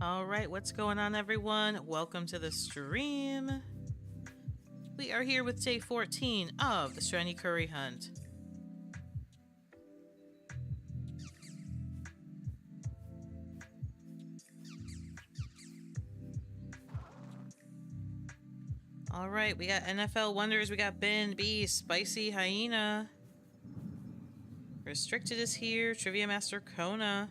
Alright, what's going on, everyone? Welcome to the stream. We are here with day 14 of the Shiny Curry Hunt. Alright, we got NFL Wonders, we got Ben B, Spicy Hyena. Restricted is here, Trivia Master Kona.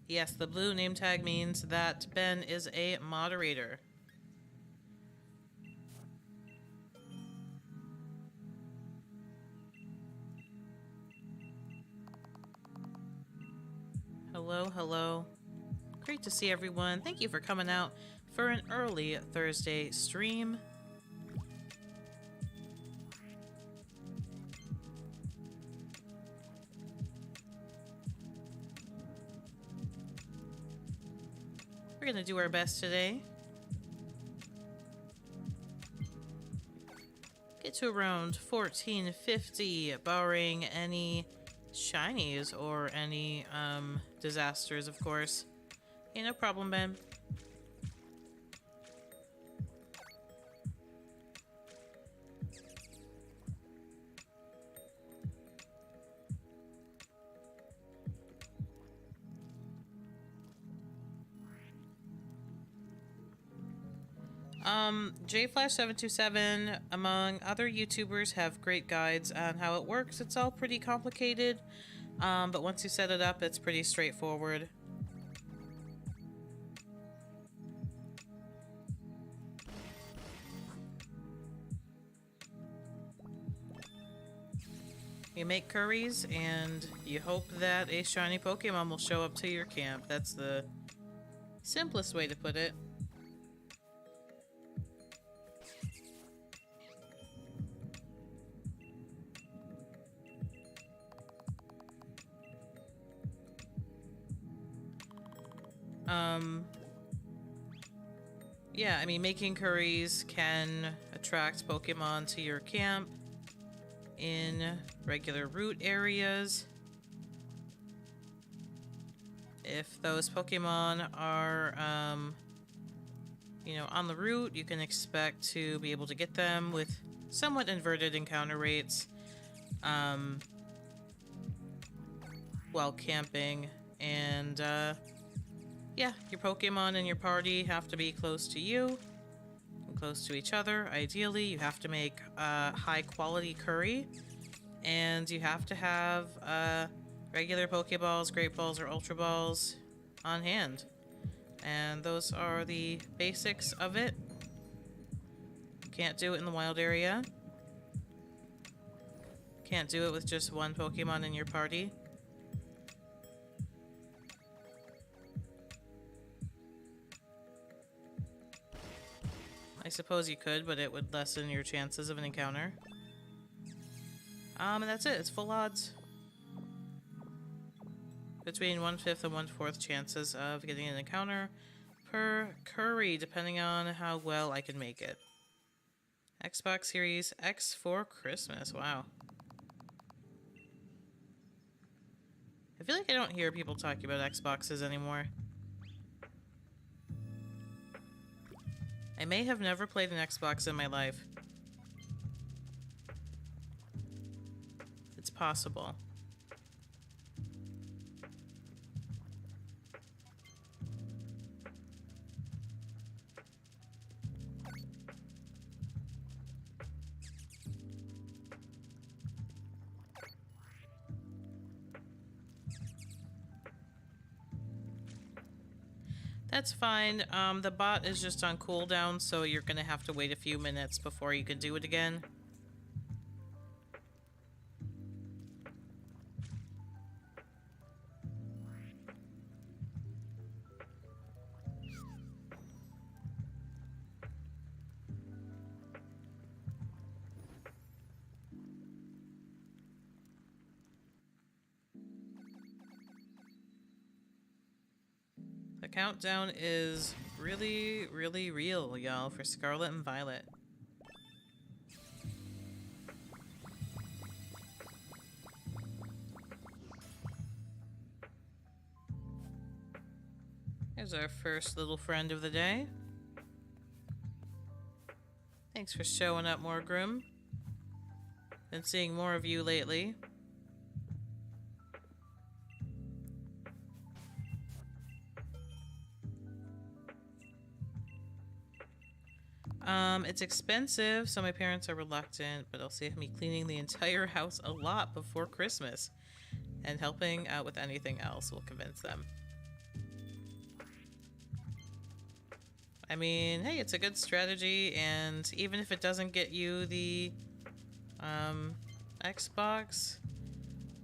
Yes, the blue name tag means that Ben is a moderator. Hello, hello. Great to see everyone. Thank you for coming out for an early Thursday stream. We're gonna do our best today. Get to around 1450, barring any shinies or any disasters, of course. Hey, no problem, Ben. JFlash727, among other YouTubers, have great guides on how it works. It's all pretty complicated, but once you set it up, it's pretty straightforward. You make curries, and you hope that a shiny Pokemon will show up to your camp. That's the simplest way to put it. Yeah, I mean, making curries can attract Pokemon to your camp in regular route areas. If those Pokemon are, on the route, you can expect to be able to get them with somewhat inverted encounter rates while camping. And, yeah, your Pokemon and your party have to be close to you and close to each other. Ideally, you have to make high-quality curry, and you have to have regular Pokeballs, Great Balls, or Ultra Balls on hand. And those are the basics of it. Can't do it in the wild area. Can't do it with just one Pokemon in your party. I suppose you could, but it would lessen your chances of an encounter. And that's it. It's full odds. Between 1/5 and 1/4 chances of getting an encounter per curry, depending on how well I can make it. Xbox Series X for Christmas. Wow. I feel like I don't hear people talking about Xboxes anymore. I may have never played an Xbox in my life. It's possible. That's fine. The bot is just on cooldown, so you're gonna have to wait a few minutes before you can do it again. The countdown is really, really real, y'all, for Scarlet and Violet. There's our first little friend of the day. Thanks for showing up, Morgrim. Been seeing more of you lately. It's expensive, so my parents are reluctant, but I'll save me cleaning the entire house a lot before Christmas. And helping out with anything else will convince them. I mean, hey, it's a good strategy, and even if it doesn't get you the Xbox,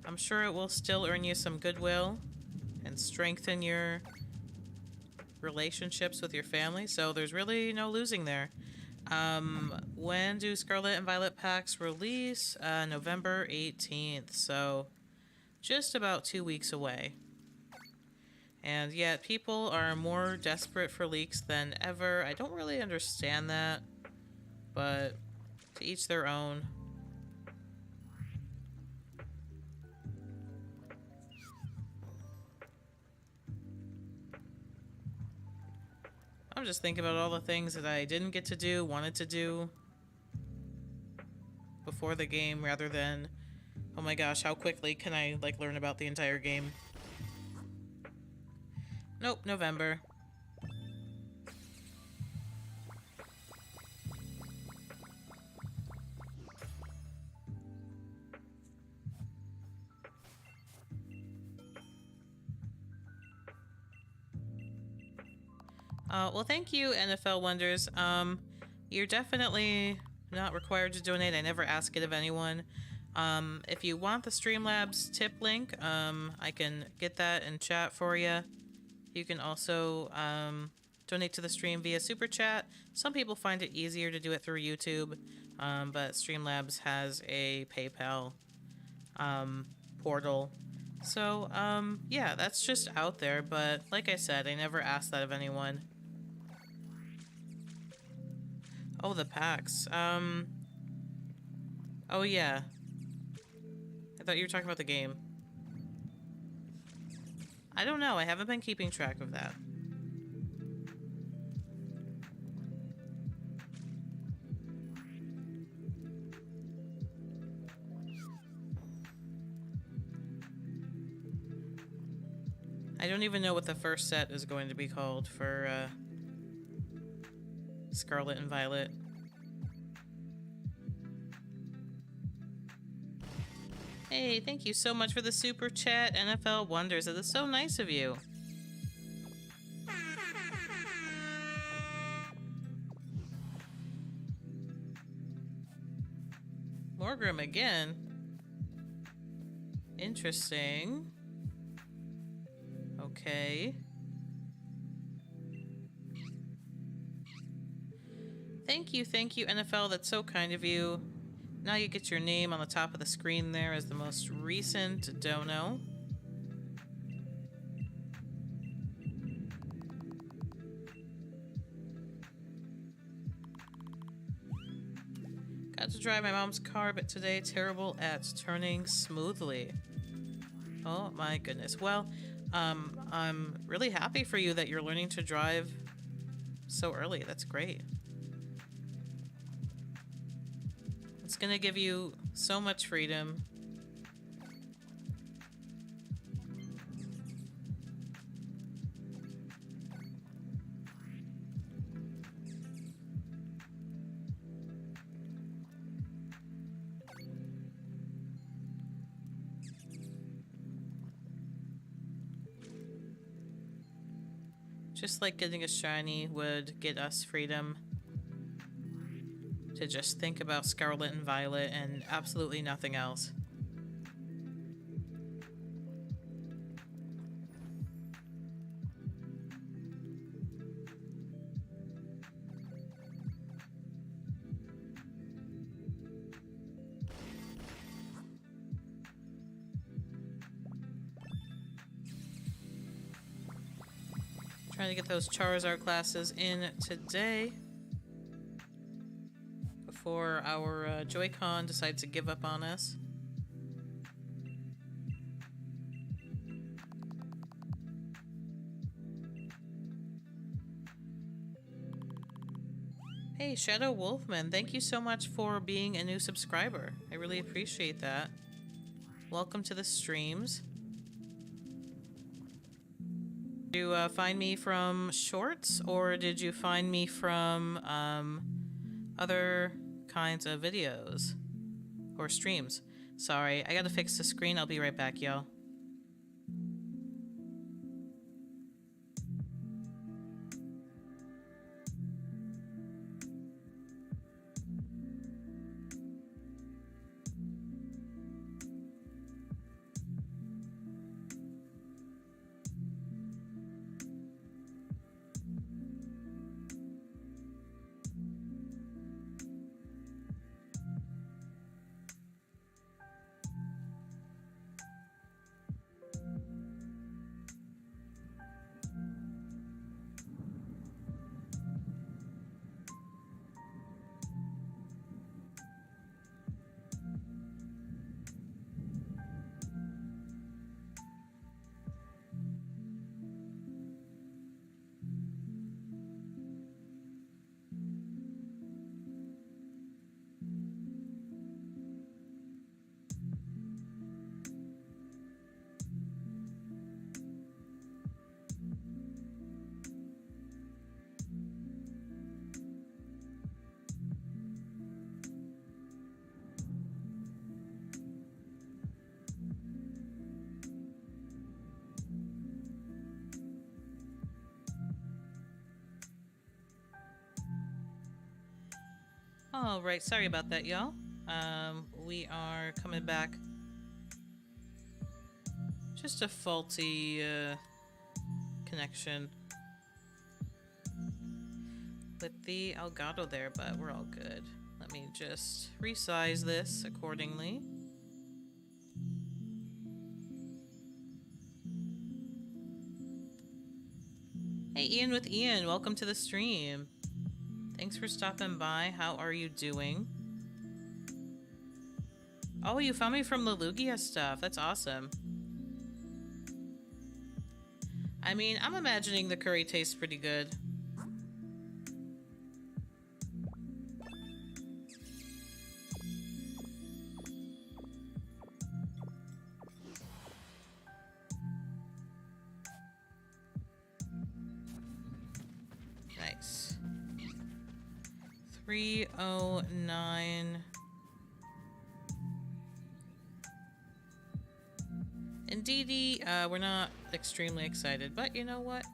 I'm sure it will still earn you some goodwill and strengthen your relationships with your family, so there's really no losing there. When do Scarlet and Violet packs release? November 18th, so just about 2 weeks away. And yet people are more desperate for leaks than ever. I don't really understand that, but to each their own. I'm just thinking about all the things that I didn't get to do, wanted to do before the game, rather than, oh my gosh, how quickly can I, like, learn about the entire game? Nope, November. Well, thank you, NFL Wonders. You're definitely not required to donate. I never ask it of anyone. If you want the Streamlabs tip link, I can get that in chat for you. You can also donate to the stream via Super Chat. Some people find it easier to do it through YouTube, but Streamlabs has a PayPal portal. So, yeah, that's just out there, but like I said, I never asked that of anyone. Oh, the packs. Oh, yeah. I thought you were talking about the game. I don't know. I haven't been keeping track of that. I don't even know what the first set is going to be called for Scarlet and Violet. Hey, thank you so much for the super chat, NFL Wonders. It is so nice of you. Morgrim again. Interesting. Okay. Thank you, NFL. That's so kind of you. Now you get your name on the top of the screen there as the most recent dono. Got to drive my mom's car, but today terrible at turning smoothly. Oh my goodness. Well, I'm really happy for you that you're learning to drive so early. That's great. It's gonna give you so much freedom. Just like getting a shiny would get us freedom to just think about Scarlet and Violet and absolutely nothing else. Trying to get those Charizard classes in today before our Joy-Con decides to give up on us. Hey, Shadow Wolfman, thank you so much for being a new subscriber. I really appreciate that. Welcome to the streams. Did you find me from shorts, or did you find me from other kinds of videos or streams? Sorry, I gotta fix the screen. I'll be right back, y'all. All right, sorry about that, y'all. We are coming back. Just a faulty connection with the Elgato there, but we're all good. Let me just resize this accordingly. Hey, Ian with Ian, welcome to the stream. Thanks for stopping by. How are you doing? Oh, you found me from the Lugia stuff. That's awesome. I mean, I'm imagining the curry tastes pretty good. Nice. 309. Indeedy, we're not extremely excited, but you know what?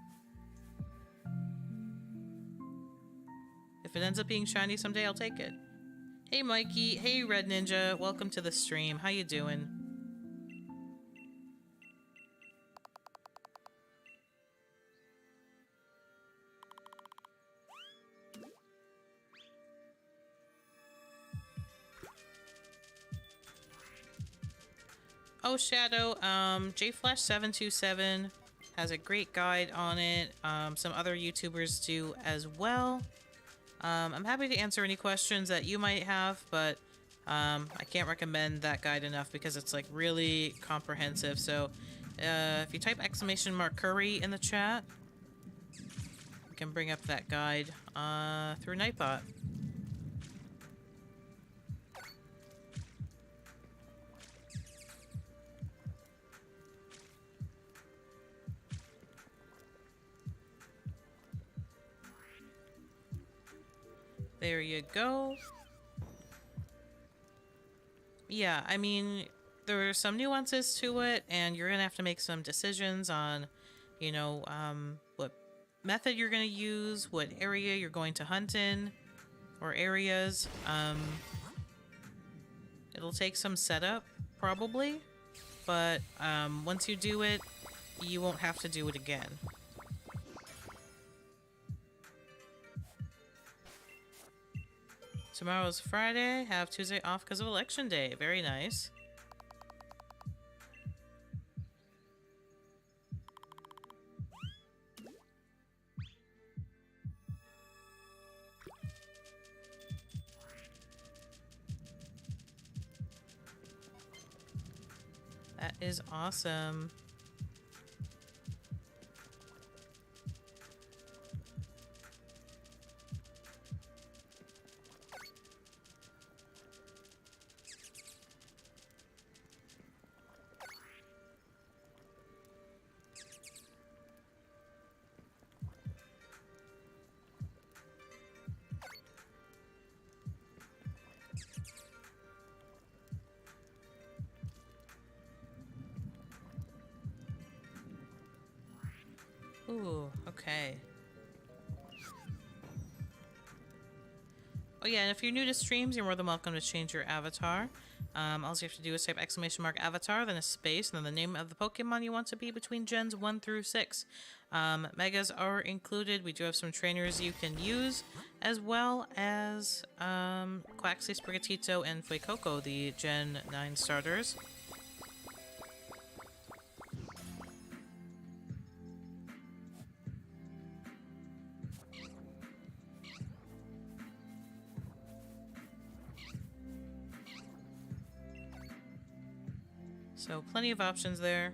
If it ends up being shiny someday, I'll take it. Hey Mikey, hey Red Ninja, welcome to the stream. How you doing? Oh, Shadow, JFlash727 has a great guide on it. Some other YouTubers do as well. I'm happy to answer any questions that you might have, but I can't recommend that guide enough because it's like really comprehensive. So if you type !curry in the chat, you can bring up that guide through Nightbot. There you go. Yeah, I mean, there are some nuances to it, and you're gonna have to make some decisions on, you know, what method you're gonna use, what area you're going to hunt in, or areas. It'll take some setup, probably, but once you do it, you won't have to do it again. Tomorrow's Friday, have Tuesday off because of Election Day. Very nice. That is awesome. Okay. Oh yeah, and if you're new to streams, you're more than welcome to change your avatar. All you have to do is type !avatar, then a space, and then the name of the Pokemon you want to be between gens 1 through 6. Megas are included. We do have some trainers you can use, as well as Quaxley, Sprigatito, and Fuecoco, the Gen 9 starters. So plenty of options there.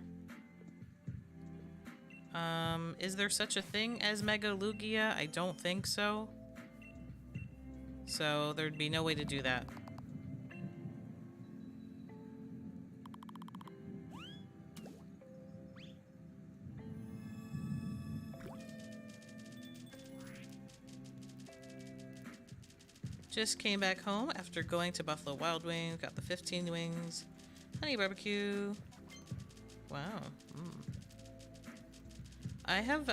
Is there such a thing as Mega Lugia? I don't think so. So there'd be no way to do that. Just came back home after going to Buffalo Wild Wings, got the 15 wings. Honey barbecue. Wow. I have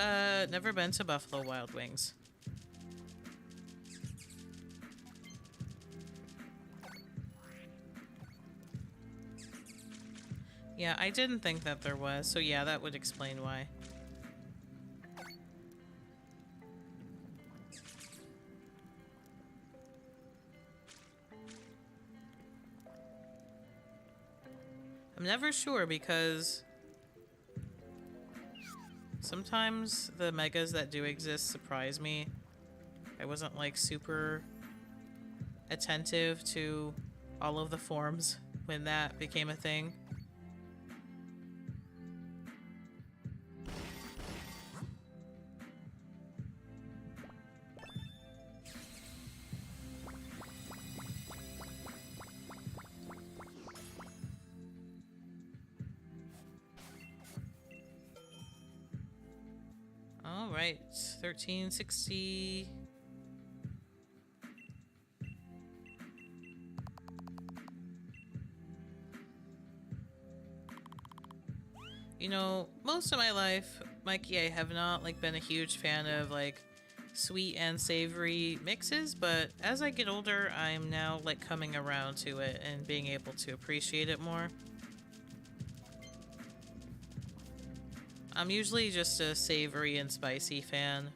never been to Buffalo Wild Wings. Yeah, I didn't think that there was, so yeah, that would explain why. I'm never sure because sometimes the megas that do exist surprise me. I wasn't like super attentive to all of the forms when that became a thing. All right, 1360. You know, most of my life, Mikey, I have not like been a huge fan of like sweet and savory mixes, but as I get older, I'm now like coming around to it and being able to appreciate it more. I'm usually just a savory and spicy fan.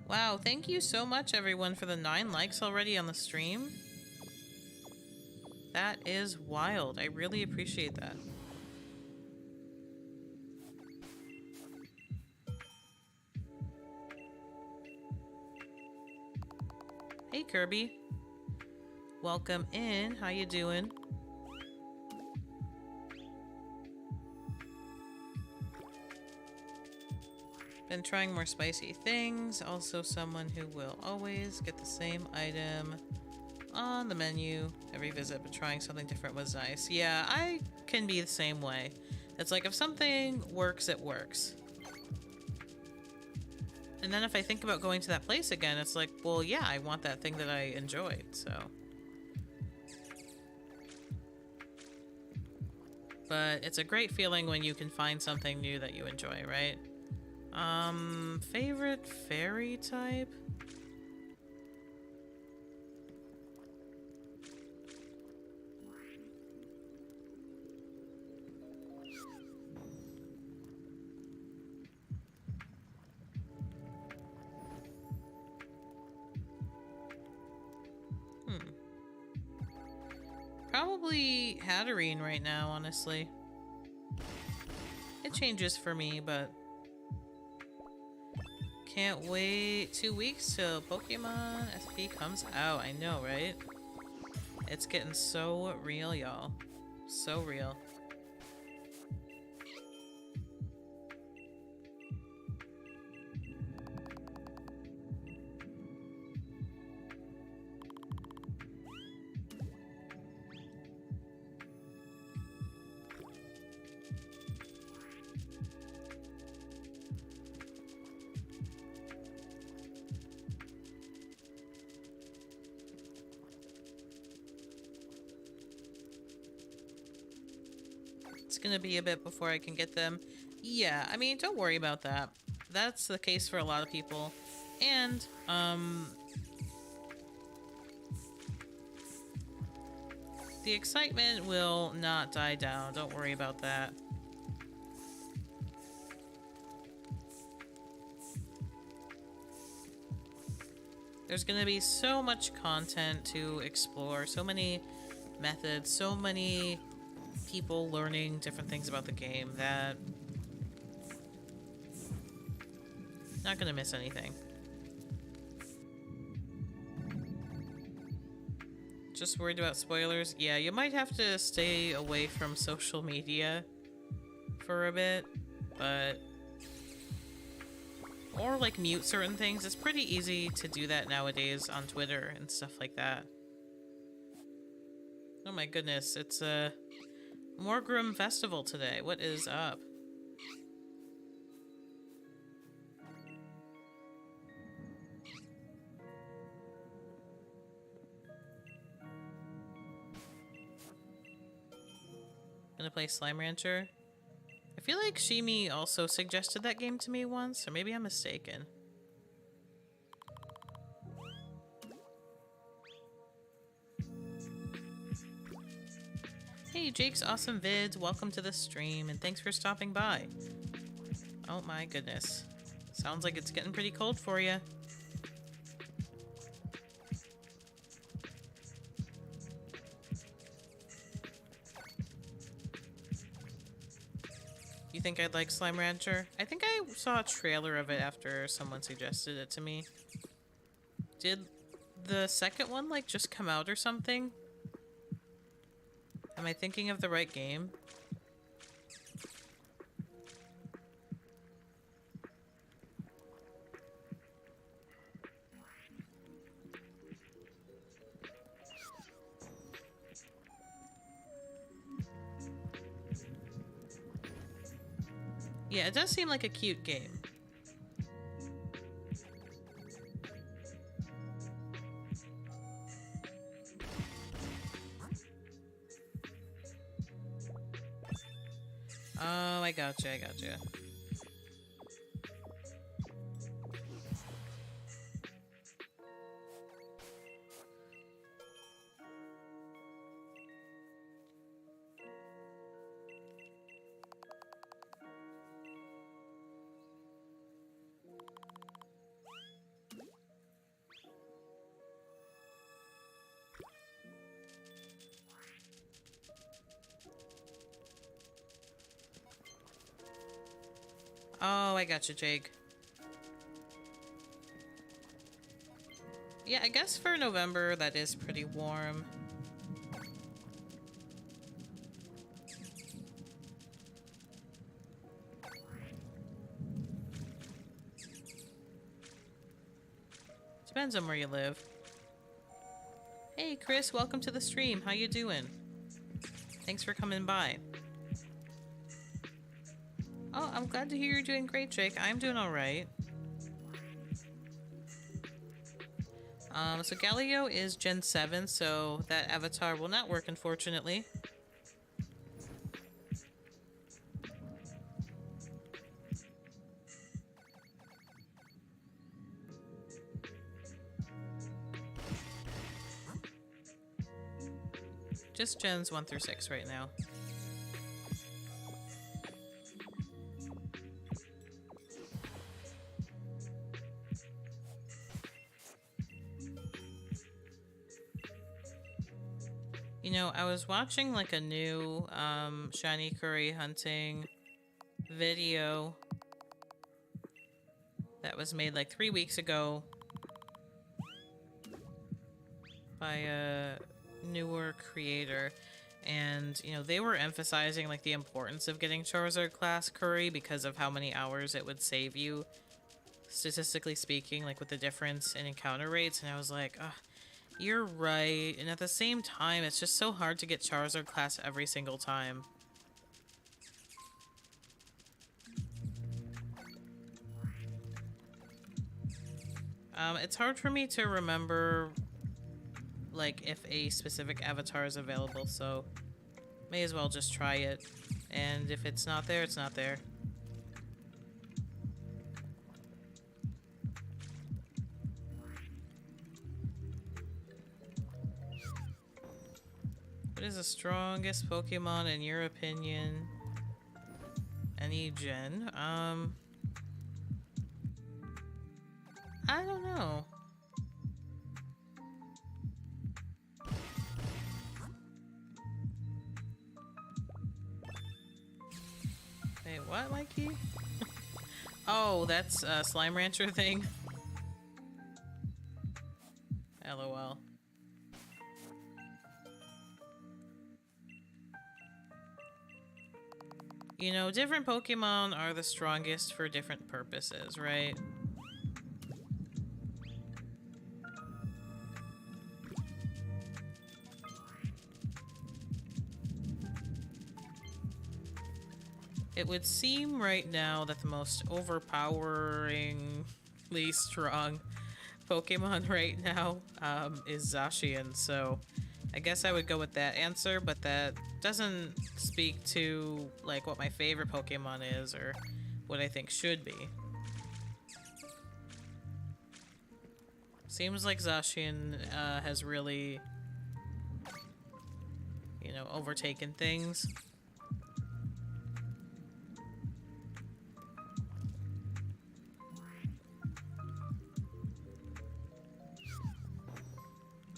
Wow, thank you so much everyone for the 9 likes already on the stream. That is wild. I really appreciate that. Hey Kirby. Welcome in. How you doing? Been trying more spicy things. Also someone who will always get the same item on the menu every visit, but trying something different was nice. Yeah, I can be the same way. It's like if something works, it works. And then if I think about going to that place again, it's like, well, yeah, I want that thing that I enjoyed, so. But it's a great feeling when you can find something new that you enjoy, right? Favorite fairy type? Probably Hatterene right now, honestly. It changes for me, but... Can't wait 2 weeks till Pokemon SP comes out. I know, right? It's getting so real, y'all. So real. It's gonna be a bit before I can get them. Yeah, I mean, don't worry about that. That's the case for a lot of people. And, the excitement will not die down. Don't worry about that. There's gonna be so much content to explore, so many methods, so many people learning different things about the game that not gonna miss anything. Just worried about spoilers? Yeah, you might have to stay away from social media for a bit, but... Or, like, mute certain things. It's pretty easy to do that nowadays on Twitter and stuff like that. Oh my goodness, it's a Morgrim Festival today. What is up? Gonna play Slime Rancher? I feel like Shimi also suggested that game to me once, or maybe I'm mistaken. Hey, Jake's Awesome Vids, welcome to the stream, and thanks for stopping by. Oh my goodness. Sounds like it's getting pretty cold for you. You think I'd like Slime Rancher? I think I saw a trailer of it after someone suggested it to me. Did the second one, like, just come out or something? Am I thinking of the right game? Yeah, it does seem like a cute game. Oh, I gotcha, I gotcha. Oh, I gotcha, Jake. Yeah, I guess for November, that is pretty warm. Depends on where you live. Hey, Chris, welcome to the stream. How you doing? Thanks for coming by. Oh, I'm glad to hear you're doing great, Jake. I'm doing alright. So Galio is Gen 7, so that avatar will not work, unfortunately. Just Gens 1 through 6 right now. You know, I was watching like a new shiny curry hunting video that was made like 3 weeks ago by a newer creator. And, you know, they were emphasizing like the importance of getting Charizard class curry because of how many hours it would save you, statistically speaking, like with the difference in encounter rates. And I was like, ugh, you're right. And at the same time, it's just so hard to get Charizard class every single time. It's hard for me to remember, like, if a specific avatar is available, so may as well just try it. And if it's not there, it's not there. What is the strongest Pokemon in your opinion? Any gen? I don't know. Wait, what, Mikey? Oh, that's a Slime Rancher thing. LOL. You know, different Pokemon are the strongest for different purposes, right? It would seem right now that the most overpoweringly strong Pokemon right now is Zacian, so I guess I would go with that answer, but that doesn't speak to like what my favorite Pokemon is or what I think should be. Seems like Zacian has really, you know, overtaken things.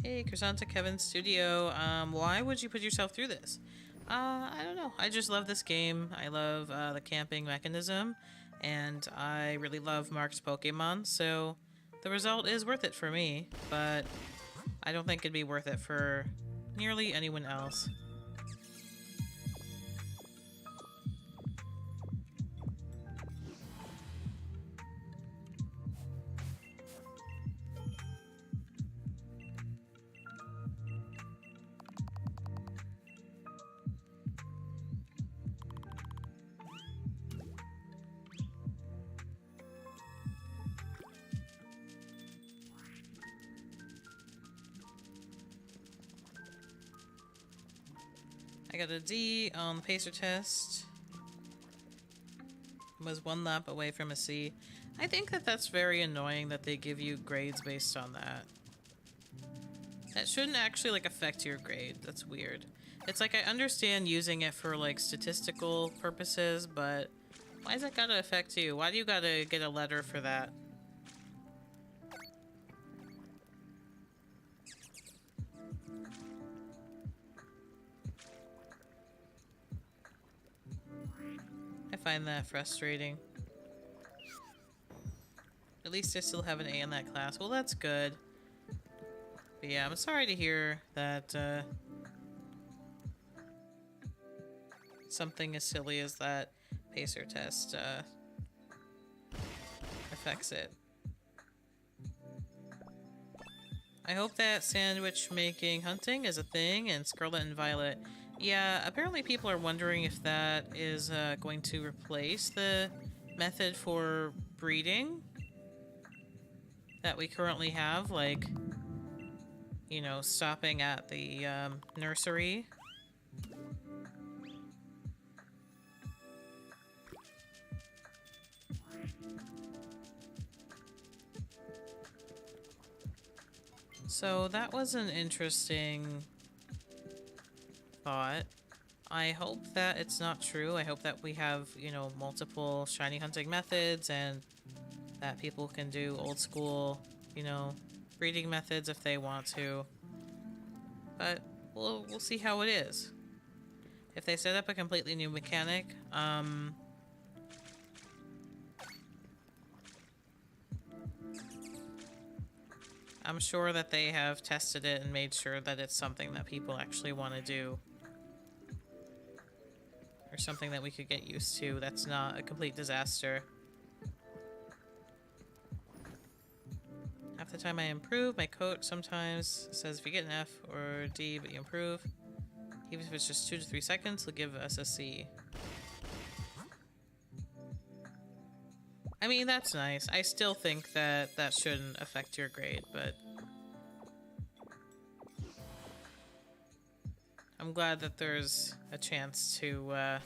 Hey, Crescenta Kevin Studio. Why would you put yourself through this? I don't know. I just love this game. I love the camping mechanism, and I really love Mark's Pokemon, so the result is worth it for me, but I don't think it'd be worth it for nearly anyone else. I got a D on the pacer test. Was 1 lap away from a C. I think that that's very annoying that they give you grades based on that. That shouldn't actually like affect your grade. That's weird. It's like I understand using it for like statistical purposes, but why does that gotta affect you? Why do you gotta get a letter for that? I find that frustrating. At least I still have an A in that class. Well, that's good. But yeah, I'm sorry to hear that something as silly as that pacer test affects it. I hope that sandwich making hunting is a thing, and Scarlet and Violet. Yeah, apparently people are wondering if that is going to replace the method for breeding that we currently have, like, you know, stopping at the nursery. So that was an interesting thought. I hope that it's not true. I hope that we have, you know, multiple shiny hunting methods and that people can do old school, you know, breeding methods if they want to. But we'll see how it is. If they set up a completely new mechanic, I'm sure that they have tested it and made sure that it's something that people actually want to do. Or something that we could get used to that's not a complete disaster. Half the time I improve, my coach sometimes says if you get an F or D but you improve, even if it's just 2 to 3 seconds, he'll give us a C. I mean, that's nice. I still think that that shouldn't affect your grade, but I'm glad that there's a chance to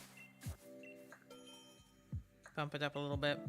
bump it up a little bit.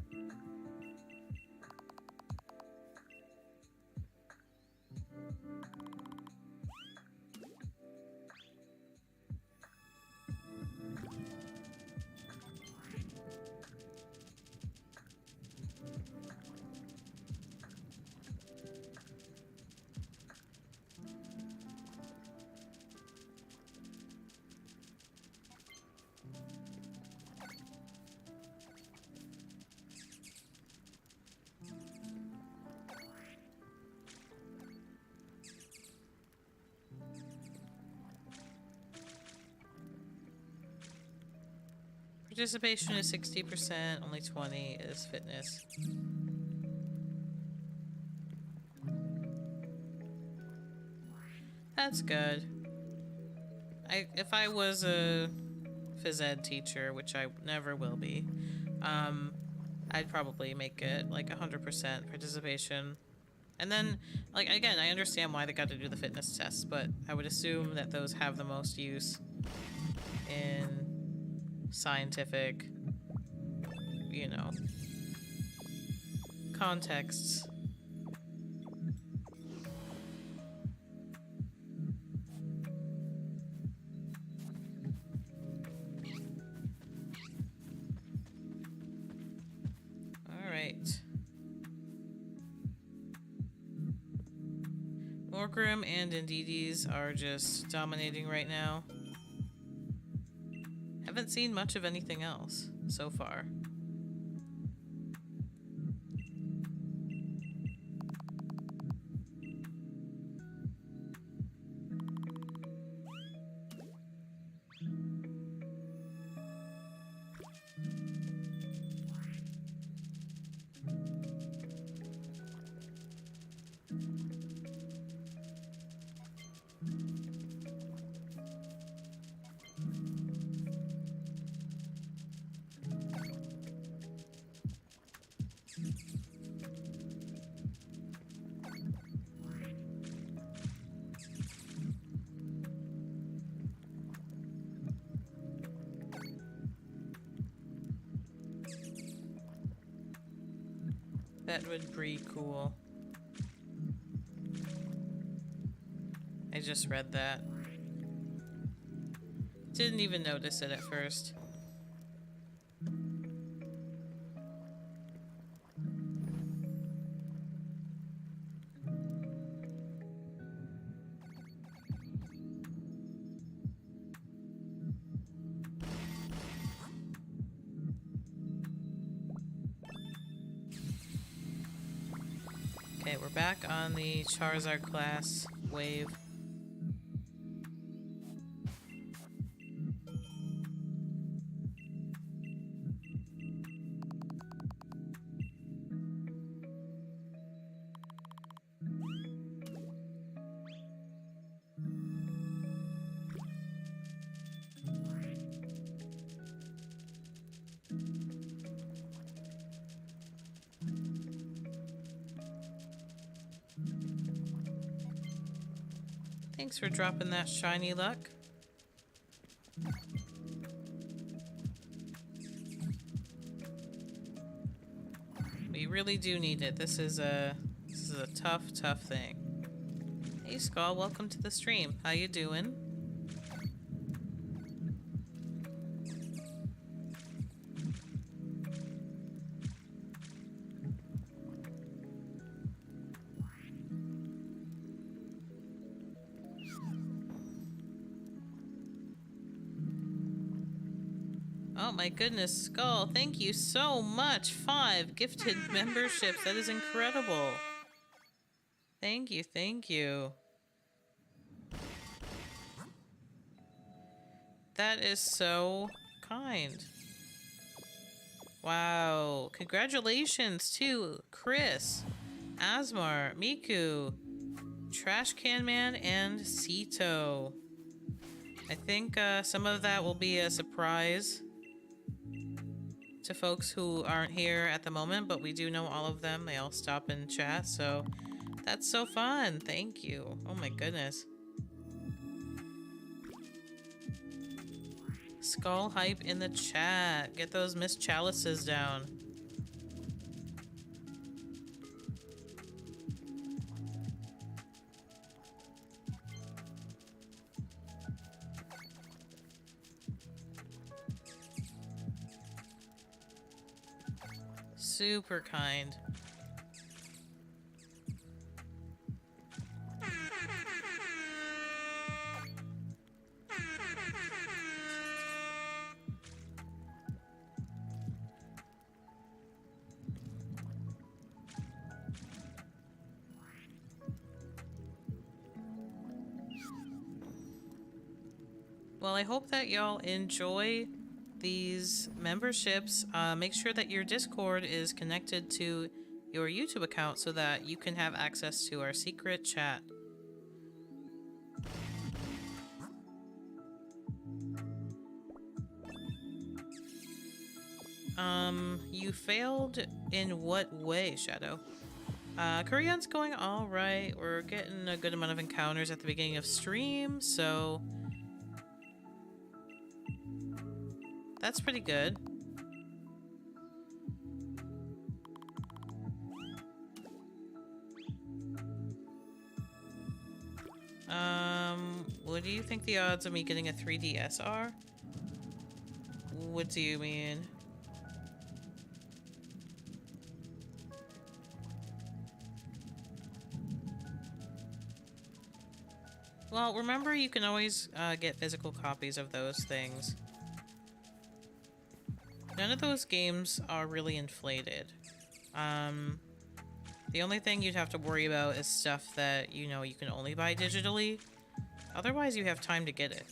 Participation is 60%, only 20 is fitness. That's good. If I was a phys ed teacher, which I never will be, I'd probably make it like 100% participation. And then, like, again, I understand why they got to do the fitness tests, but I would assume that those have the most use in scientific, you know, contexts. All right. Morgrim and Indeedis are just dominating right now. Haven't seen much of anything else so far. That would be cool. I just read that. Didn't even notice it at first. Okay, we're back on the Charizard class wave. Thanks for dropping that shiny luck. We really do need it. This is a tough thing. Hey Skull, welcome to the stream. How you doing? Oh my goodness, Skull, thank you so much. 5 gifted memberships. That is incredible. Thank you, thank you. That is so kind. Wow. Congratulations to Chris, Asmar, Miku, Trash Can Man, and Sito. I think some of that will be a surprise to folks who aren't here at the moment, but we do know all of them. They all stop in chat, so that's so fun. Thank you. Oh my goodness. Skull hype in the chat. Get those Miss Chalices down. Super kind. Well, I hope that y'all enjoy these memberships. Make sure that your Discord is connected to your YouTube account so that you can have access to our secret chat. You failed in what way, Shadow? Korean's going alright. We're getting a good amount of encounters at the beginning of stream, so that's pretty good. What do you think the odds of me getting a 3DS are? What do you mean? Well, remember you can always get physical copies of those things. None of those games are really inflated. The only thing you'd have to worry about is stuff that, you know, you can only buy digitally. Otherwise, you have time to get it.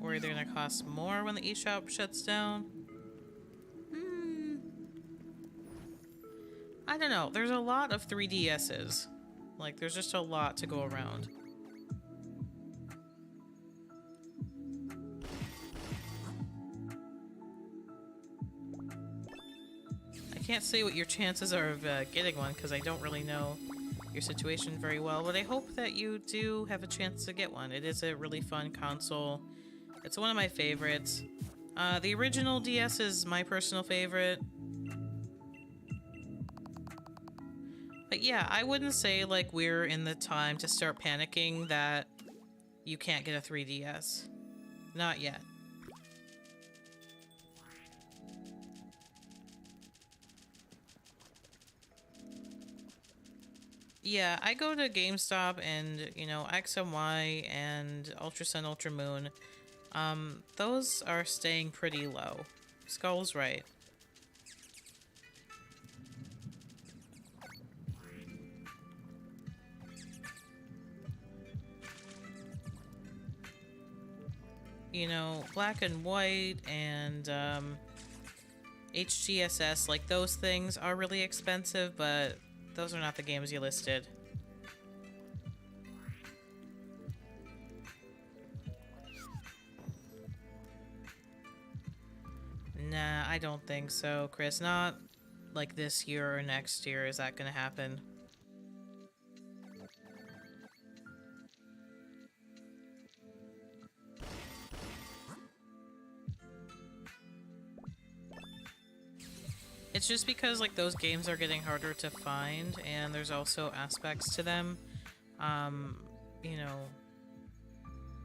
Or they're gonna cost more when the eShop shuts down. I don't know. There's a lot of 3DSs. Like, there's just a lot to go around. I can't say what your chances are of getting one because I don't really know your situation very well, but I hope that you do have a chance to get one. It is a really fun console. It's one of my favorites. The original DS is my personal favorite. But yeah, I wouldn't say like we're in the time to start panicking that you can't get a 3DS. Not yet. Yeah, I go to GameStop and, you know, X and Y and Ultra Sun, Ultra Moon. Those are staying pretty low. Skull's right. You know, Black and White and HGSS, like those things are really expensive, but those are not the games you listed. Nah, I don't think so, Chris. Not like this year or next year is that gonna happen. It's just because like those games are getting harder to find, and there's also aspects to them, you know,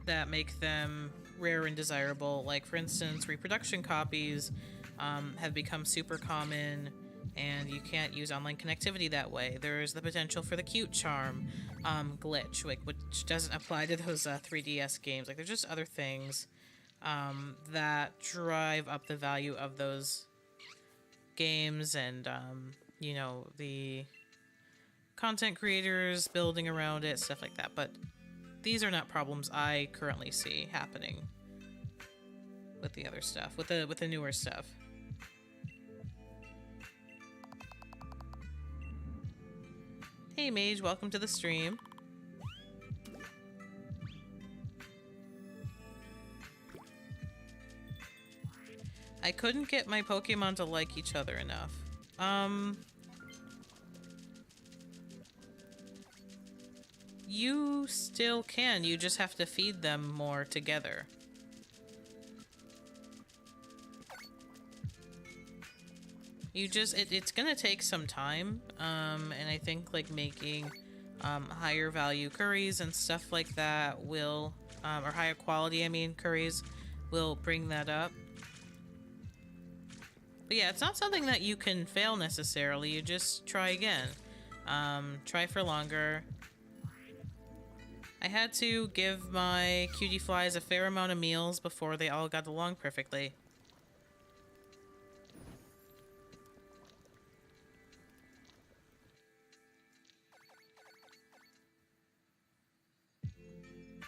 that make them rare and desirable. Like for instance, reproduction copies have become super common, and you can't use online connectivity that way. There's the potential for the cute charm glitch, which doesn't apply to those 3DS games. Like there's just other things. that drive up the value of those games and, you know, the content creators building around it, stuff like that. But these are not problems I currently see happening with the other stuff, with the newer stuff. Hey Mage, welcome to the stream. I couldn't get my Pokemon to like each other enough. You still can, you just have to feed them more together. You just, it's gonna take some time, and I think like making higher value curries and stuff like that will, or higher quality, I mean, curries will bring that up. But yeah, it's not something that you can fail necessarily, you just try again. Try for longer. I had to give my cutie flies a fair amount of meals before they all got along perfectly.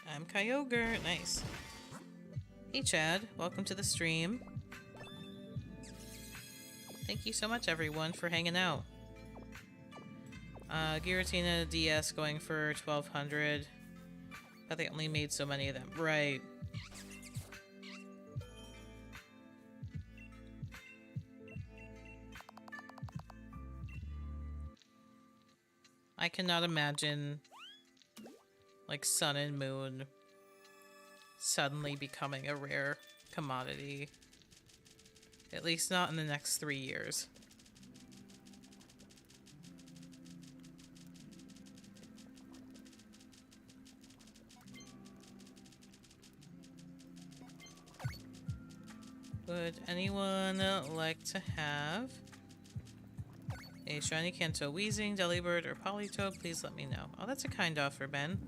I'm Kyogre. Nice. Hey Chad, welcome to the stream. Thank you so much everyone for hanging out. Giratina DS going for 1200. But they only made so many of them. Right. I cannot imagine like Sun and Moon suddenly becoming a rare commodity. At least not in the next 3 years. Would anyone like to have a shiny Kanto Weezing, Delibird, or Politoed? Please let me know. Oh, that's a kind offer, Ben.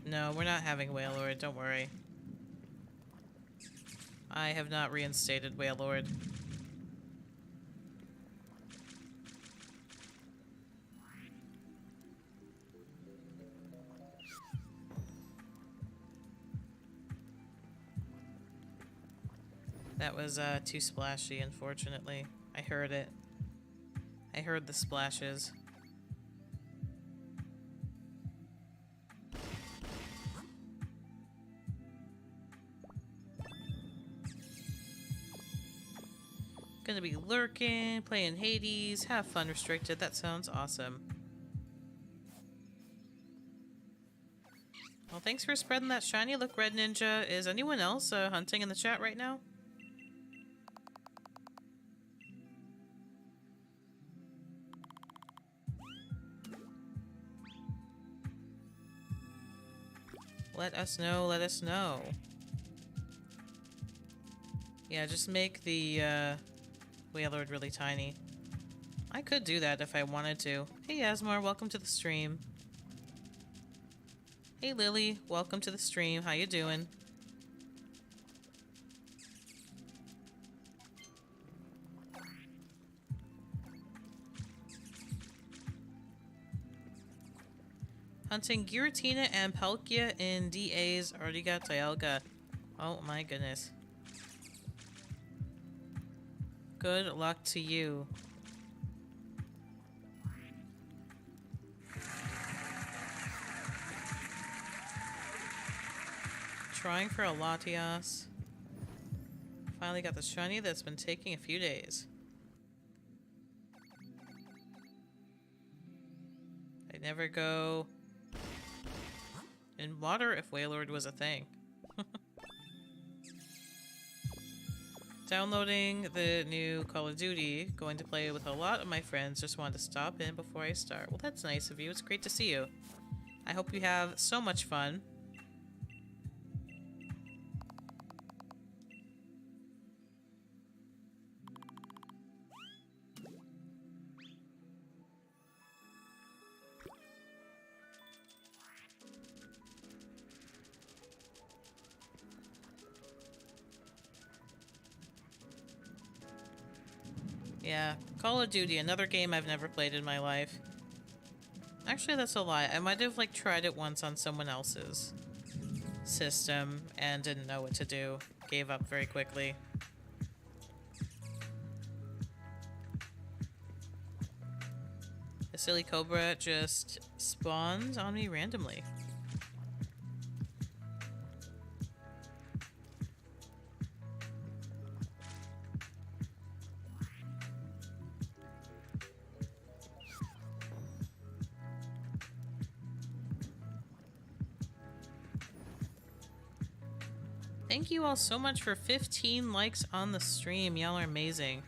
No, we're not having Wailord, don't worry. I have not reinstated Wailord. That was too splashy, unfortunately. I heard it. I heard the splashes. Gonna be lurking, playing Hades, have fun restricted. That sounds awesome. Well, thanks for spreading that shiny. Look, Red Ninja. Is anyone else hunting in the chat right now? Let us know, let us know. Yeah, just make the Wailord really tiny. I could do that if I wanted to. Hey Asmar, welcome to the stream. Hey Lily, welcome to the stream. How you doing? Hunting Giratina and Palkia in DAs. Already got Dialga. Oh my goodness. Good luck to you. Trying for a Latias. Finally got the shiny that's been taking a few days. I'd never go in water if Wailord was a thing. Downloading the new Call of Duty, going to play with a lot of my friends, just wanted to stop in before I start. Well, that's nice of you. It's great to see you. I hope you have so much fun. Yeah, Call of Duty, another game I've never played in my life. Actually, that's a lie. I might have, like, tried it once on someone else's system and didn't know what to do. Gave up very quickly. The silly cobra just spawned on me randomly. Thank you all so much for 15 likes on the stream. Y'all are amazing.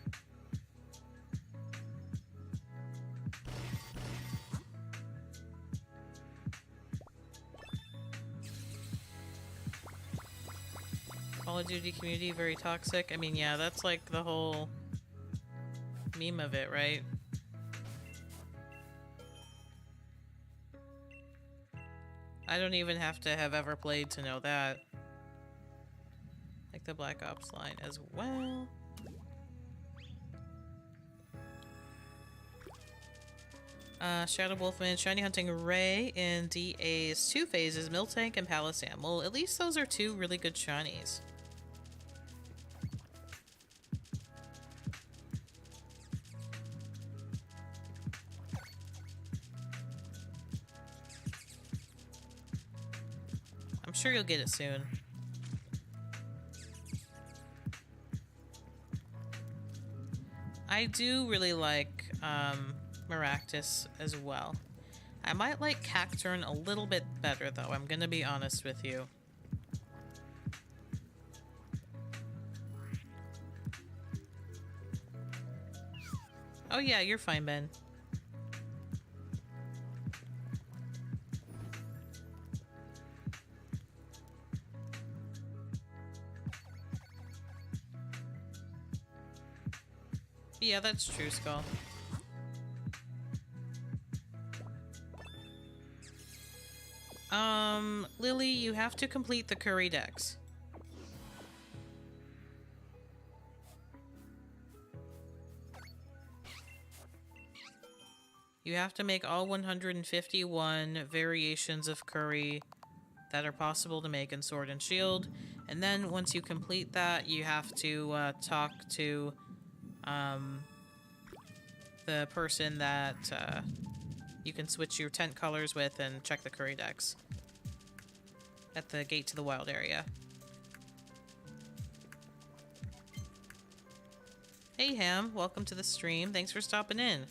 Call of Duty community, very toxic. I mean, yeah, that's like the whole meme of it, right? I don't even have to have ever played to know that. Like the Black Ops line as well. Shadow Wolfman, Shiny Hunting Ray in DA's 2 phases, Miltank and Palisam. Well, at least those are 2 really good shinies. I'm sure you'll get it soon. I do really like Maractus as well. I might like Cacturn a little bit better though, I'm gonna be honest with you. Oh yeah, you're fine, Ben. Yeah, that's true, Skull. Lily, you have to complete the curry decks. You have to make all 151 variations of curry that are possible to make in Sword and Shield. And then once you complete that, you have to talk to the person that you can switch your tent colors with and check the curry decks at the gate to the wild area. Hey Ham, welcome to the stream. Thanks for stopping in.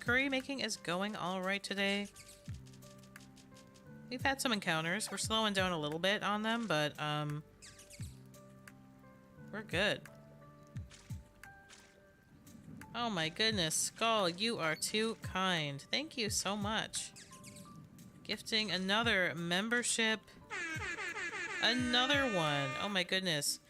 Curry making is going alright today. We've had some encounters. We're slowing down a little bit on them, but we're good. Oh my goodness, Skull, you are too kind. Thank you so much. Gifting another membership. Another one. Oh my goodness.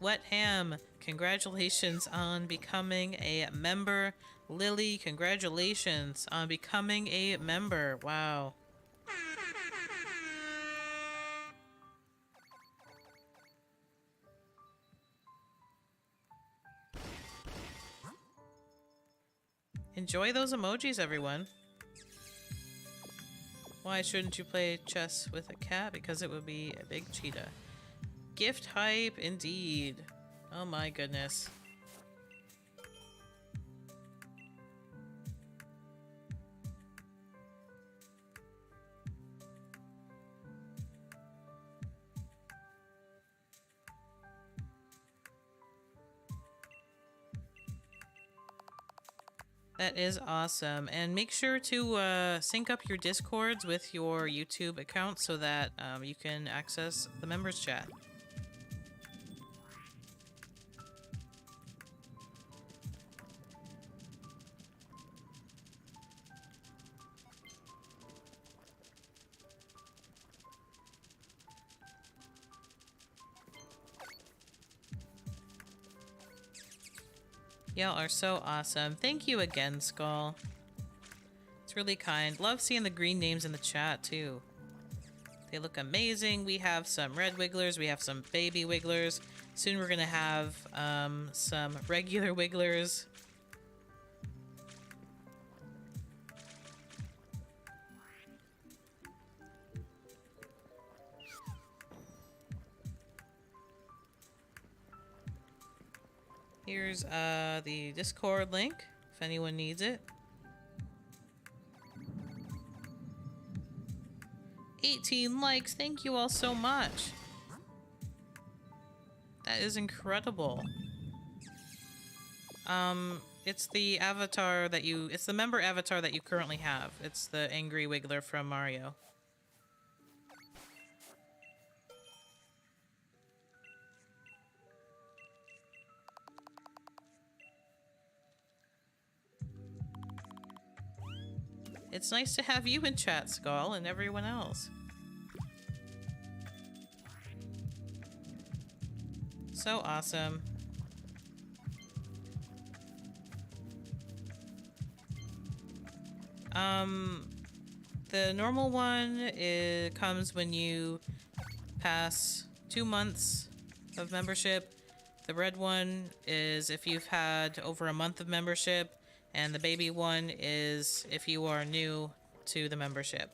Wet Ham, congratulations on becoming a member. Lily, congratulations on becoming a member. Wow. Enjoy those emojis, everyone. Why shouldn't you play chess with a cat? Because it would be a big cheetah. Gift hype, indeed. Oh my goodness. That is awesome. And make sure to sync up your Discords with your YouTube account so that you can access the members chat. Y'all are so awesome. Thank you again, Skull. It's really kind. Love seeing the green names in the chat, too. They look amazing. We have some red wigglers. We have some baby wigglers. Soon we're going to have some regular wigglers. Here's the Discord link if anyone needs it. 18 likes. Thank you all so much. That is incredible. It's the avatar that it's the member avatar that you currently have. It's the angry Wiggler from Mario. It's nice to have you in chat, Skull, and everyone else. So awesome. The normal one comes when you pass 2 months of membership. The red one is if you've had over a month of membership, and the baby one is if you are new to the membership.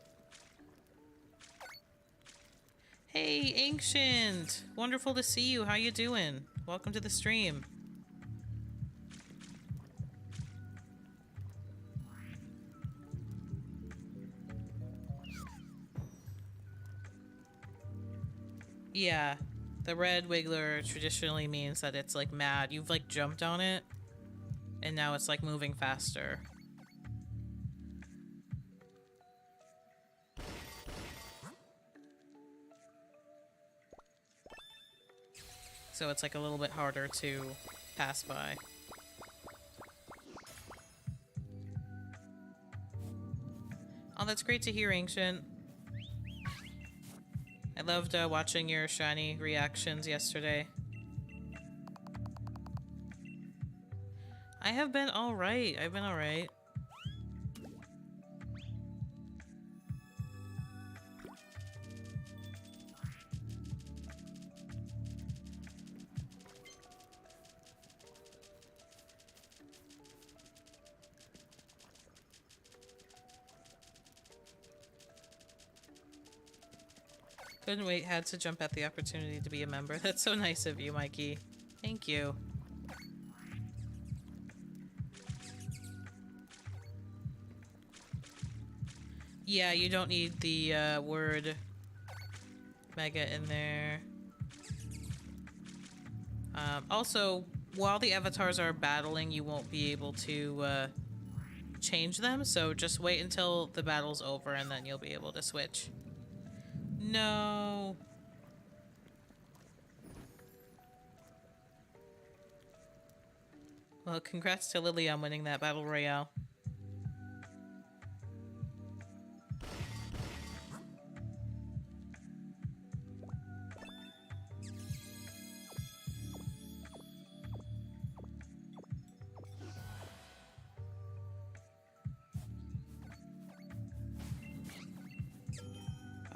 Hey, Ancient! Wonderful to see you. How you doing? Welcome to the stream. Yeah, the red Wiggler traditionally means that it's like mad. You've like jumped on it, and now it's like moving faster. So it's like a little bit harder to pass by. Oh, that's great to hear, Ancient. I loved watching your shiny reactions yesterday. I have been alright. I've been alright. Couldn't wait, had to jump at the opportunity to be a member. That's so nice of you, Mikey. Thank you. Yeah, you don't need the word mega in there. Also, while the avatars are battling, you won't be able to change them, so just wait until the battle's over and then you'll be able to switch. No. Well, congrats to Lily on winning that battle royale.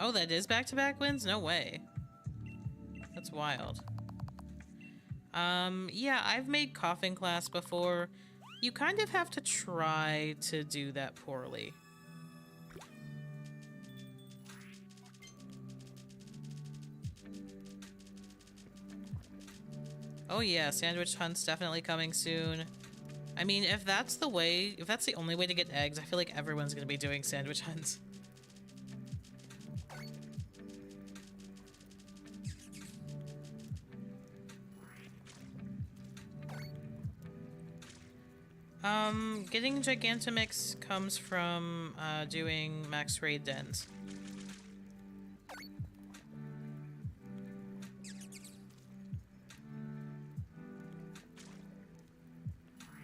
Oh, that is back-to-back wins? No way. That's wild. Yeah, I've made coughing class before. You kind of have to try to do that poorly. Oh yeah, sandwich hunt's definitely coming soon. I mean, if that's the way, if that's the only way to get eggs, I feel like everyone's gonna be doing sandwich hunts. Getting Gigantomix comes from, doing max raid dens.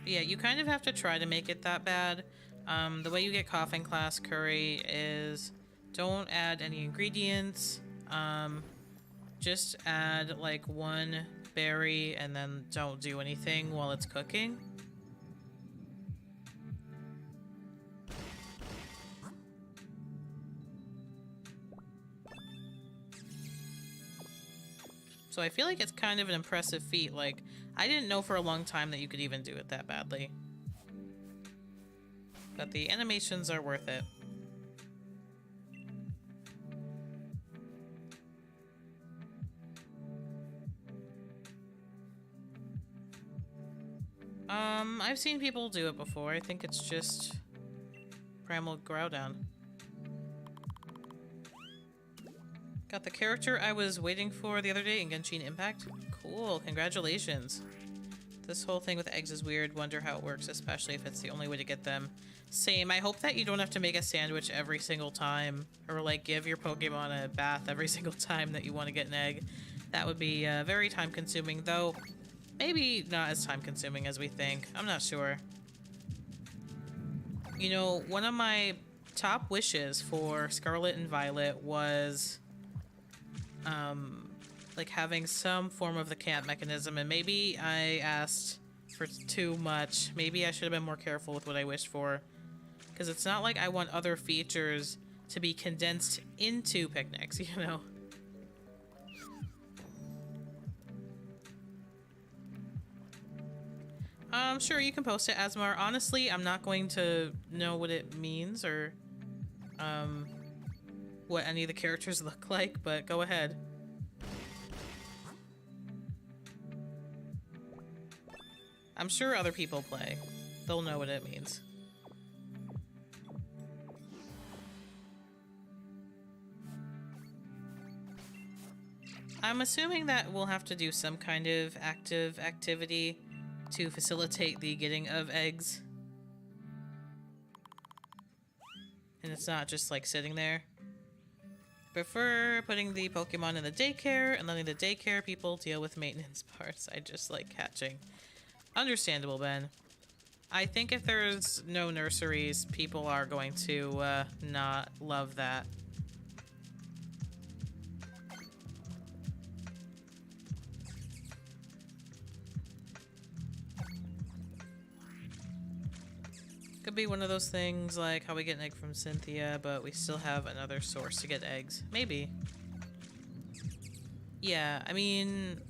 Yeah, you kind of have to try to make it that bad. The way you get coughing class curry is don't add any ingredients. Just add like one berry and then don't do anything while it's cooking. So I feel like it's kind of an impressive feat. Like, I didn't know for a long time that you could even do it that badly. But the animations are worth it. I've seen people do it before. I think it's just Primal Growdown. Got the character I was waiting for the other day in Genshin Impact. Cool, congratulations. This whole thing with eggs is weird. Wonder how it works, especially if it's the only way to get them. Same. I hope that you don't have to make a sandwich every single time, or like give your Pokemon a bath every single time that you want to get an egg. That would be very time consuming, though maybe not as time consuming as we think. I'm not sure. You know, one of my top wishes for Scarlet and Violet was like having some form of the camp mechanism, and maybe I asked for too much. Maybe I should have been more careful with what I wished for, because it's not like I want other features to be condensed into picnics, you know? Sure, you can post it, Asmar. Honestly, I'm not going to know what it means or what any of the characters look like, but go ahead. I'm sure other people play. They'll know what it means. I'm assuming that we'll have to do some kind of active activity to facilitate the getting of eggs. And it's not just like sitting there. Prefer putting the Pokemon in the daycare and letting the daycare people deal with maintenance parts. I just like hatching. Understandable, Ben. I think if there's no nurseries, people are going to not love that. Could be one of those things like how we get an egg from Cynthia, but we still have another source to get eggs. Maybe. Yeah, I mean,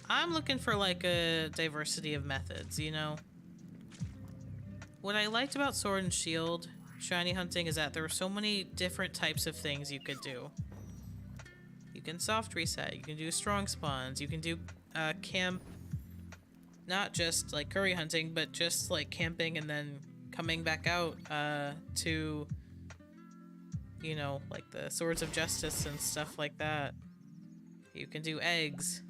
I'm looking for like a diversity of methods, you know? What I liked about Sword and Shield shiny hunting is that there were so many different types of things you could do. You can soft reset, you can do strong spawns, you can do camp, not just like curry hunting, but just like camping and then coming back out to, you know, like the Swords of Justice and stuff like that. You can do eggs.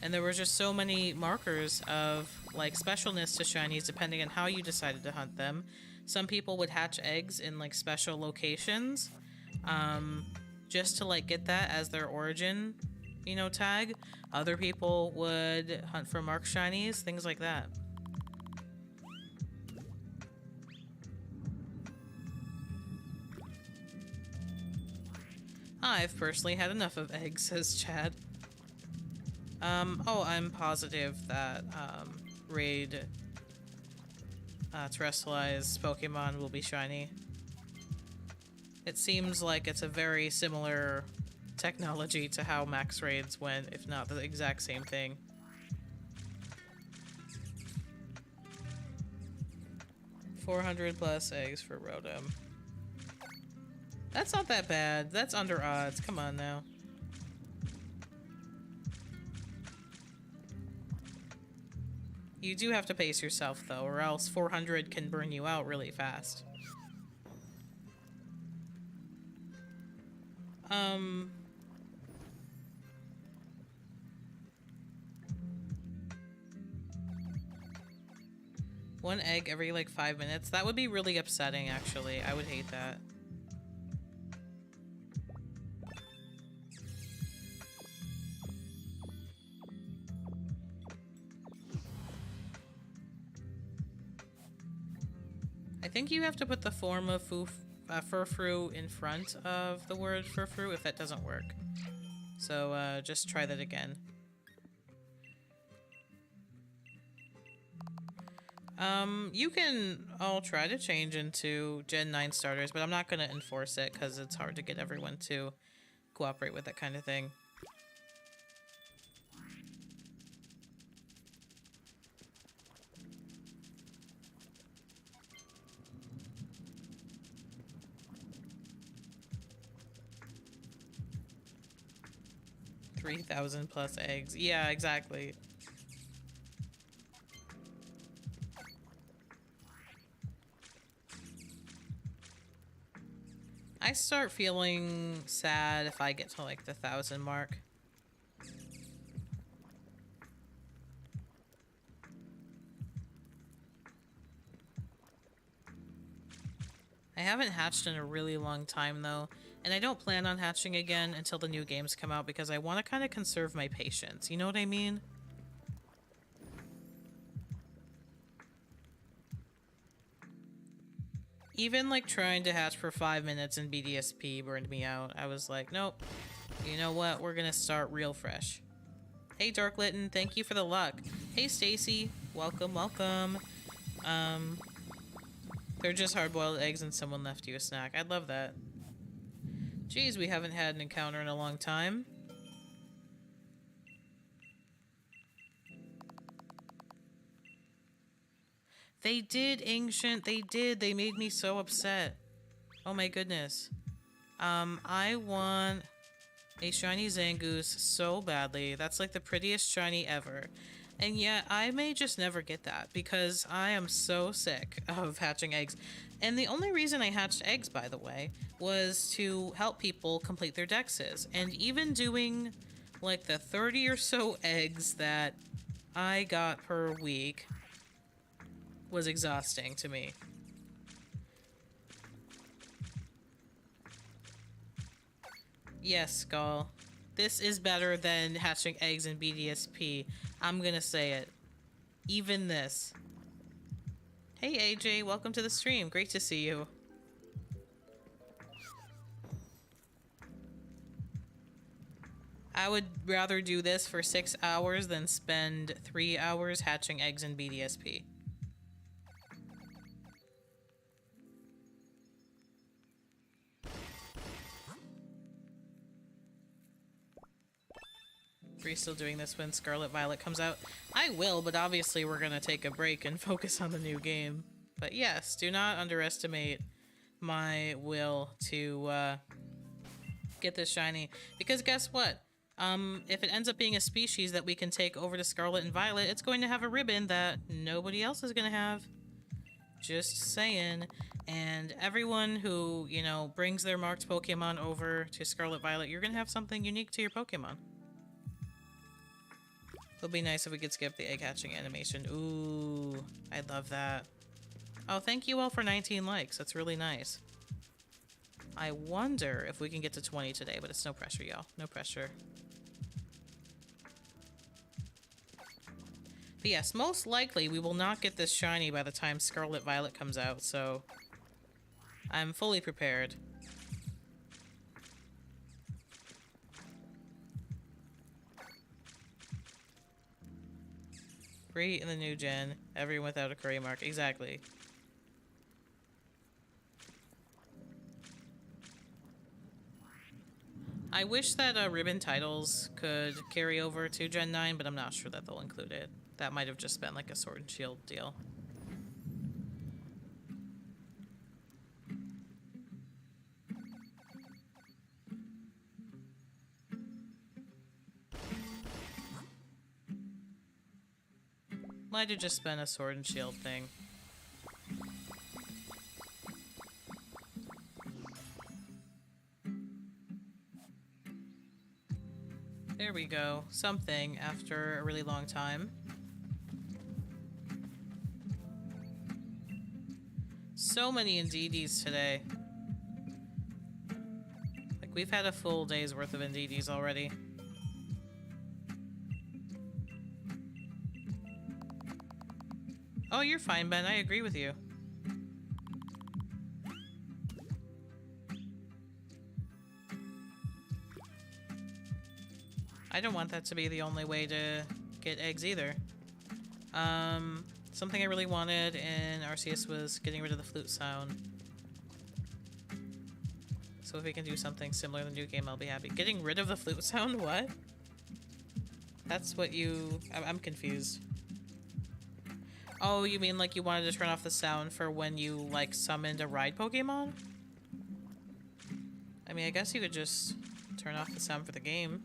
And there were just so many markers of like specialness to shinies depending on how you decided to hunt them. Some people would hatch eggs in like special locations just to like get that as their origin, you know, tag. Other people would hunt for mark shinies, things like that. I've personally had enough of eggs, says Chad. Oh, I'm positive that, Raid, Terrestrialized Pokemon will be shiny. It seems like it's a very similar technology to how Max Raids went, if not the exact same thing. $400+ eggs for Rotom. That's not that bad. That's under odds. Come on now. You do have to pace yourself, though, or else 400 can burn you out really fast. One egg every, like, 5 minutes? That would be really upsetting, actually. I would hate that. I think you have to put the form of Furfru in front of the word Furfru if that doesn't work. So just try that again. You can all try to change into Gen 9 starters, but I'm not going to enforce it because it's hard to get everyone to cooperate with that kind of thing. $3,000+ eggs. Yeah, exactly. I start feeling sad if I get to like the 1,000 mark. I haven't hatched in a really long time though, and I don't plan on hatching again until the new games come out because I want to kind of conserve my patience. You know what I mean? Even like trying to hatch for 5 minutes in BDSP burned me out. I was like, nope. You know what? We're gonna start real fresh. Hey Darklitten, thank you for the luck. Hey Stacy, welcome, welcome. They're just hard-boiled eggs and someone left you a snack. I'd love that. Geez, we haven't had an encounter in a long time. They did, Ancient. They did. They made me so upset. Oh my goodness. I want a shiny Zangoose so badly. That's like the prettiest shiny ever. And yet, I may just never get that because I am so sick of hatching eggs. And the only reason I hatched eggs, by the way, was to help people complete their dexes. And even doing like the 30 or so eggs that I got per week was exhausting to me. Yes, Skull. This is better than hatching eggs in BDSP. I'm gonna say it. Even this. Hey AJ, welcome to the stream. Great to see you. I would rather do this for 6 hours than spend 3 hours hatching eggs in BDSP. Are you still doing this when Scarlet Violet comes out? I will, but obviously we're gonna take a break and focus on the new game. But yes, do not underestimate my will to get this shiny. Because guess what? If it ends up being a species that we can take over to Scarlet and Violet, it's going to have a ribbon that nobody else is gonna have. Just saying. And everyone who, you know, brings their marked Pokemon over to Scarlet Violet, you're gonna have something unique to your Pokemon. It'll be nice if we could skip the egg hatching animation. Ooh, I'd love that. Oh, thank you all for 19 likes. That's really nice. I wonder if we can get to 20 today, but it's no pressure, y'all. No pressure. But yes, most likely we will not get this shiny by the time Scarlet Violet comes out, so I'm fully prepared. Free in the new gen, everyone without a curry mark. Exactly. I wish that ribbon titles could carry over to Gen 9, but I'm not sure that they'll include it. That might have just been like a Sword and Shield deal. Might have just been a Sword and Shield thing. There we go. Something after a really long time. So many Indeedies today. Like, we've had a full day's worth of Indeedies already. Oh, you're fine, Ben. I agree with you. I don't want that to be the only way to get eggs either. Something I really wanted in Arceus was getting rid of the flute sound. So if we can do something similar in the new game, I'll be happy. Getting rid of the flute sound? What? That's what you... I'm confused. Oh, you mean like you wanted to turn off the sound for when you, like, summoned a ride Pokemon? I mean, I guess you could just turn off the sound for the game.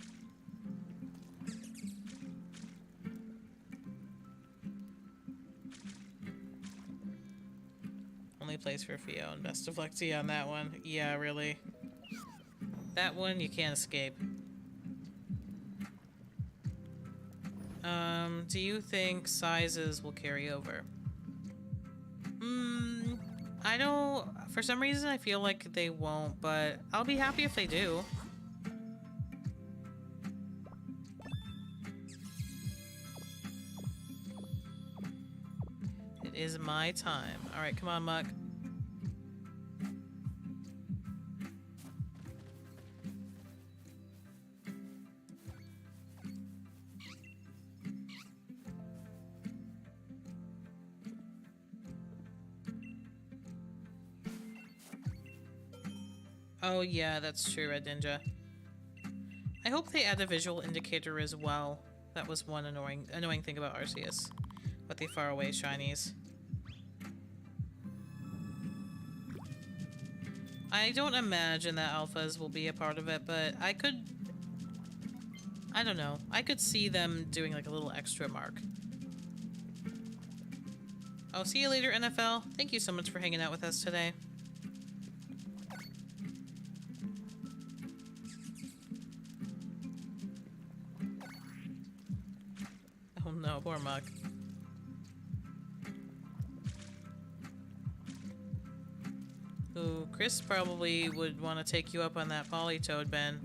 Only place for Theo, and best of luck to you on that one. Yeah, really. That one you can't escape. Do you think sizes will carry over? I don't... For some reason, I feel like they won't, but I'll be happy if they do. It is my time. Alright, come on, Muck. Oh yeah, that's true, Red Ninja. I hope they add a visual indicator as well. That was one annoying thing about Arceus. With the faraway shinies. I don't imagine that alphas will be a part of it, but I don't know. I could see them doing like a little extra mark. Oh, see you later, NFL. Thank you so much for hanging out with us today. Oh no, poor Muck. Ooh, Chris probably would want to take you up on that Polytoad, Ben.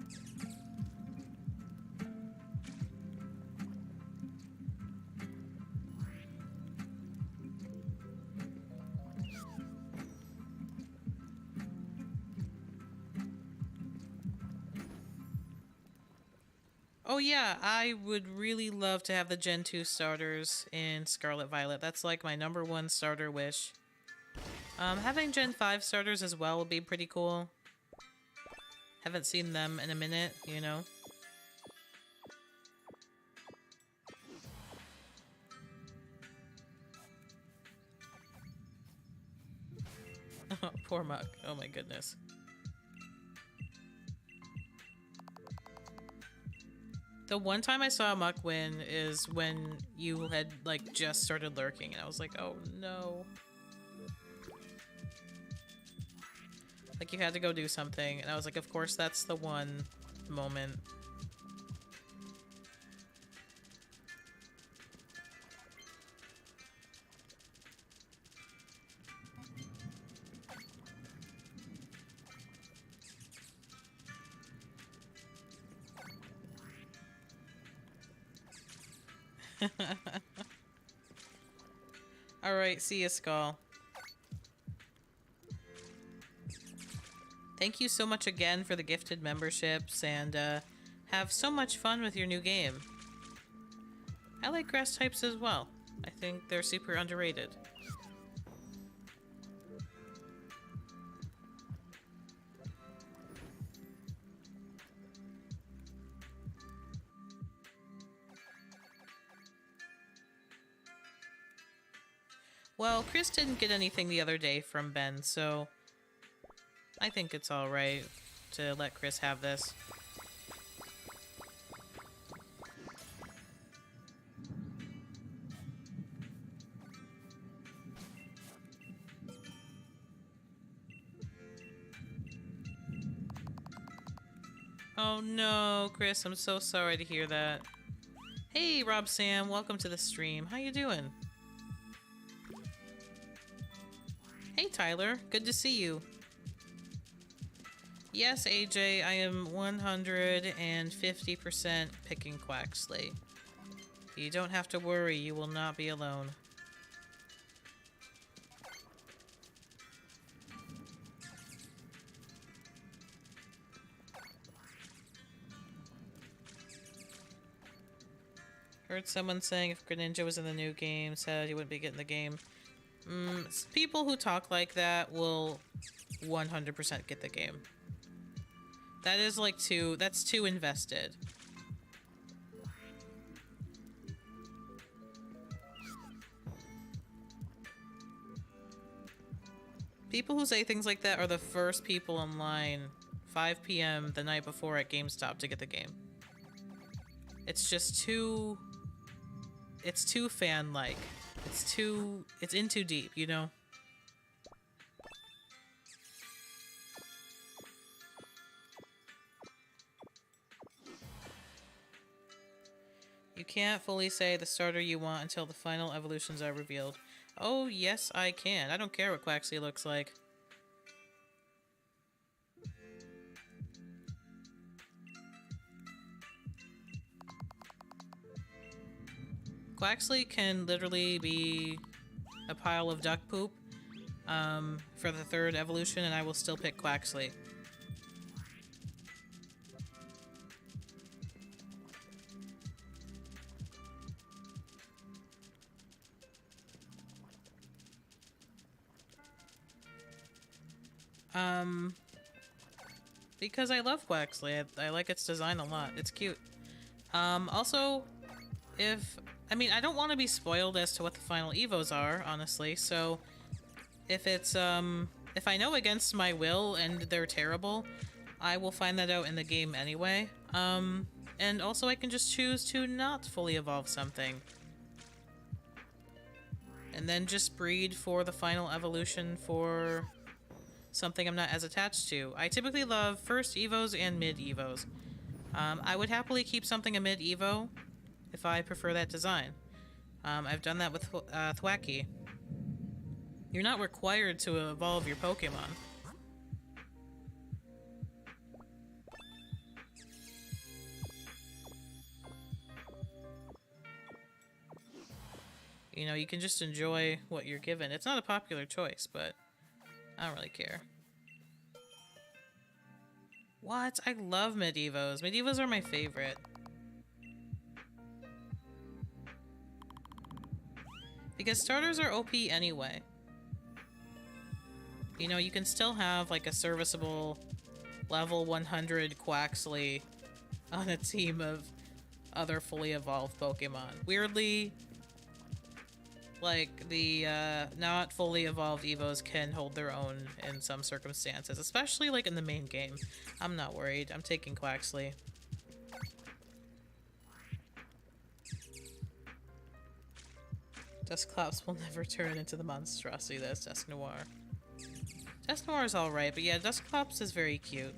Oh yeah, I would really love to have the Gen 2 starters in Scarlet Violet. That's like my #1 starter wish. Having Gen 5 starters as well would be pretty cool. Haven't seen them in a minute, you know? Poor Muck. Oh my goodness. The one time I saw Muck win is when you had, like, just started lurking, and I was like, oh no. Like, you had to go do something, and I was like, of course that's the one moment. Alright, see ya, Skull. Thank you so much again for the gifted memberships, and have so much fun with your new game. I like grass types as well. I think they're super underrated. Well, Chris didn't get anything the other day from Ben, so I think it's alright to let Chris have this. Oh no, Chris, I'm so sorry to hear that. Hey, Rob Sam, welcome to the stream. How you doing? Hey, Tyler, good to see you. Yes, AJ, I am 150% picking Quaxley. You don't have to worry, you will not be alone. Heard someone saying if Greninja was in the new game, said he wouldn't be getting the game. People who talk like that will 100% get the game. That is like that's too invested. People who say things like that are the first people in line 5 p.m. the night before at GameStop to get the game. It's just too... It's too fan-like. It's in too deep, you know? You can't fully say the starter you want until the final evolutions are revealed. Oh, yes, I can. I don't care what Quaxley looks like. Quaxley can literally be a pile of duck poop for the third evolution, and I will still pick Quaxley. Because I love Quaxley. I like its design a lot. It's cute. Also, I mean, I don't want to be spoiled as to what the final Evos are, honestly, so if it's, if I know against my will and they're terrible, I will find that out in the game anyway. And also I can just choose to not fully evolve something. And then just breed for the final evolution for something I'm not as attached to. I typically love first Evos and mid Evos. I would happily keep something a mid Evo if I prefer that design. I've done that with Thwacky. You're not required to evolve your Pokemon. You know, you can just enjoy what you're given. It's not a popular choice, but I don't really care. What? I love Medivos. Medivos are my favorite. Because starters are OP anyway. You know, you can still have like a serviceable level 100 Quaxley on a team of other fully evolved Pokemon. Weirdly, like, the not fully evolved Evos can hold their own in some circumstances, especially like in the main game. I'm not worried. I'm taking Quaxley. Dusclops will never turn into the monstrosity that is Dusknoir. Dusknoir is alright, but yeah, Dusclops is very cute.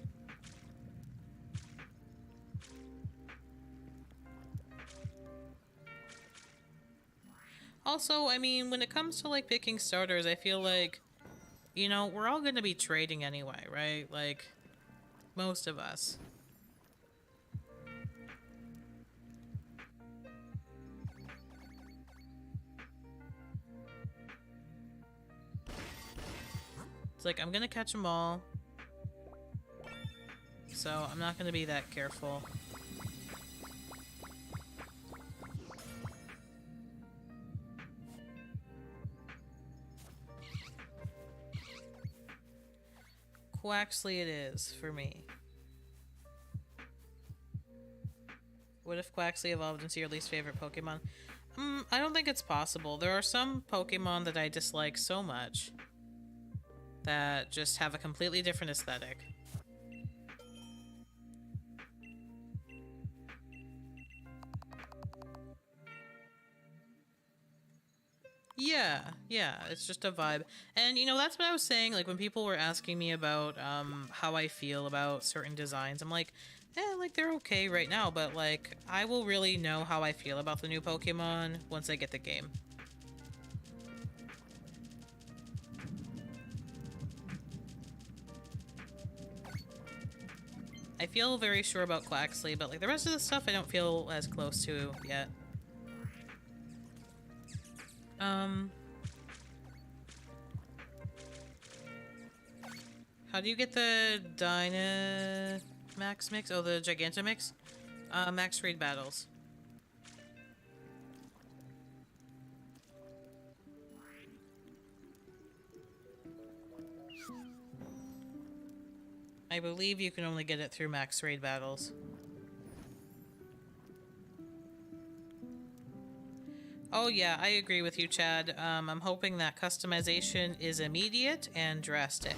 Also, I mean, when it comes to, like, picking starters, I feel like, you know, we're all gonna be trading anyway, right? Like, most of us. It's like, I'm gonna catch them all. So, I'm not gonna be that careful. Quaxley it is, for me. What if Quaxley evolved into your least favorite Pokemon? I don't think it's possible. There are some Pokemon that I dislike so much that just have a completely different aesthetic. Yeah, it's just a vibe. And, you know, that's what I was saying, like, when people were asking me about, how I feel about certain designs, I'm like, like, they're okay right now, but, like, I will really know how I feel about the new Pokemon once I get the game. I feel very sure about Quaxley, but, like, the rest of the stuff I don't feel as close to yet. How do you get the Dynamax mix? Oh, the Gigantomix? Max Raid battles. I believe you can only get it through Max Raid battles. Oh yeah, I agree with you, Chad. I'm hoping that customization is immediate and drastic.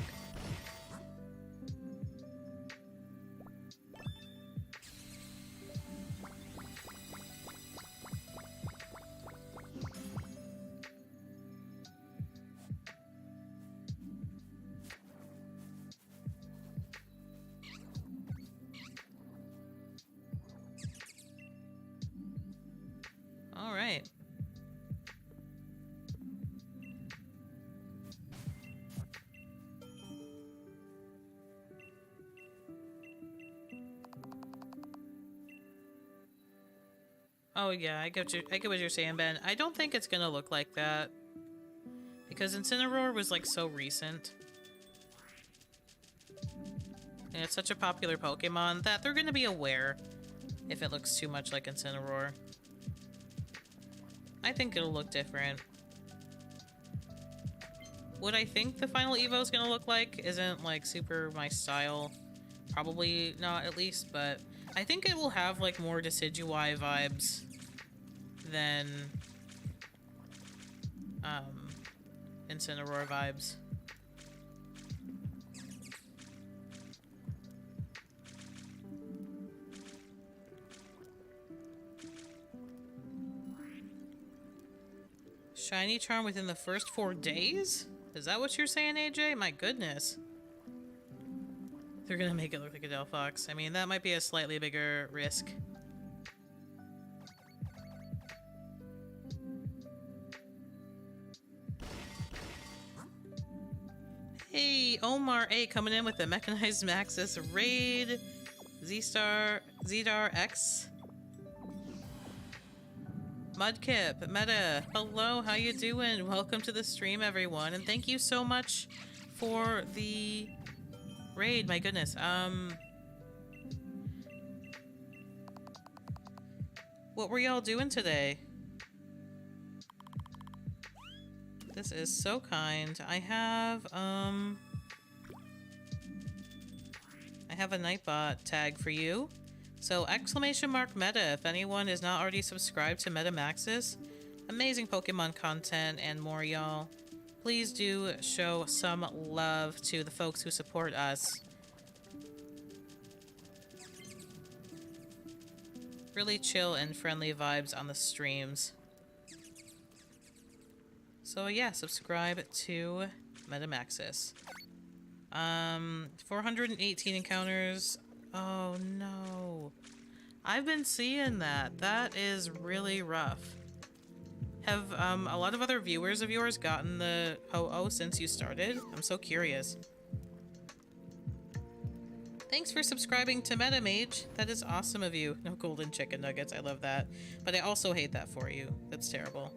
Oh yeah, I get what you're saying, Ben. I don't think it's gonna look like that. Because Incineroar was like so recent. And it's such a popular Pokemon that they're gonna be aware if it looks too much like Incineroar. I think it'll look different. What I think the final Evo is gonna look like isn't like super my style. Probably not, at least, but I think it will have like more Decidueye vibes than Incineroar vibes. Shiny charm within the first 4 days? Is that what you're saying, AJ? My goodness. They're gonna make it look like a Delphox. I mean, that might be a slightly bigger risk. Hey, Omar A coming in with the Mechanized Maxis raid. Zdar X. Mudkip, Meta, hello, how you doing? Welcome to the stream, everyone, and thank you so much for the raid. My goodness. What were y'all doing today? This is so kind. I have a Nightbot tag for you. So, exclamation mark Meta, if anyone is not already subscribed to Meta Maxis. Amazing Pokemon content and more, y'all. Please do show some love to the folks who support us. Really chill and friendly vibes on the streams. So yeah, subscribe to Meta Maxis. 418 encounters. Oh no. I've been seeing that. That is really rough. Have a lot of other viewers of yours gotten the Ho-Oh since you started? I'm so curious. Thanks for subscribing to MetaMage. That is awesome of you. No golden chicken nuggets. I love that. But I also hate that for you. That's terrible.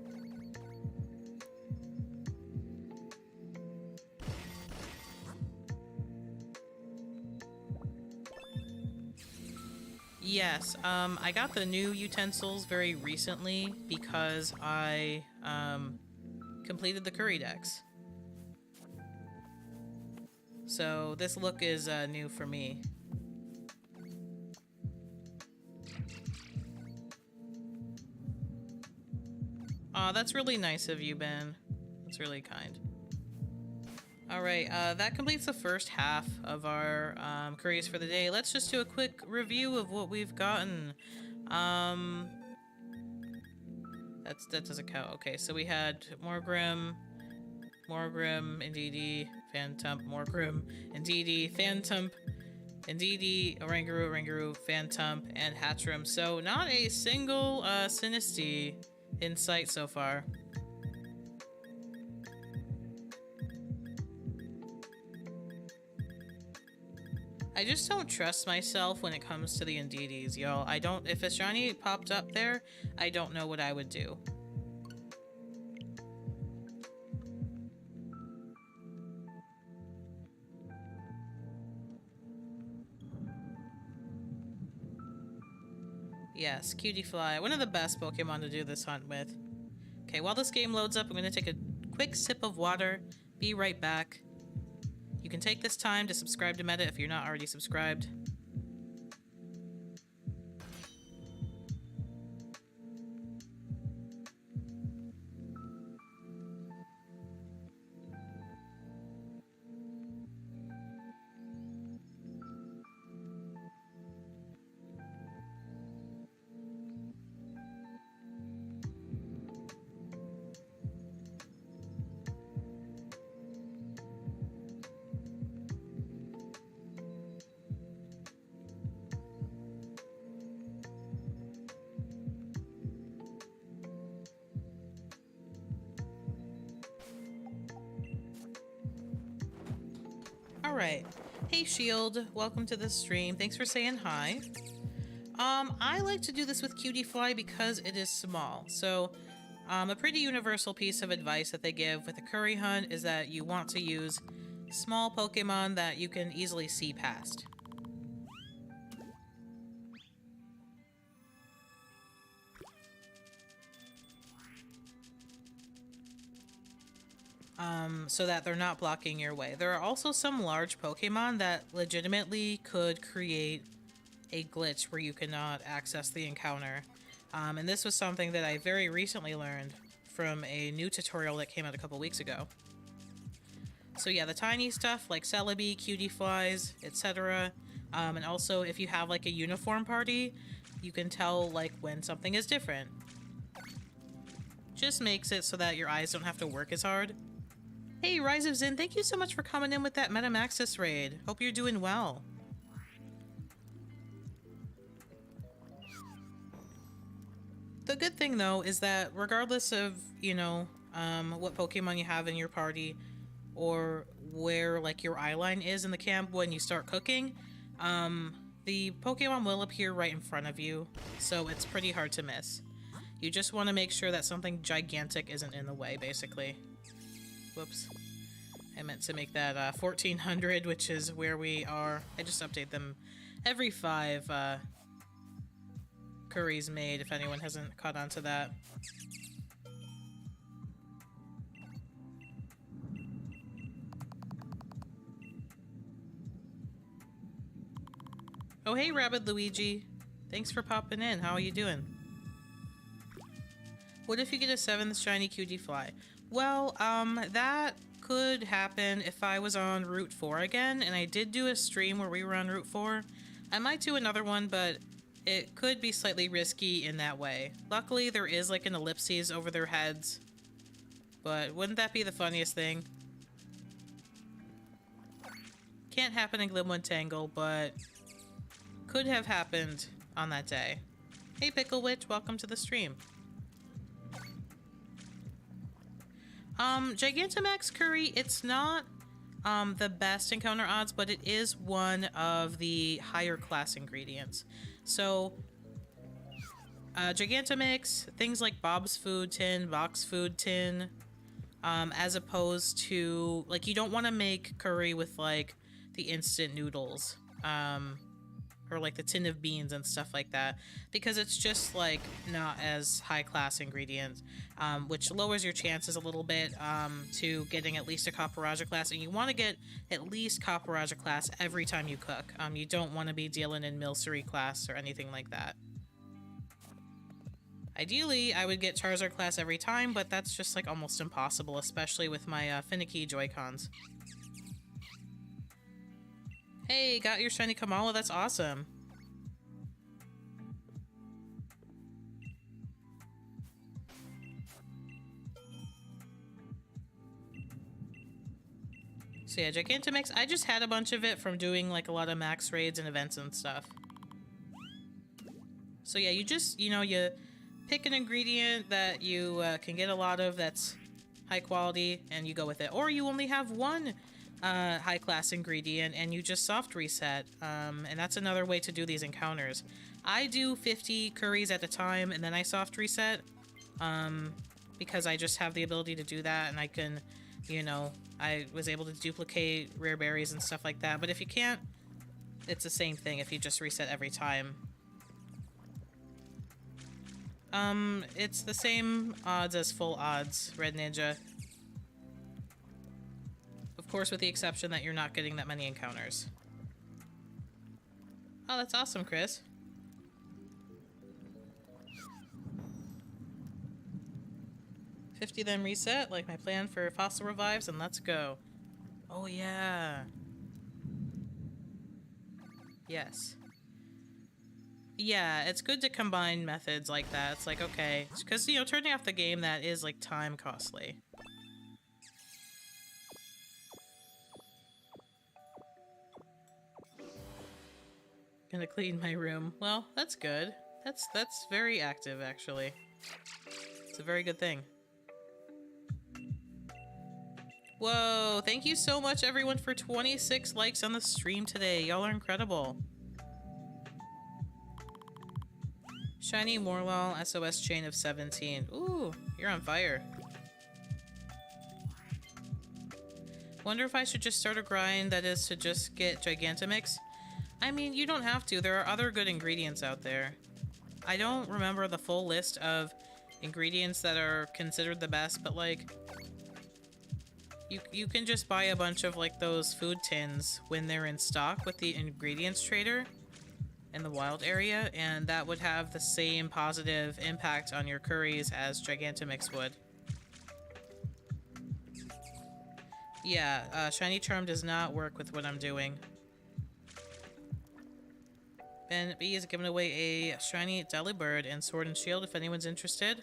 Yes, I got the new utensils very recently because I completed the Curry Dex. So this look is new for me. Aw, that's really nice of you, Ben. That's really kind. Alright, that completes the first half of our curries for the day. Let's just do a quick review of what we've gotten. That doesn't count. Okay, so we had Morgrim, Indeedee, Phantump, Morgrim, Indeedee, Phantump, Indeedee, Oranguru, Phantump, and Hatchrim. So not a single Sinistea in sight so far. I just don't trust myself when it comes to the Indeedees, y'all. I don't— if a shiny popped up there, I don't know what I would do. Yes, Cutiefly, one of the best Pokemon to do this hunt with. Okay, while this game loads up, I'm gonna take a quick sip of water. Be right back. You can take this time to subscribe to Meta if you're not already subscribed. Alright. Hey Shield, welcome to the stream. Thanks for saying hi. I like to do this with Cutie Fly because it is small. So, a pretty universal piece of advice that they give with a curry hunt is that you want to use small Pokemon that you can easily see past. So that they're not blocking your way. There are also some large Pokemon that legitimately could create a glitch where you cannot access the encounter. And this was something that I very recently learned from a new tutorial that came out a couple weeks ago. So yeah, the tiny stuff like Celebi, Cutie Flies, etc. And also if you have like a uniform party, you can tell like when something is different. Just makes it so that your eyes don't have to work as hard. Hey, Rise of Zin, thank you so much for coming in with that Metamaxis raid. Hope you're doing well. The good thing, though, is that regardless of, you know, what Pokemon you have in your party or where, like, your eyeline is in the camp when you start cooking, the Pokemon will appear right in front of you, so it's pretty hard to miss. You just want to make sure that something gigantic isn't in the way, basically. Whoops. I meant to make that 1400, which is where we are. I just update them every 5 curries made, if anyone hasn't caught on to that. Oh, hey, Rabid Luigi. Thanks for popping in. How are you doing? What if you get a 7th shiny Cutie Fly? Well, that could happen if I was on Route 4 again, and I did do a stream where we were on Route 4. I might do another one, but it could be slightly risky in that way. Luckily, there is like an ellipses over their heads, but wouldn't that be the funniest thing? Can't happen in Glimwood Tangle, but could have happened on that day. Hey, Pickle Witch, welcome to the stream. Gigantamax Curry, it's not the best encounter odds, but it is one of the higher class ingredients. So, Gigantamix, things like Bob's Food Tin, Box Food Tin, as opposed to, like, you don't want to make curry with, like, the instant noodles, or like the tin of beans and stuff like that, because it's just like not as high class ingredient, which lowers your chances a little bit to getting at least a Copperaja class. And you want to get at least Copperaja class every time you cook. You don't want to be dealing in Milcery class or anything like that. Ideally, I would get Charizard class every time, but that's just like almost impossible, especially with my finicky Joy-Cons. Hey, got your shiny Kamala, that's awesome. So yeah, Gigantamix, I just had a bunch of it from doing like a lot of max raids and events and stuff. So yeah, you just, you know, you pick an ingredient that you can get a lot of that's high quality and you go with it. Or you only have one high class ingredient and you just soft reset, and that's another way to do these encounters. I do 50 curries at a time and then I soft reset, because I just have the ability to do that, and I can, you know, I was able to duplicate rare berries and stuff like that. But if you can't, it's the same thing if you just reset every time. It's the same odds as full odds, Red Ninja. Of course, with the exception that you're not getting that many encounters. Oh, that's awesome, Chris. $50 then reset, like my plan for fossil revives, and let's go. Oh, yeah. Yes. Yeah, it's good to combine methods like that. It's like, okay, because, you know, turning off the game, that is, like, time costly. Gonna clean my room. Well, that's good. That's very active, actually. It's a very good thing. Whoa, thank you so much, everyone, for 26 likes on the stream today. Y'all are incredible. Shiny Morlul SOS chain of 17. Ooh, you're on fire. Wonder if I should just start a grind that is to just get Gigantomix? I mean, you don't have to. There are other good ingredients out there. I don't remember the full list of ingredients that are considered the best, but like, you can just buy a bunch of like those food tins when they're in stock with the ingredients trader in the wild area, and that would have the same positive impact on your curries as Gigantomix would. Yeah, Shiny Charm does not work with what I'm doing. Ben B is giving away a Shiny Delibird and Sword and Shield if anyone's interested.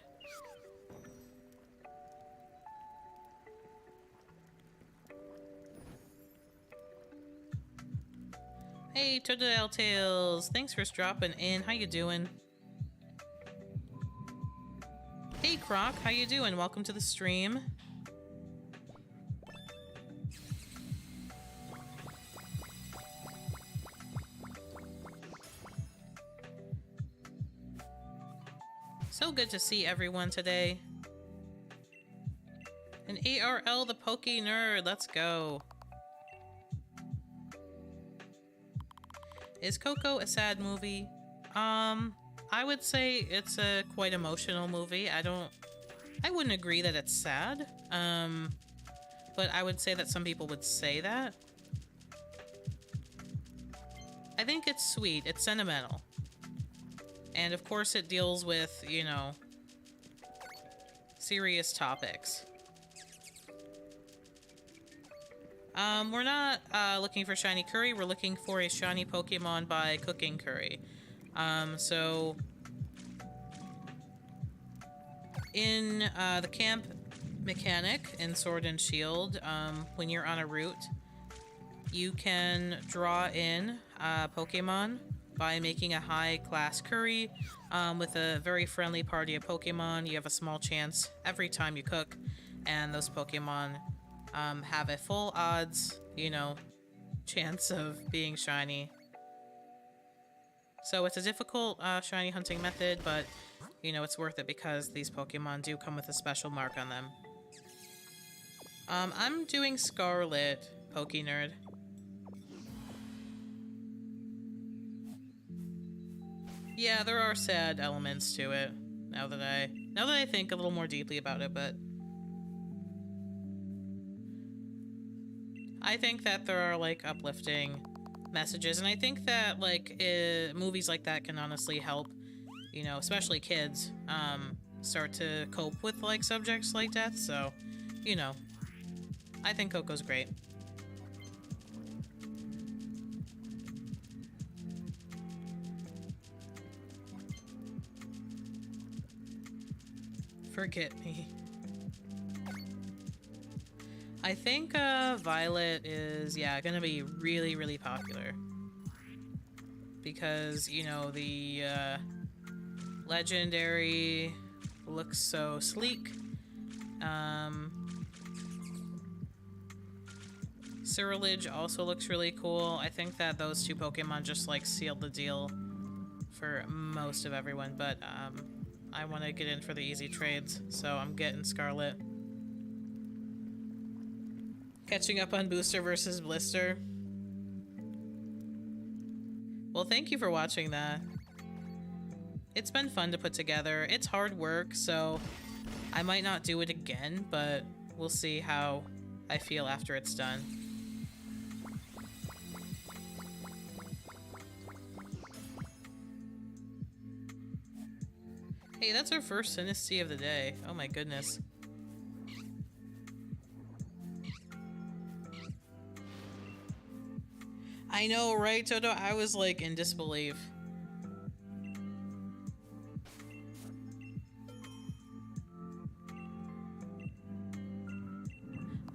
Hey, Totodile Tails! Thanks for dropping in. How you doing? Hey, Croc! How you doing? Welcome to the stream. So good to see everyone today. An ARL, the Poke Nerd. Let's go. Is Coco a sad movie? I would say it's a quite emotional movie. I wouldn't agree that it's sad. But I would say that some people would say that. I think it's sweet. It's sentimental. And of course it deals with, you know, serious topics. We're not looking for shiny curry. We're looking for a shiny Pokemon by cooking curry. So in the camp mechanic in Sword and Shield, when you're on a route, you can draw in Pokemon by making a high-class curry with a very friendly party of Pokemon. You have a small chance every time you cook, and those Pokemon have a full odds, you know, chance of being shiny. So it's a difficult shiny hunting method, but, you know, it's worth it because these Pokemon do come with a special mark on them. I'm doing Scarlet, Poke Nerd. Yeah, there are sad elements to it, now that I think a little more deeply about it, but I think that there are, like, uplifting messages, and I think that, like, movies like that can honestly help, you know, especially kids, start to cope with, like, subjects like death, so, you know, I think Coco's great. Forget me. I think Violet is, yeah, gonna be really, really popular. Because, you know, the legendary looks so sleek. Ceruledge also looks really cool. I think that those two Pokemon just, like, sealed the deal for most of everyone, but I want to get in for the easy trades, so I'm getting Scarlet. Catching up on Booster versus Blister. Well, thank you for watching that. It's been fun to put together. It's hard work, so I might not do it again, but we'll see how I feel after it's done. Hey, that's our first Synesty of the day. Oh my goodness. I know, right, Toto? I was, like, in disbelief.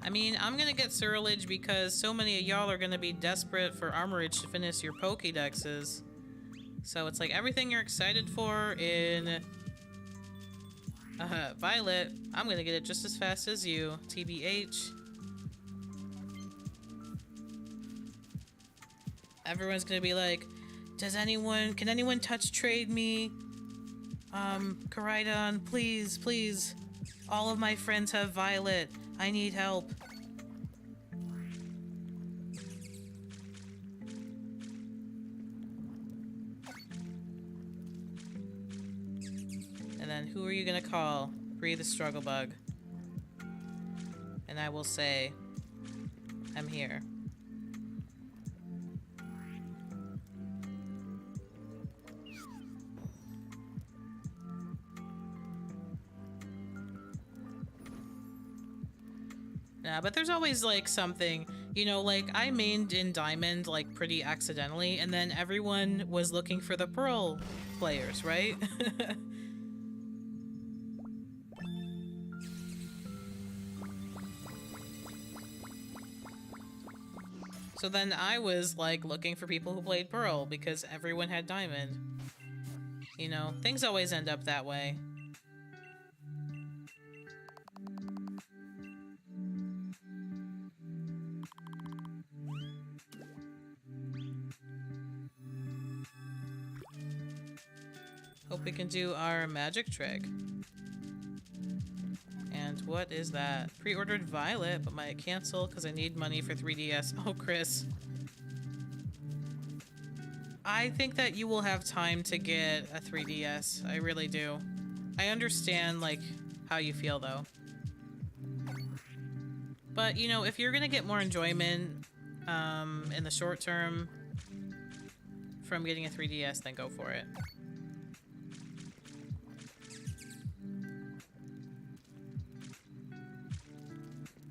I mean, I'm gonna get Ceruledge because so many of y'all are gonna be desperate for Armorage to finish your Pokédexes. So it's like everything you're excited for in Violet, I'm gonna get it just as fast as you, TBH. Everyone's gonna be like, can anyone touch trade me? Koraidon, please, please. All of my friends have Violet. I need help. And then who are you gonna call? Breathe the struggle bug. And I will say, I'm here. Yeah, but there's always, like, something, you know, like, I mained in Diamond, like, pretty accidentally, and then everyone was looking for the Pearl players, right? So then I was, like, looking for people who played Pearl, because everyone had Diamond. You know, things always end up that way. Hope we can do our magic trick. And what is that? Pre-ordered Violet, but might cancel because I need money for 3DS. Oh, Chris. I think that you will have time to get a 3DS. I really do. I understand, like, how you feel, though. But, you know, if you're gonna get more enjoyment in the short term from getting a 3DS, then go for it.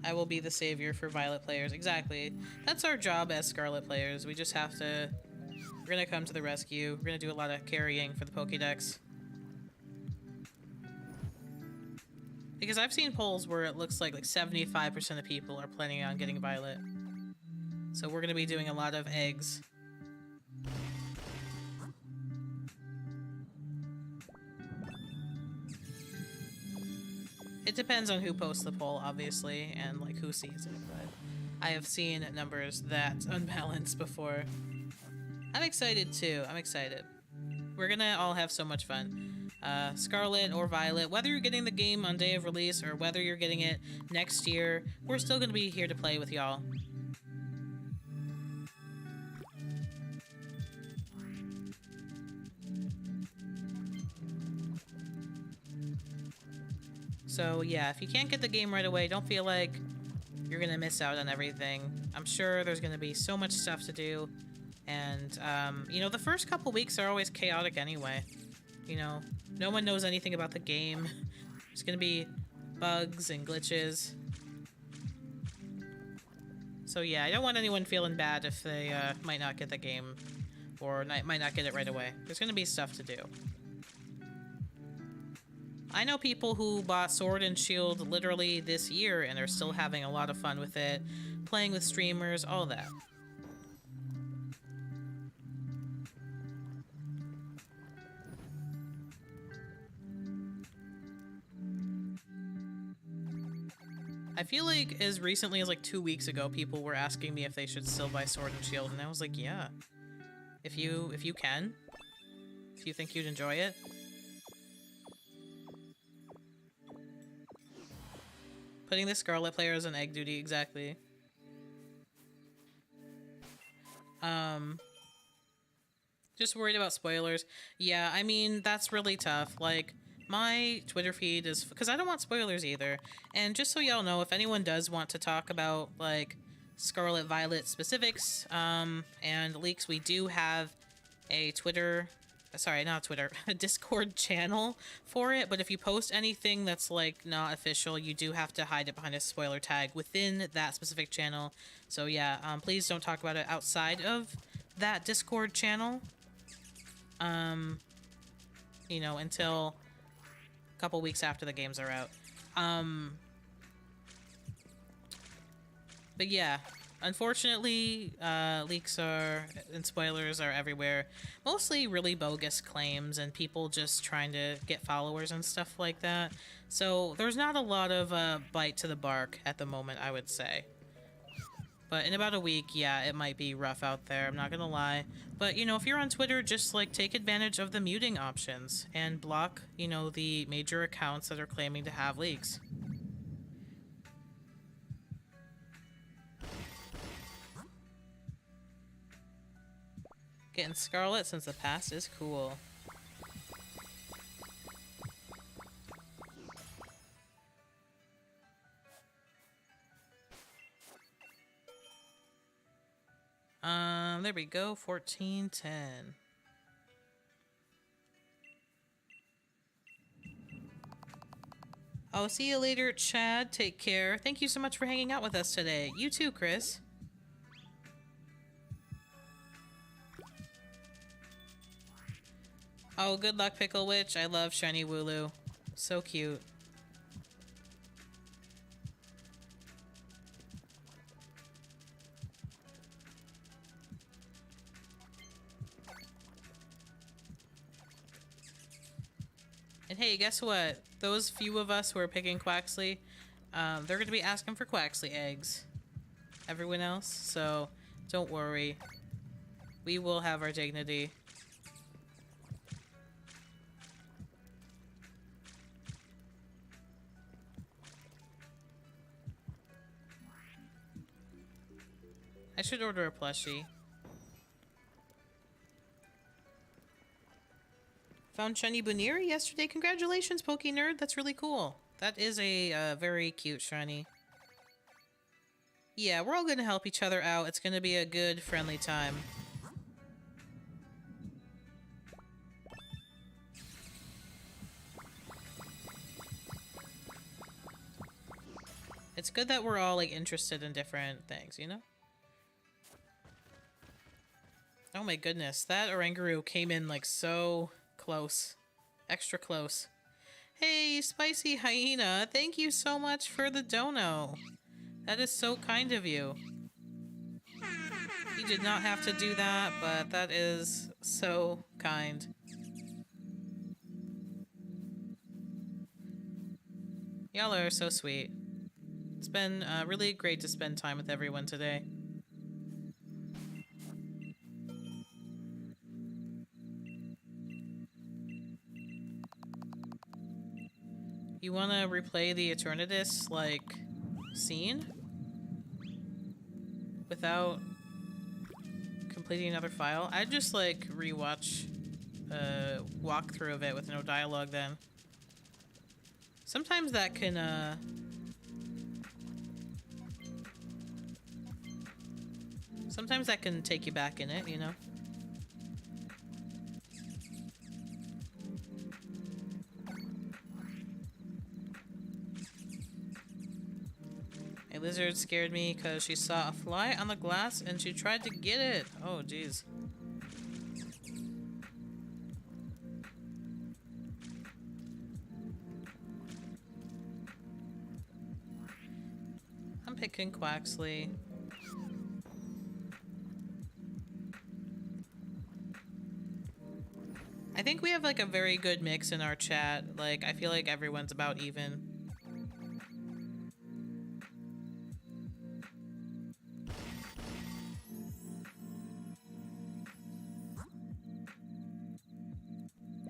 I will be the savior for Violet players. Exactly. That's our job as Scarlet players. We just have to... We're gonna come to the rescue. We're gonna do a lot of carrying for the Pokédex. Because I've seen polls where it looks like 75% of people are planning on getting Violet. So we're gonna be doing a lot of eggs. It depends on who posts the poll, obviously, and like who sees it, but I have seen numbers that unbalanced before. I'm excited too. I'm excited. We're gonna all have so much fun. Scarlet or Violet, whether you're getting the game on day of release or whether you're getting it next year, we're still gonna be here to play with y'all. So yeah, if you can't get the game right away, don't feel like you're gonna miss out on everything. I'm sure there's gonna be so much stuff to do. And, you know, the first couple weeks are always chaotic anyway. You know, no one knows anything about the game. There's gonna be bugs and glitches. So yeah, I don't want anyone feeling bad if they might not get the game or might not get it right away. There's gonna be stuff to do. I know people who bought Sword and Shield literally this year and are still having a lot of fun with it, playing with streamers, all that. I feel like as recently as like 2 weeks ago, people were asking me if they should still buy Sword and Shield, and I was like, yeah. If you can. If you think you'd enjoy it. Putting the Scarlet players on egg duty, exactly. Just worried about spoilers. Yeah, I mean, that's really tough. Like, my Twitter feed is... Because I don't want spoilers either. And just so y'all know, if anyone does want to talk about, like, Scarlet Violet specifics, and leaks, we do have a Twitter... Sorry, not Twitter. A Discord channel for it, but if you post anything that's, like, not official, you do have to hide it behind a spoiler tag within that specific channel. So, yeah, please don't talk about it outside of that Discord channel. You know, until a couple weeks after the games are out. But yeah, unfortunately, leaks are and spoilers are everywhere. Mostly really bogus claims and people just trying to get followers and stuff like that. So there's not a lot of bite to the bark at the moment, I would say. But in about a week, yeah, it might be rough out there. I'm not gonna lie. But, you know, if you're on Twitter, just, like, take advantage of the muting options and block, you know, the major accounts that are claiming to have leaks. Getting Scarlet since the past is cool. There we go, 1410. I'll see you later, Chad. Take care. Thank you so much for hanging out with us today. You too, Chris. Oh, good luck, Pickle Witch. I love Shiny Wooloo. So cute. And hey, guess what? Those few of us who are picking Quaxley, they're going to be asking for Quaxley eggs. Everyone else, so don't worry. We will have our dignity. I should order a plushie. Found Shiny Buniri yesterday. Congratulations, Poke Nerd. That's really cool. That is a very cute shiny. Yeah, we're all going to help each other out. It's going to be a good, friendly time. It's good that we're all, like, interested in different things, you know? Oh my goodness, that Oranguru came in, like, so close. Extra close. Hey, Spicy Hyena, thank you so much for the dono. That is so kind of you. You did not have to do that, but that is so kind. Y'all are so sweet. It's been really great to spend time with everyone today. You want to replay the Eternatus, like, scene? Without completing another file? I'd just, like, rewatch a walkthrough of it with no dialogue then. Sometimes that can, sometimes that can take you back in it, you know? A lizard scared me because she saw a fly on the glass and she tried to get it. Oh, jeez. I'm picking Quaxley. I think we have, like, a very good mix in our chat. Like, I feel like everyone's about even.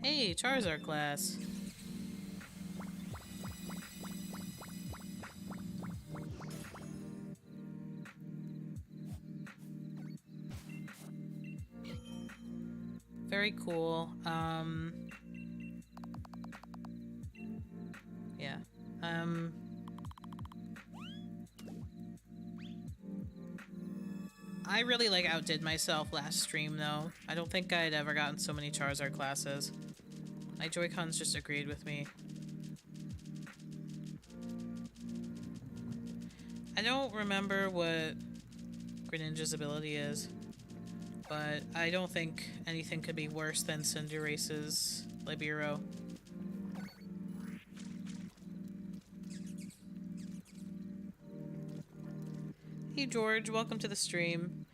Hey, Charizard class. Very cool. Yeah. I really, like, outdid myself last stream, though. I don't think I'd ever gotten so many Charizard classes. My Joy-Cons just agreed with me. I don't remember what Greninja's ability is, but I don't think anything could be worse than Cinderace's Libero. Hey George, welcome to the stream.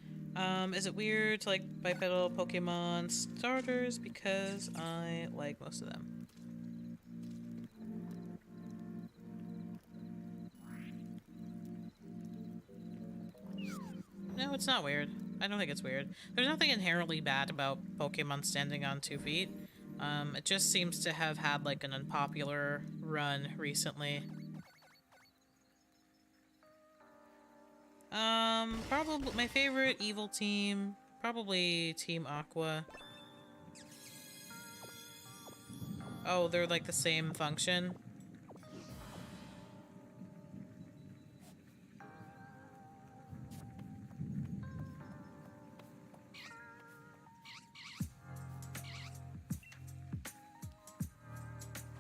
Is it weird to like bipedal Pokemon starters? Because I like most of them. it's not weird. I don't think it's weird. There's nothing inherently bad about Pokemon standing on 2 feet. It just seems to have had like an unpopular run recently. Probably my favorite evil team, probably Team Aqua. Oh, they're like the same function.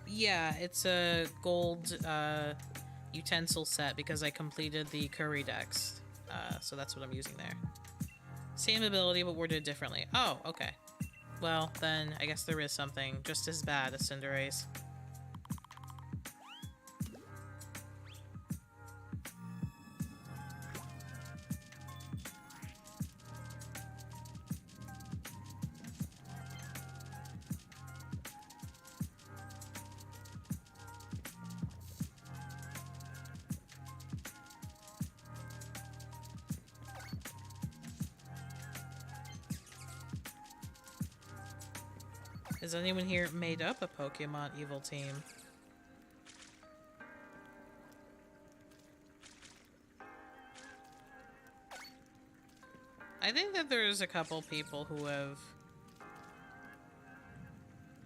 Yeah, it's a gold utensil set because I completed the Curry Dex. So that's what I'm using there. Same ability, but worded differently. Oh, okay. Well, then I guess there is something just as bad as Cinderace. Has anyone here made up a Pokemon evil team? I think that there's a couple people who have,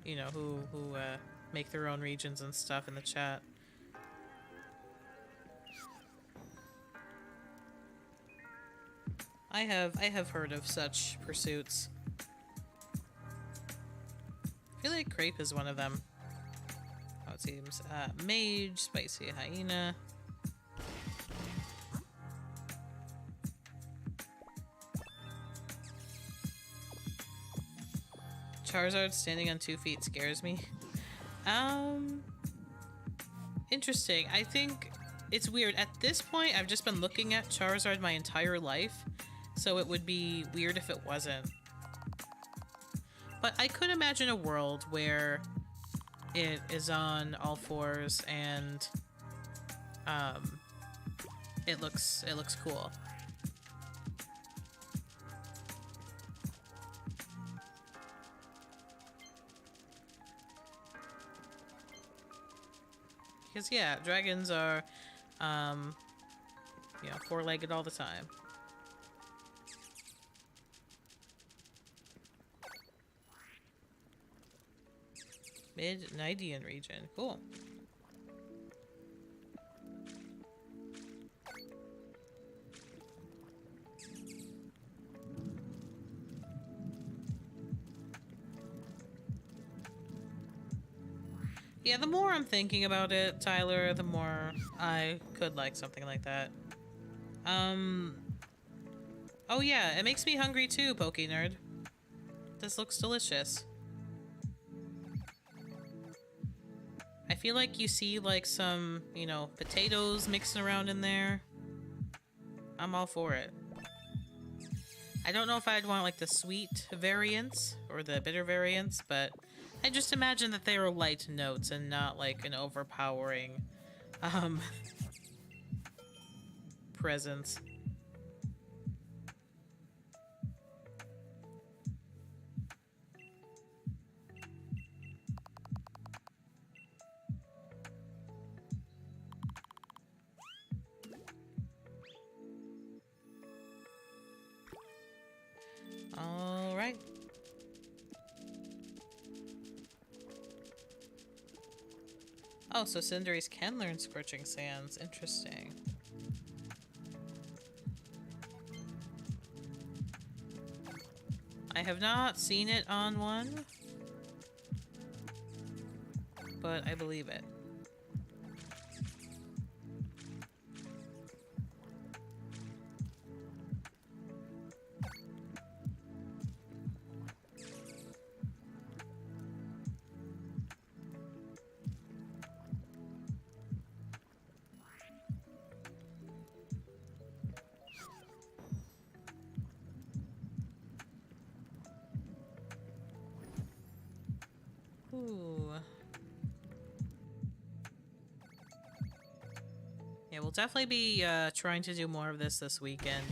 you know, who make their own regions and stuff in the chat. I have heard of such pursuits. I feel like Crepe is one of them. Oh, it seems. Mage, Spicy Hyena. Charizard standing on 2 feet scares me. Interesting. I think it's weird. At this point, I've just been looking at Charizard my entire life, so it would be weird if it wasn't. But I could imagine a world where it is on all fours and it looks cool. Because yeah, dragons are you know, 4-legged all the time. Mid-Nidean region. Cool. Yeah, the more I'm thinking about it, Tyler, the more I could like something like that. Oh yeah, it makes me hungry too, Poké-Nerd. This looks delicious. I feel like you see like some, you know, potatoes mixing around in there. I'm all for it. I don't know if I'd want like the sweet variants or the bitter variants, but I just imagine that they are light notes and not like an overpowering presence. All right. Oh, so Cinderace can learn Scorching Sands. Interesting. I have not seen it on one, but I believe it. Ooh. Yeah, we'll definitely be trying to do more of this weekend.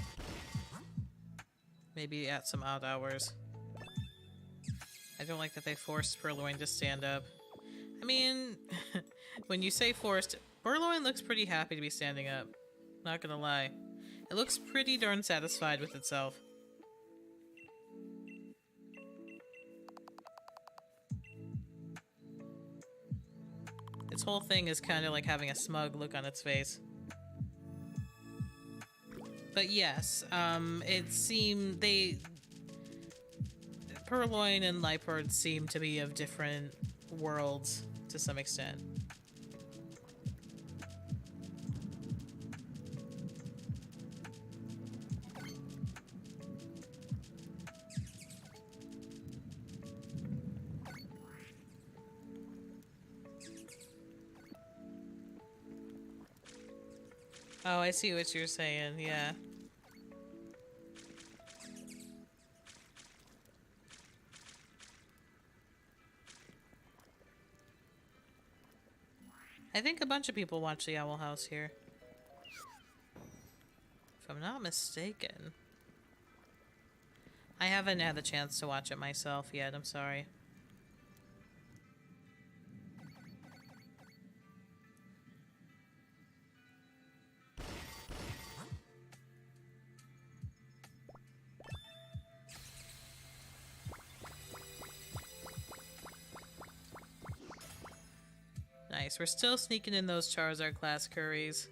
Maybe at some odd hours. I don't like that they forced Purloin to stand up. I mean, when you say forced, Purloin looks pretty happy to be standing up. Not gonna lie. It looks pretty darn satisfied with itself. Its whole thing is kind of like having a smug look on its face. But yes, it seemed Purloin and Leopard seem to be of different worlds to some extent. Oh, I see what you're saying, yeah. I think a bunch of people watch the Owl House here. If I'm not mistaken. I haven't had the chance to watch it myself yet, I'm sorry. Nice, we're still sneaking in those Charizard class curries.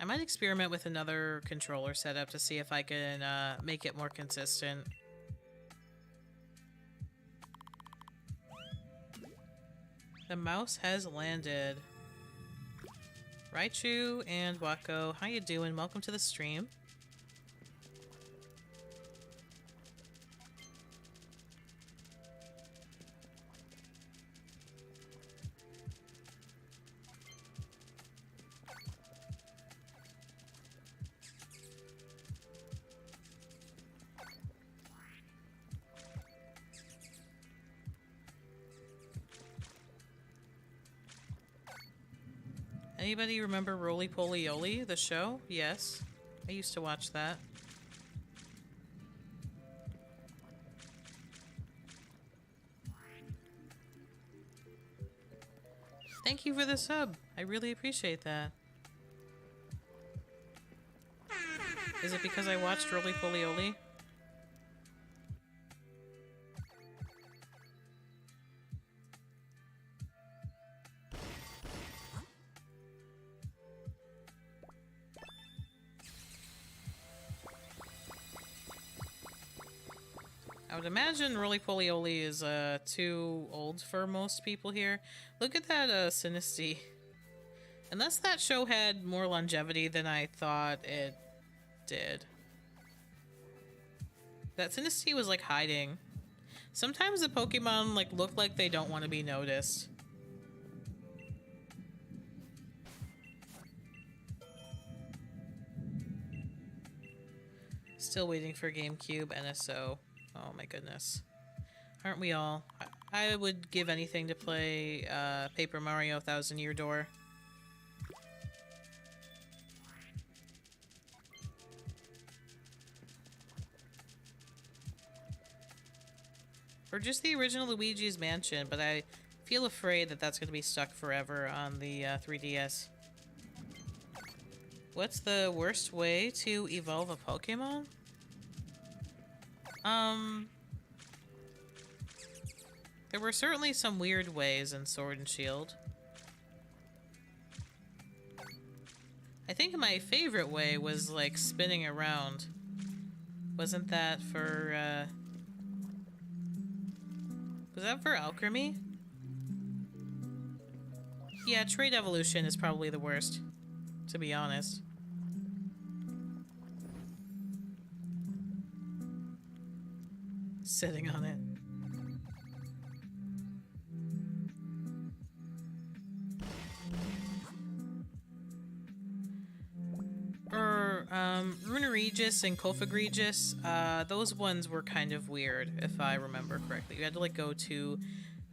I might experiment with another controller setup to see if I can make it more consistent. The mouse has landed. Raichu and Wako, how you doing? Welcome to the stream. Anybody remember Roly Poly Oly, the show? Yes. I used to watch that. Thank you for the sub. I really appreciate that. Is it because I watched Roly Poly Oly? I would imagine Roly Poly Oly is too old for most people here. Look at that Sinistea. Unless that show had more longevity than I thought it did. That Sinistea was like hiding. Sometimes the Pokemon like look like they don't want to be noticed. Still waiting for GameCube NSO. Oh my goodness. Aren't we all? I would give anything to play Paper Mario Thousand Year Door. Or just the original Luigi's Mansion, but I feel afraid that that's going to be stuck forever on the 3DS. What's the worst way to evolve a Pokemon? There were certainly some weird ways in Sword and Shield. I think my favorite way was, like, spinning around. Wasn't that for, was that for Alchemy? Yeah, Trade Evolution is probably the worst, to be honest. Sitting on it. Runerigus and Kofagrigus, those ones were kind of weird, if I remember correctly. You had to, like, go to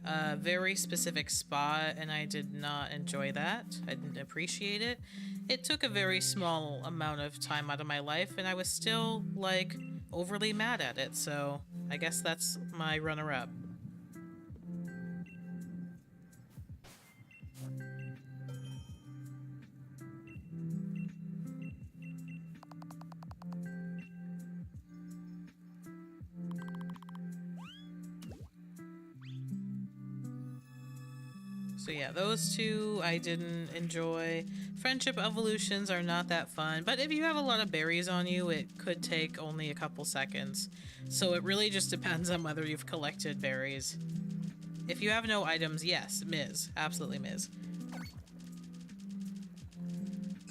a very specific spot, and I did not enjoy that. I didn't appreciate it. It took a very small amount of time out of my life, and I was still, like, overly mad at it, so I guess that's my runner-up. So yeah, those two I didn't enjoy. Friendship evolutions are not that fun, but if you have a lot of berries on you, it could take only a couple seconds. So it really just depends on whether you've collected berries. If you have no items, yes, Ms. Absolutely Ms.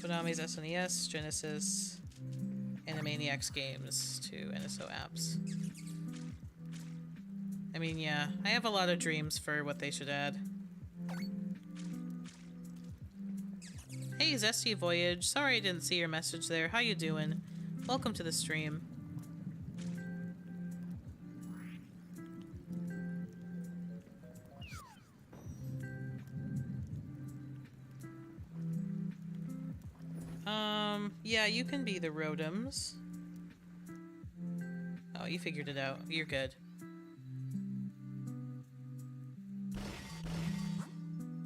Konami's SNES, Genesis, Animaniacs games to NSO apps. I mean, yeah, I have a lot of dreams for what they should add. Hey, Zesty Voyage. Sorry I didn't see your message there. How you doing? Welcome to the stream. Yeah, you can be the Rotoms. Oh, you figured it out. You're good.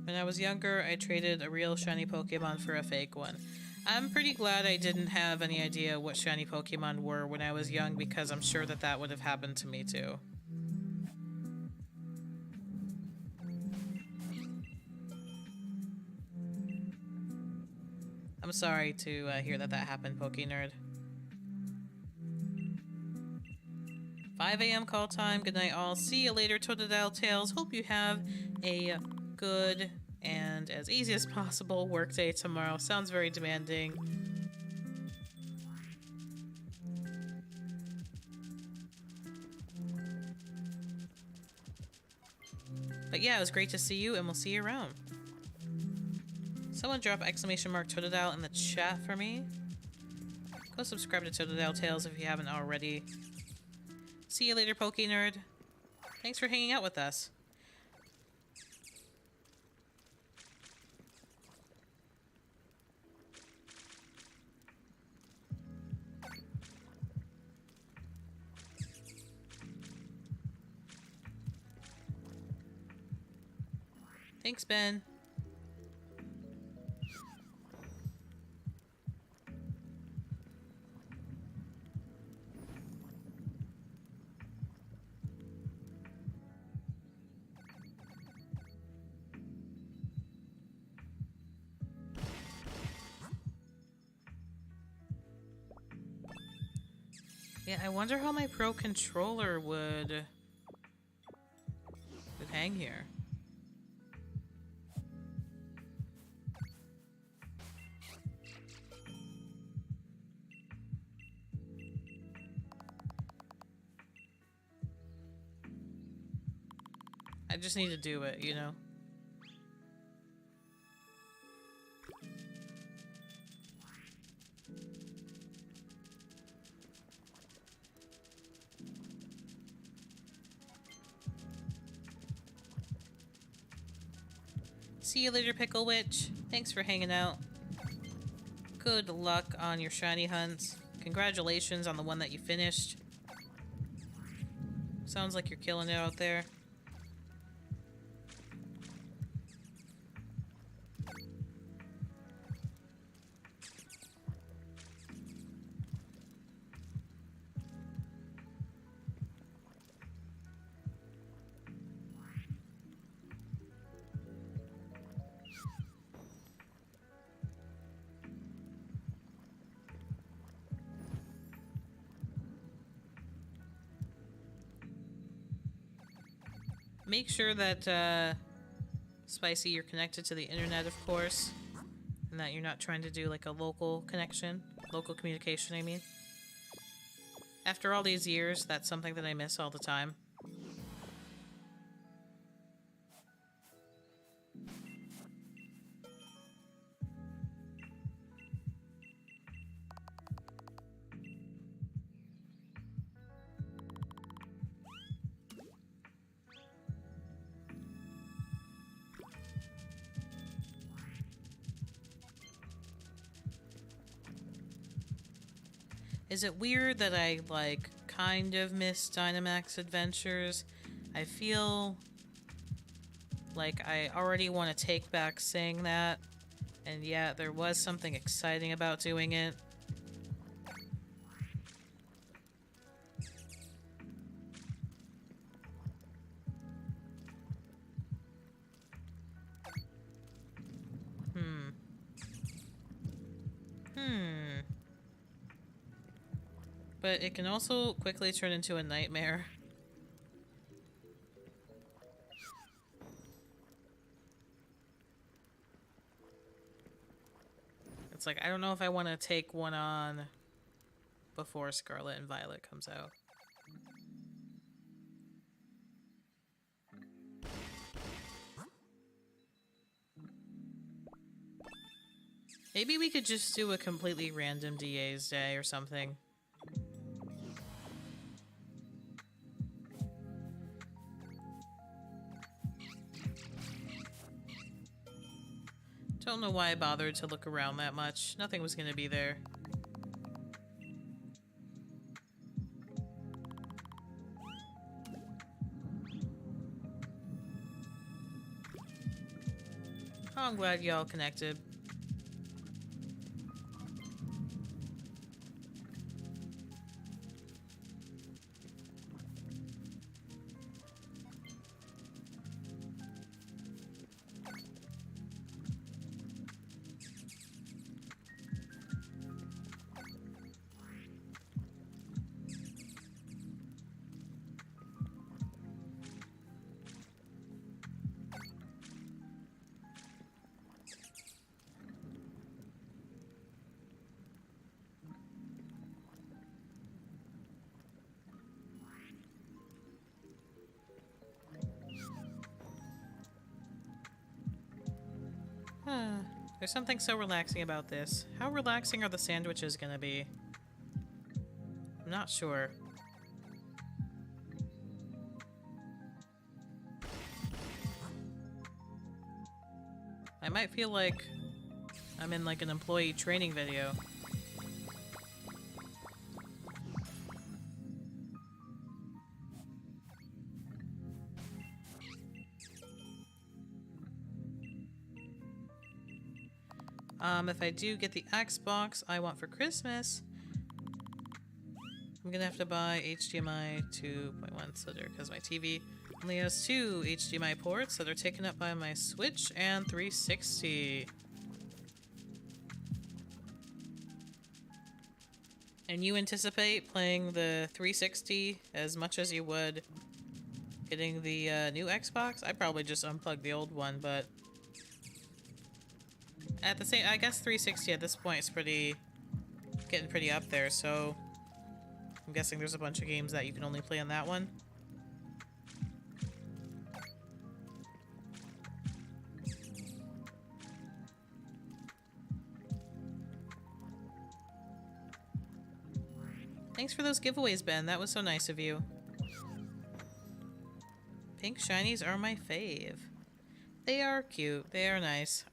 When I was younger, I traded a real shiny Pokemon for a fake one. I'm pretty glad I didn't have any idea what shiny Pokemon were when I was young, because I'm sure that that would have happened to me too. I'm sorry to hear that that happened, Pokenerd. 5 a.m. call time. Good night, all. See you later, Totodile Tales. Hope you have a good and as easy as possible workday tomorrow. Sounds very demanding. But yeah, it was great to see you, and we'll see you around. Someone drop exclamation mark Totodile in the chat for me. Go subscribe to Totodile Tales if you haven't already. See you later, Pokenerd. Thanks for hanging out with us. Thanks, Ben. Yeah, I wonder how my Pro Controller would hang here. I just need to do it, you know? See you later, Pickle Witch. Thanks for hanging out. Good luck on your shiny hunts. Congratulations on the one that you finished. Sounds like you're killing it out there. Make sure that, Spicy, you're connected to the internet, of course. And that you're not trying to do, like, a local connection. Local communication, I mean. After all these years, that's something that I miss all the time. Is it weird that I, like, kind of miss Dynamax Adventures? I feel like I already want to take back saying that, and yet there was something exciting about doing it. But it can also quickly turn into a nightmare. It's like, I don't know if I want to take one on before Scarlet and Violet comes out. Maybe we could just do a completely random DA's day or something. Don't know why I bothered to look around that much. Nothing was gonna be there. Oh, I'm glad y'all connected. There's something so relaxing about this. How relaxing are the sandwiches gonna be? I'm not sure. I might feel like I'm in like an employee training video. If I do get the Xbox I want for Christmas, I'm gonna have to buy HDMI 2.1 splitter because my TV only has 2 HDMI ports that are taken up by my Switch and 360. And you anticipate playing the 360 as much as you would getting the new Xbox? I'd probably just unplug the old one, but at the same, I guess 360 at this point is getting pretty up there, so I'm guessing there's a bunch of games that you can only play on that one. Thanks for those giveaways, Ben. That was so nice of you. Pink shinies are my fave. They are cute. They are nice.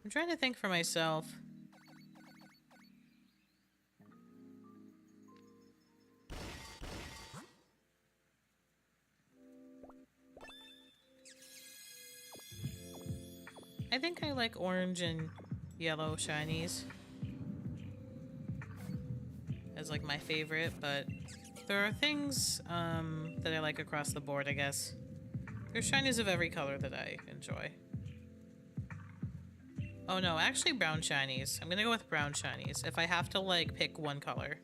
I'm trying to think for myself. I think I like orange and yellow shinies as like my favorite, but there are things that I like across the board, I guess. There's shinies of every color that I enjoy. Oh no, actually brown shinies. I'm gonna go with brown shinies if I have to like pick one color.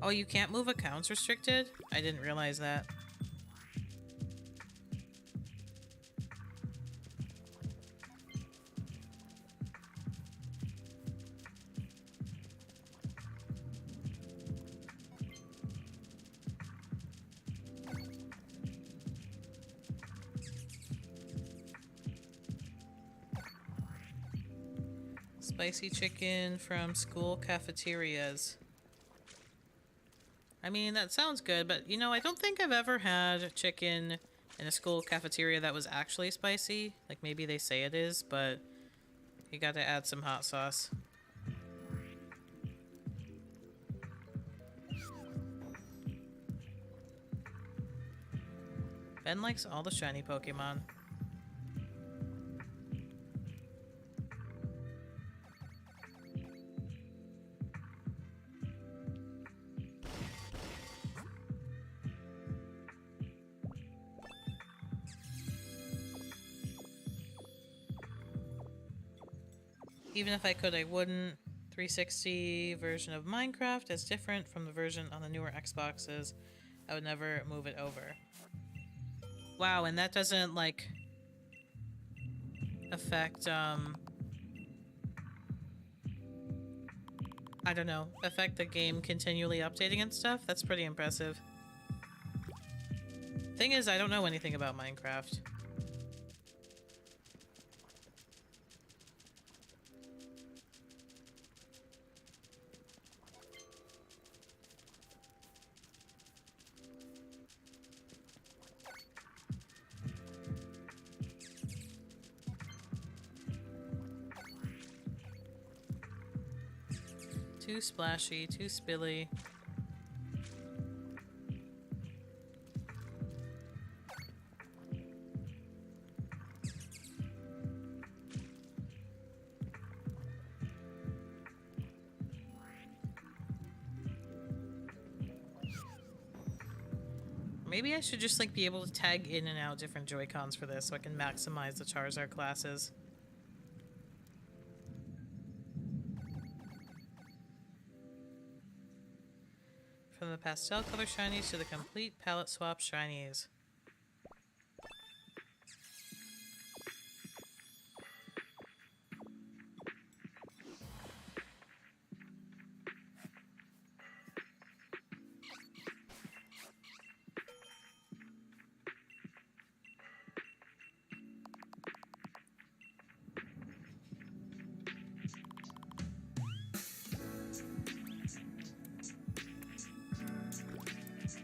Oh, you can't move accounts restricted? I didn't realize that. Spicy chicken from school cafeterias. I mean, that sounds good, but you know, I don't think I've ever had chicken in a school cafeteria that was actually spicy. Like, maybe they say it is, but you got to add some hot sauce. Ben likes all the shiny Pokemon. Even if I could, I wouldn't. 360 version of Minecraft is different from the version on the newer Xboxes. I would never move it over. Wow, and that doesn't, like, affect, I don't know, affect the game continually updating and stuff? That's pretty impressive. Thing is, I don't know anything about Minecraft. Too splashy, too spilly. Maybe I should just, like, be able to tag in and out different Joy-Cons for this so I can maximize the Charizard classes. From the pastel color shinies to the complete palette swap shinies.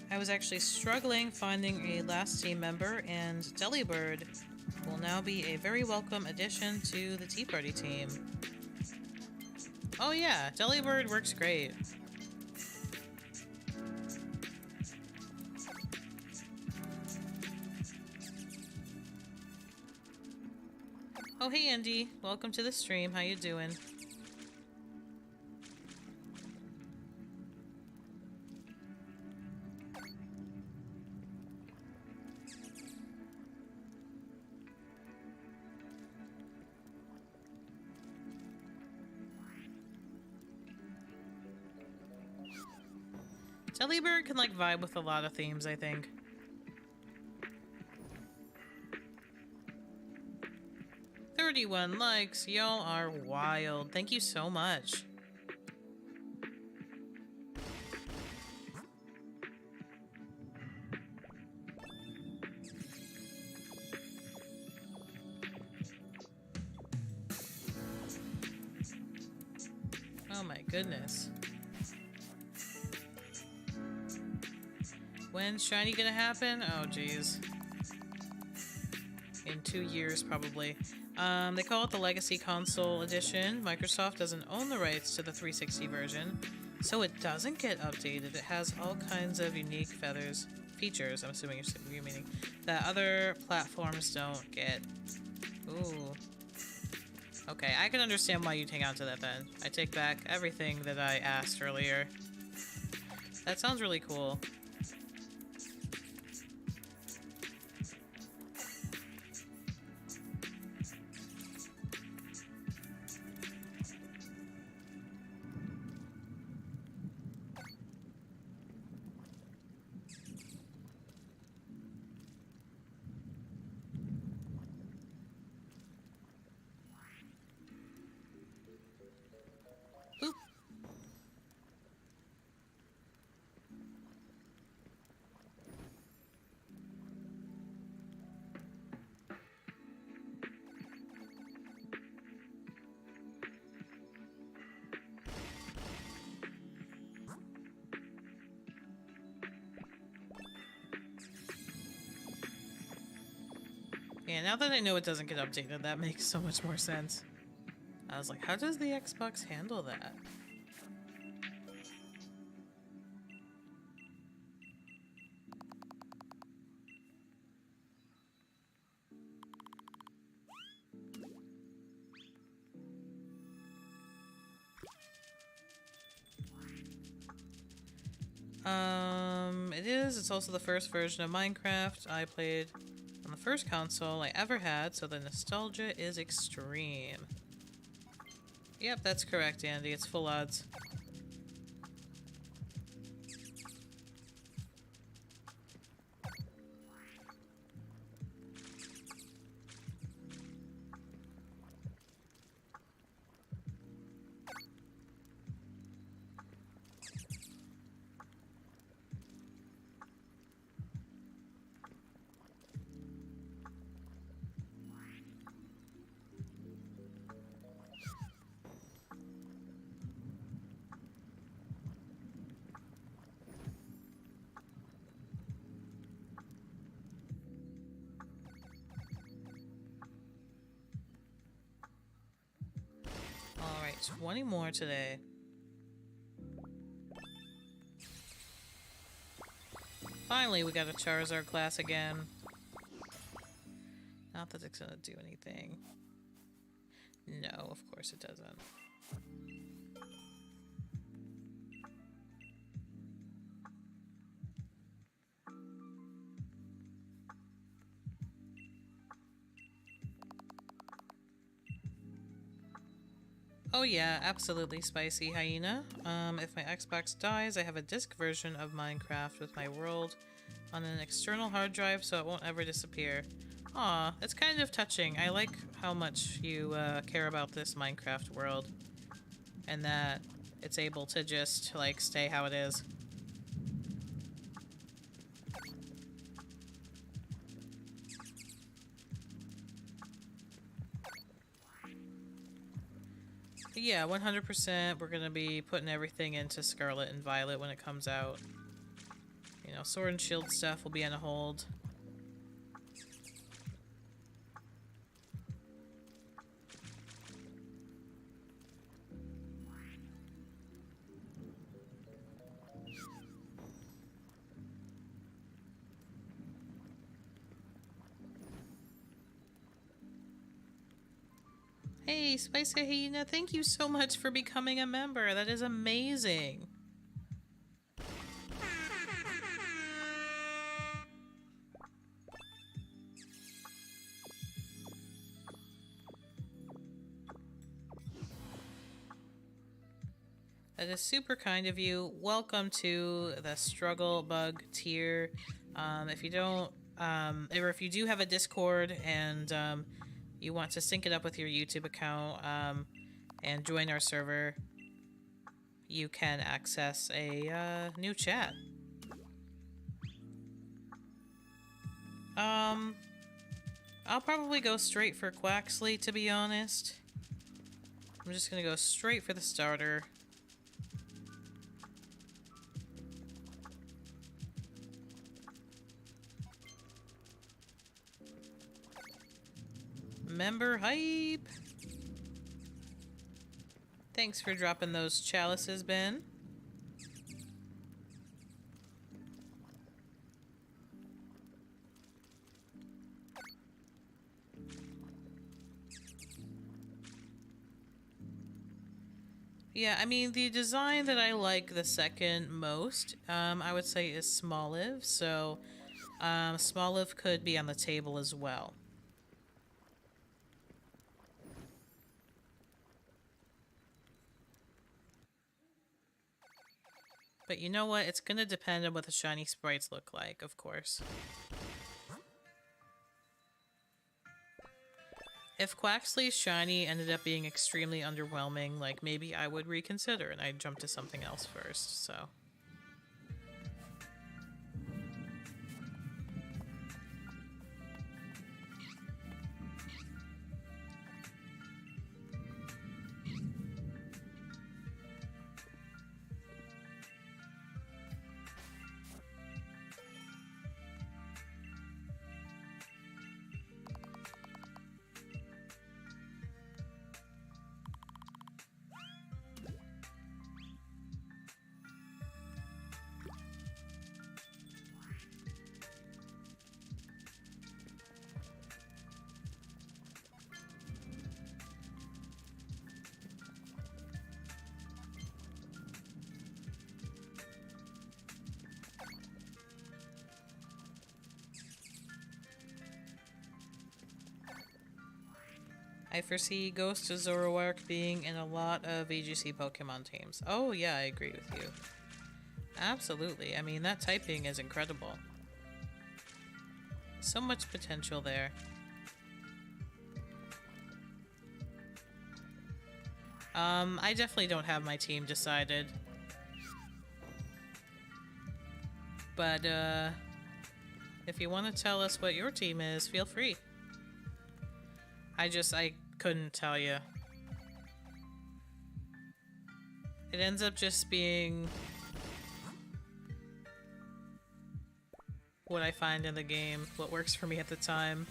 I was actually struggling finding a last team member, and Delibird will now be a very welcome addition to the Tea Party team. Oh yeah, Delibird works great. Oh hey Andy, welcome to the stream, how you doing? Delibird can, like, vibe with a lot of themes, I think. "31 likes, y'all are wild. Thank you so much." Oh my goodness. When's shiny gonna happen? Oh geez. In 2 years, probably. They call it the Legacy Console Edition. Microsoft doesn't own the rights to the 360 version, so it doesn't get updated. It has all kinds of unique features, I'm assuming you're meaning, that other platforms don't get. Ooh. Okay, I can understand why you'd hang on to that then. I take back everything that I asked earlier. That sounds really cool. Yeah, now that I know it doesn't get updated, that makes so much more sense. I was like, how does the Xbox handle that? It is. It's also the first version of Minecraft I played on the first console I ever had, so the nostalgia is extreme. Yep, that's correct, Andy. It's full odds. Alright, 20 more today. Finally, we got a Charizard class again. Not that it's gonna do anything. No, of course it doesn't. Oh yeah, absolutely, Spicy Hyena. If my Xbox dies, I have a disc version of Minecraft with my world on an external hard drive, so it won't ever disappear. Aw, it's kind of touching. I like how much you care about this Minecraft world, and that it's able to just, like, stay how it is. Yeah, 100%. We're gonna be putting everything into Scarlet and Violet when it comes out. You know, Sword and Shield stuff will be on a hold. Hey, Spicy Hyena, thank you so much for becoming a member. That is amazing. That is super kind of you. Welcome to the Struggle Bug tier. If you don't, or if you do have a Discord and you want to sync it up with your YouTube account and join our server, you can access a new chat. I'll probably go straight for Quaxley, to be honest. I'm just gonna go straight for the starter. Member hype! Thanks for dropping those chalices, Ben. Yeah, I mean, the design that I like the second most, I would say is Smoliv, so Smoliv could be on the table as well. But you know what? It's gonna depend on what the shiny sprites look like, of course. If Quaxley's shiny ended up being extremely underwhelming, like, maybe I would reconsider and I'd jump to something else first, so... I foresee Ghost of Zoroark being in a lot of VGC Pokemon teams. Oh yeah, I agree with you. Absolutely. I mean, that typing is incredible. So much potential there. I definitely don't have my team decided. But, if you want to tell us what your team is, feel free. I couldn't tell you. It ends up just being what I find in the game, what works for me at the time.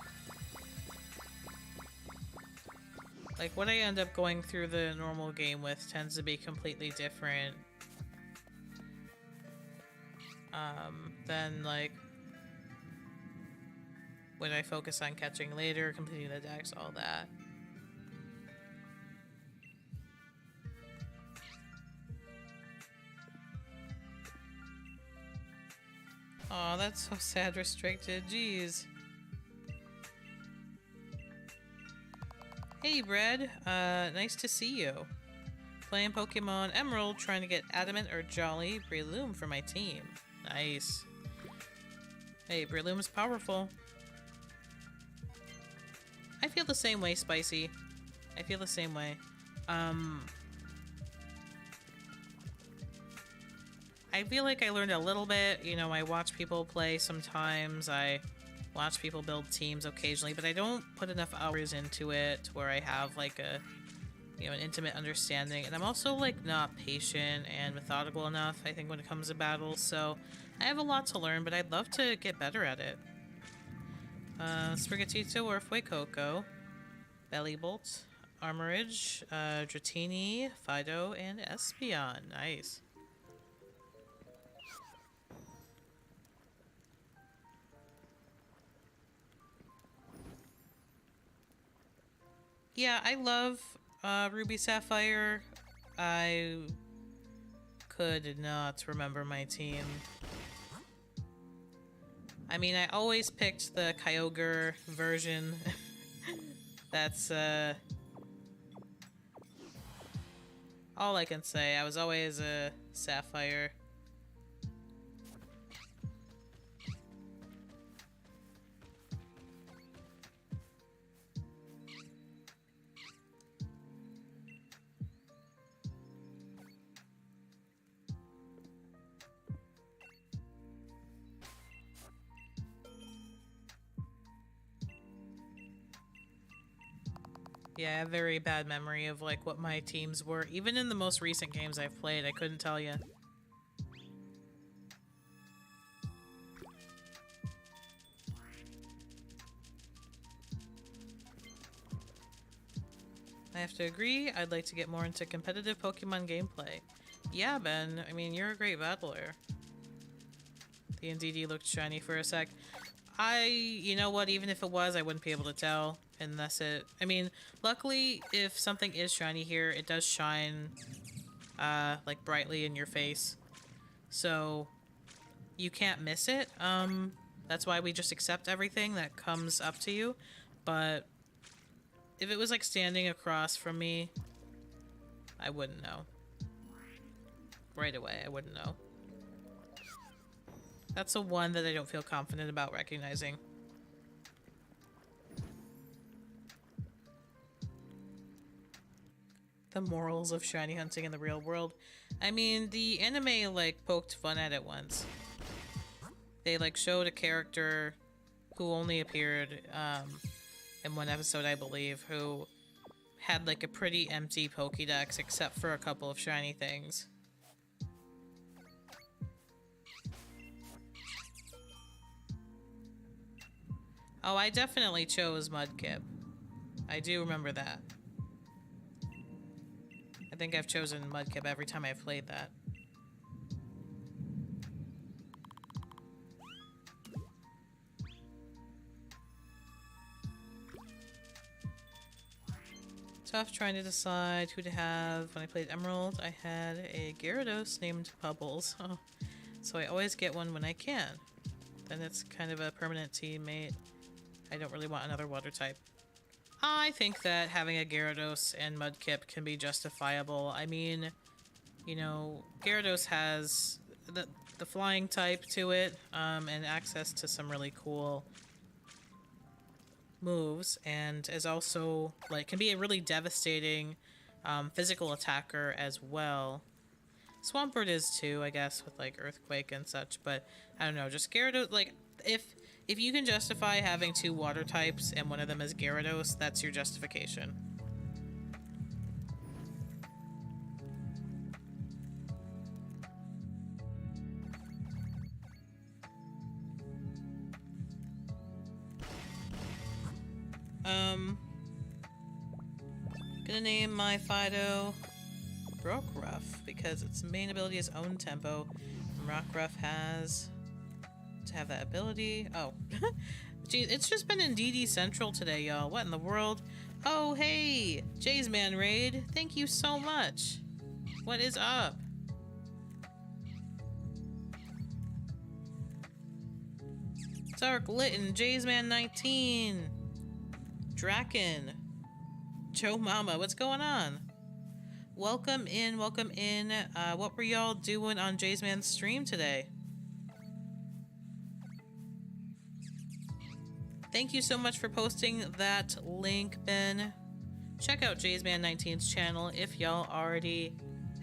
Like, what I end up going through the normal game with tends to be completely different than, like, what I focus on catching later, completing the decks, all that. Aw, that's so sad, restricted. Jeez. Hey, Brad. Nice to see you. Playing Pokemon Emerald, trying to get Adamant or Jolly Breloom for my team. Nice. Hey, Breloom's powerful. I feel the same way, Spicy. I feel the same way. I feel like I learned a little bit. You know, I watch people play sometimes. I watch people build teams occasionally, but I don't put enough hours into it where I have like a, you know, an intimate understanding. And I'm also like not patient and methodical enough, I think, when it comes to battles. So I have a lot to learn, but I'd love to get better at it. Sprigatito or Fuecoco, Bellybolt, Armorage, Dratini, Fido, and Espeon. Nice. Yeah, I love Ruby Sapphire. I could not remember my team. I mean, I always picked the Kyogre version. That's all I can say. I was always a Sapphire. Yeah, I have a very bad memory of like what my teams were. Even in the most recent games I've played, I couldn't tell you. I have to agree, I'd like to get more into competitive Pokemon gameplay. Yeah, Ben, I mean, you're a great battler. The NDD looked shiny for a sec. You know what, even if it was, I wouldn't be able to tell. Unless it, I mean, luckily, if something is shiny here, it does shine, like, brightly in your face. So, you can't miss it. That's why we just accept everything that comes up to you. But if it was, like, standing across from me, I wouldn't know. Right away, I wouldn't know. That's the one that I don't feel confident about recognizing. The morals of shiny hunting in the real world. I mean, the anime, like, poked fun at it once. They, like, showed a character who only appeared, in one episode, I believe, who had, like, a pretty empty Pokédex except for a couple of shiny things. Oh, I definitely chose Mudkip. I do remember that. I think I've chosen Mudkip every time I've played that. Tough trying to decide who to have. When I played Emerald, I had a Gyarados named Bubbles. Oh, so I always get one when I can. Then it's kind of a permanent teammate. I don't really want another water type. I think that having a Gyarados and Mudkip can be justifiable. I mean, you know, Gyarados has the flying type to it, and access to some really cool moves, and is also, like, can be a really devastating physical attacker as well. Swampert is too, I guess, with like Earthquake and such, but I don't know, just Gyarados, like, if you can justify having two water types and one of them is Gyarados, that's your justification. Gonna name my Fido Rockruff because its main ability is own tempo. And Rockruff has to have that ability. Oh, geez, it's just been in DD Central today, y'all. What in the world? Oh, hey, Jay's Man Raid. Thank you so much. What is up? Dark Litten, Jay's Man 19, Draken, Joe Mama, what's going on? Welcome in, welcome in. What were y'all doing on Jay's Man's stream today? Thank you so much for posting that link, Ben. Check out Jay's Man 19's channel if y'all already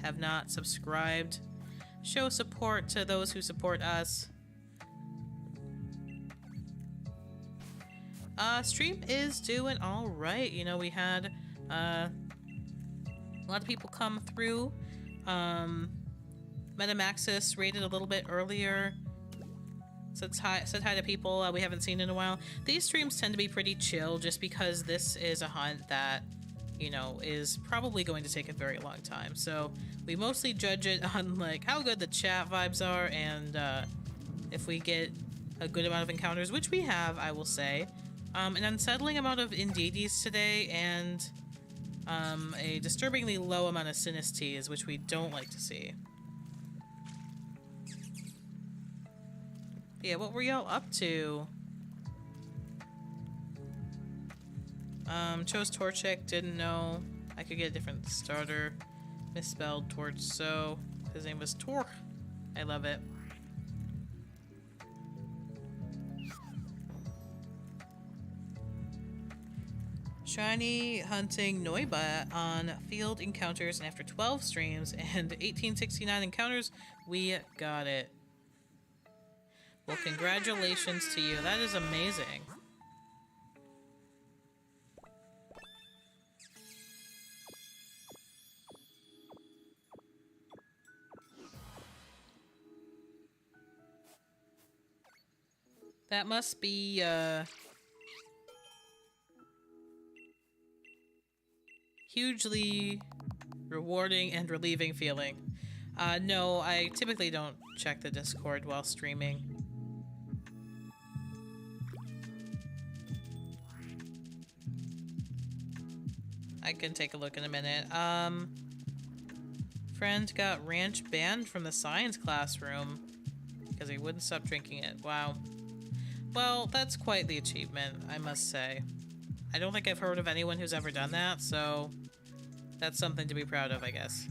have not subscribed. Show support to those who support us. Stream is doing all right. You know, we had a lot of people come through. Metamaxis raided a little bit earlier. Said hi to people we haven't seen in a while. These streams tend to be pretty chill just because this is a hunt that, you know, is probably going to take a very long time. So we mostly judge it on like how good the chat vibes are and if we get a good amount of encounters, which we have, I will say. An unsettling amount of Indeedis today, and a disturbingly low amount of Sinistes, which we don't like to see. But yeah, what were y'all up to? Chose Torchic, didn't know I could get a different starter. Misspelled Torso. His name was Tor. I love it. Shiny hunting Noibat on field encounters, and after 12 streams and 1869 encounters, we got it. Well, congratulations to you. That is amazing. That must be, hugely rewarding and relieving feeling. No, I typically don't check the Discord while streaming. I can take a look in a minute. Friend got ranch banned from the science classroom because he wouldn't stop drinking it. Wow. Well, that's quite the achievement, I must say. I don't think I've heard of anyone who's ever done that, so that's something to be proud of, I guess.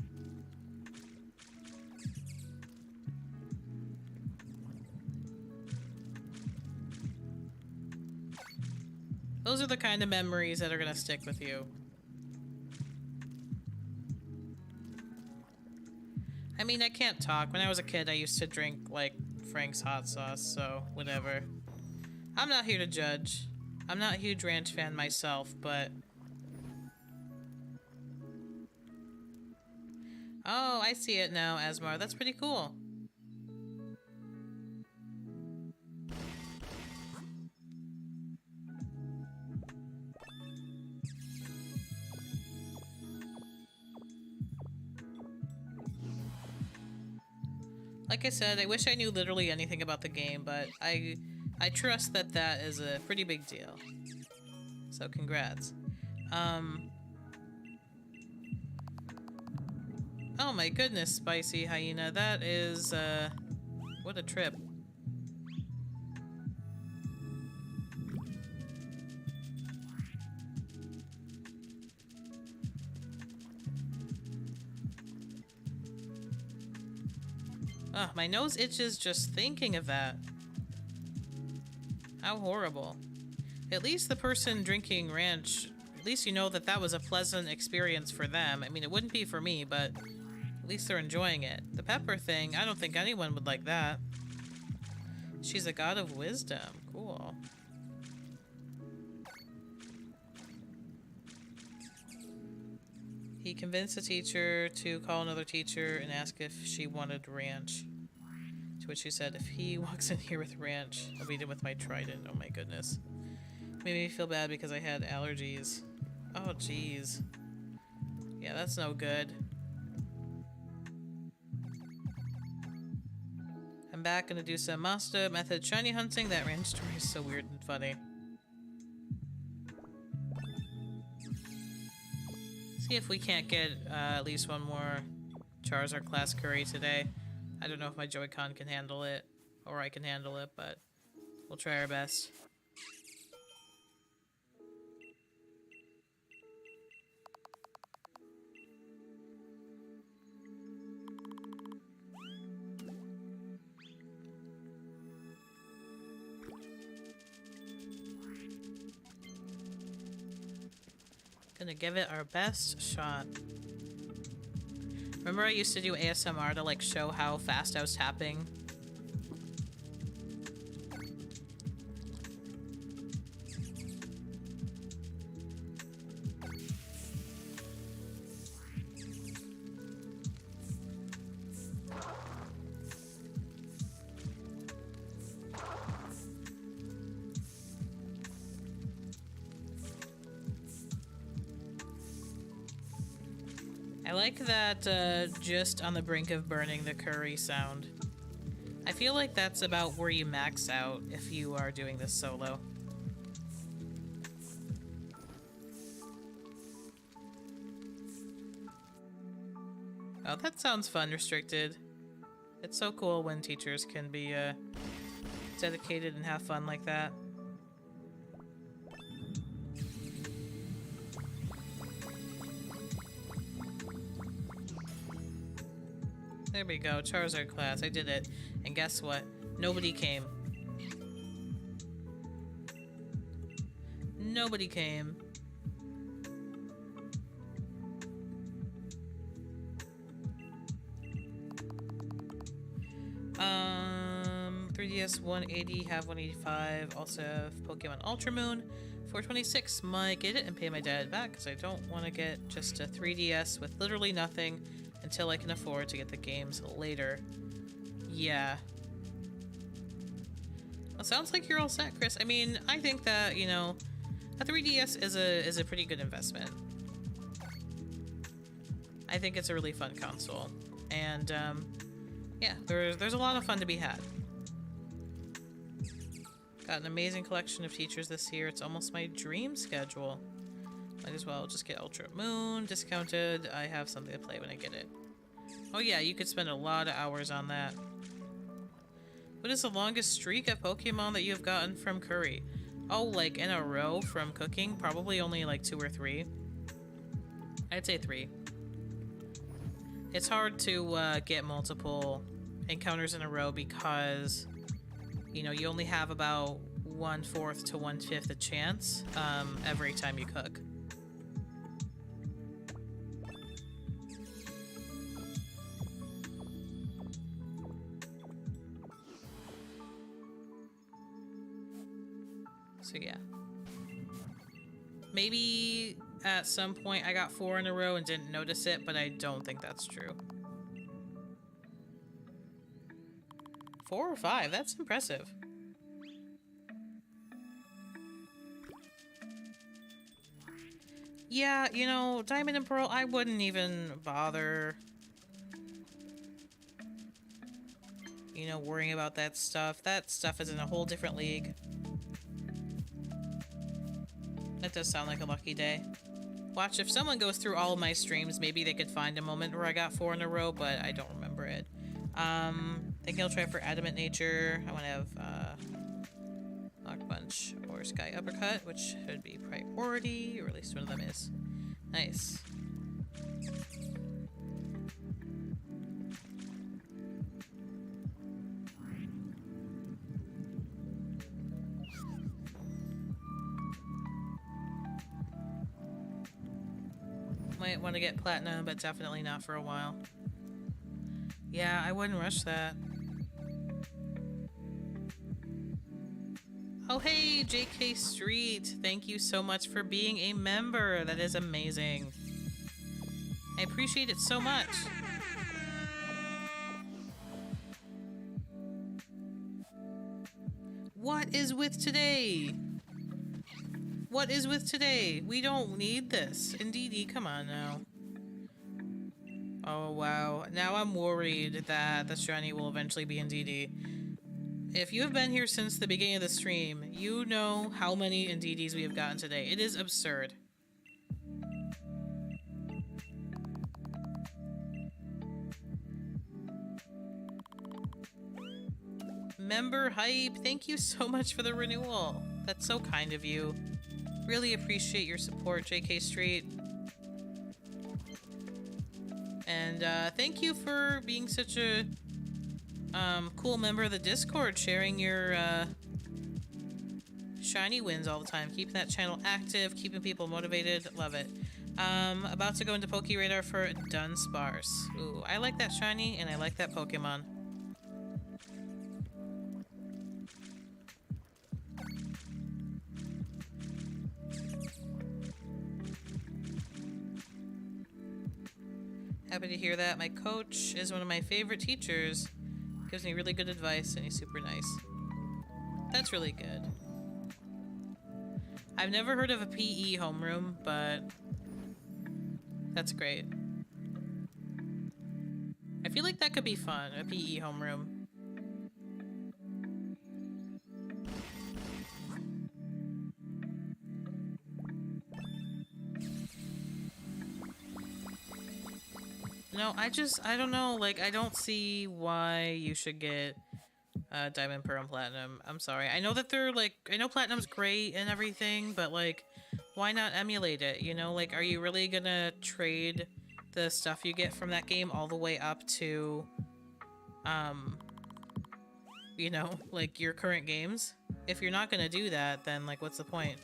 Those are the kind of memories that are gonna stick with you. I mean, I can't talk. When I was a kid, I used to drink, like, Frank's hot sauce, so whatever. I'm not here to judge. I'm not a huge ranch fan myself, but... Oh, I see it now, Asmar. That's pretty cool. Like I said, I wish I knew literally anything about the game, but I trust that that is a pretty big deal. So congrats. Oh my goodness, Spicy Hyena. That is, what a trip. Ugh, my nose itches just thinking of that. How horrible. At least the person drinking ranch, at least you know that that was a pleasant experience for them. I mean, it wouldn't be for me, but at least they're enjoying it. The pepper thing, I don't think anyone would like that. She's a god of wisdom. Cool. He convinced the teacher to call another teacher and ask if she wanted ranch. To which she said, if he walks in here with ranch, I'll beat him with my trident. Oh my goodness. Made me feel bad because I had allergies. Oh jeez. Yeah, that's no good. I'm back, gonna do some master method shiny hunting. That ranch story is so weird and funny. See if we can't get at least one more Charizard class curry today. I don't know if my Joy-Con can handle it, or I can handle it, but we'll try our best. Gonna give it our best shot. Remember I used to do ASMR to like show how fast I was tapping? I like that just on the brink of burning the curry sound. I feel like that's about where you max out if you are doing this solo. Oh, that sounds fun, restricted. It's so cool when teachers can be dedicated and have fun like that. There we go, Charizard class. I did it. And guess what? Nobody came. Nobody came. Um, 3DS 180, have 185. Also have Pokemon Ultra Moon. 426. Might get it and pay my dad back because I don't want to get just a 3DS with literally nothing until I can afford to get the games later. Yeah. Well, sounds like you're all set, Chris. I mean, I think that, you know, a 3DS is a pretty good investment. I think it's a really fun console. And, yeah, there's a lot of fun to be had. Got an amazing collection of teachers this year. It's almost my dream schedule. Might as well just get Ultra Moon discounted. I have something to play when I get it. Oh yeah, you could spend a lot of hours on that. What is the longest streak of Pokemon that you have gotten from curry? Oh, like in a row from cooking? Probably only like 2 or 3. I'd say 3. It's hard to get multiple encounters in a row because, you know, you only have about 1/4 to 1/5 a chance every time you cook. So yeah. Maybe at some point I got 4 in a row and didn't notice it, but I don't think that's true. 4 or 5, that's impressive. Yeah, you know, Diamond and Pearl, I wouldn't even bother, you know, worrying about that stuff. That stuff is in a whole different league. That does sound like a lucky day. Watch, if someone goes through all of my streams, maybe they could find a moment where I got 4 in a row, but I don't remember it. Think I'll try for Adamant Nature. I want to have, Knock Punch or Sky Uppercut, which should be priority, or at least one of them is. Nice. might want to get platinum, but definitely not for a while. Yeah, I wouldn't rush that. Oh, hey, JK Street. Thank you so much for being a member. That is amazing. I appreciate it so much. What is with today? What is with today? We don't need this. Indeedy, come on now. Oh, wow. Now I'm worried that the shiny will eventually be Indeedy. If you have been here since the beginning of the stream, you know how many Indeedies we have gotten today. It is absurd. Member Hype, thank you so much for the renewal. That's so kind of you. Really appreciate your support, JK Street. And thank you for being such a cool member of the Discord, sharing your shiny wins all the time. Keeping that channel active, keeping people motivated. Love it. About to go into Poke Radar for Dunsparce. Ooh, I like that shiny and I like that Pokemon. Happy to hear that. My coach is one of my favorite teachers. Gives me really good advice and he's super nice. That's really good. I've never heard of a PE homeroom, but that's great. I feel like that could be fun, a PE homeroom. No, I don't know, like, I don't see why you should get Diamond, Pearl, and Platinum. I'm sorry. I know that they're, like, I know Platinum's great and everything, but, like, why not emulate it, you know? Like, are you really gonna trade the stuff you get from that game all the way up to, you know, like, your current games? If you're not gonna do that, then, like, what's the point?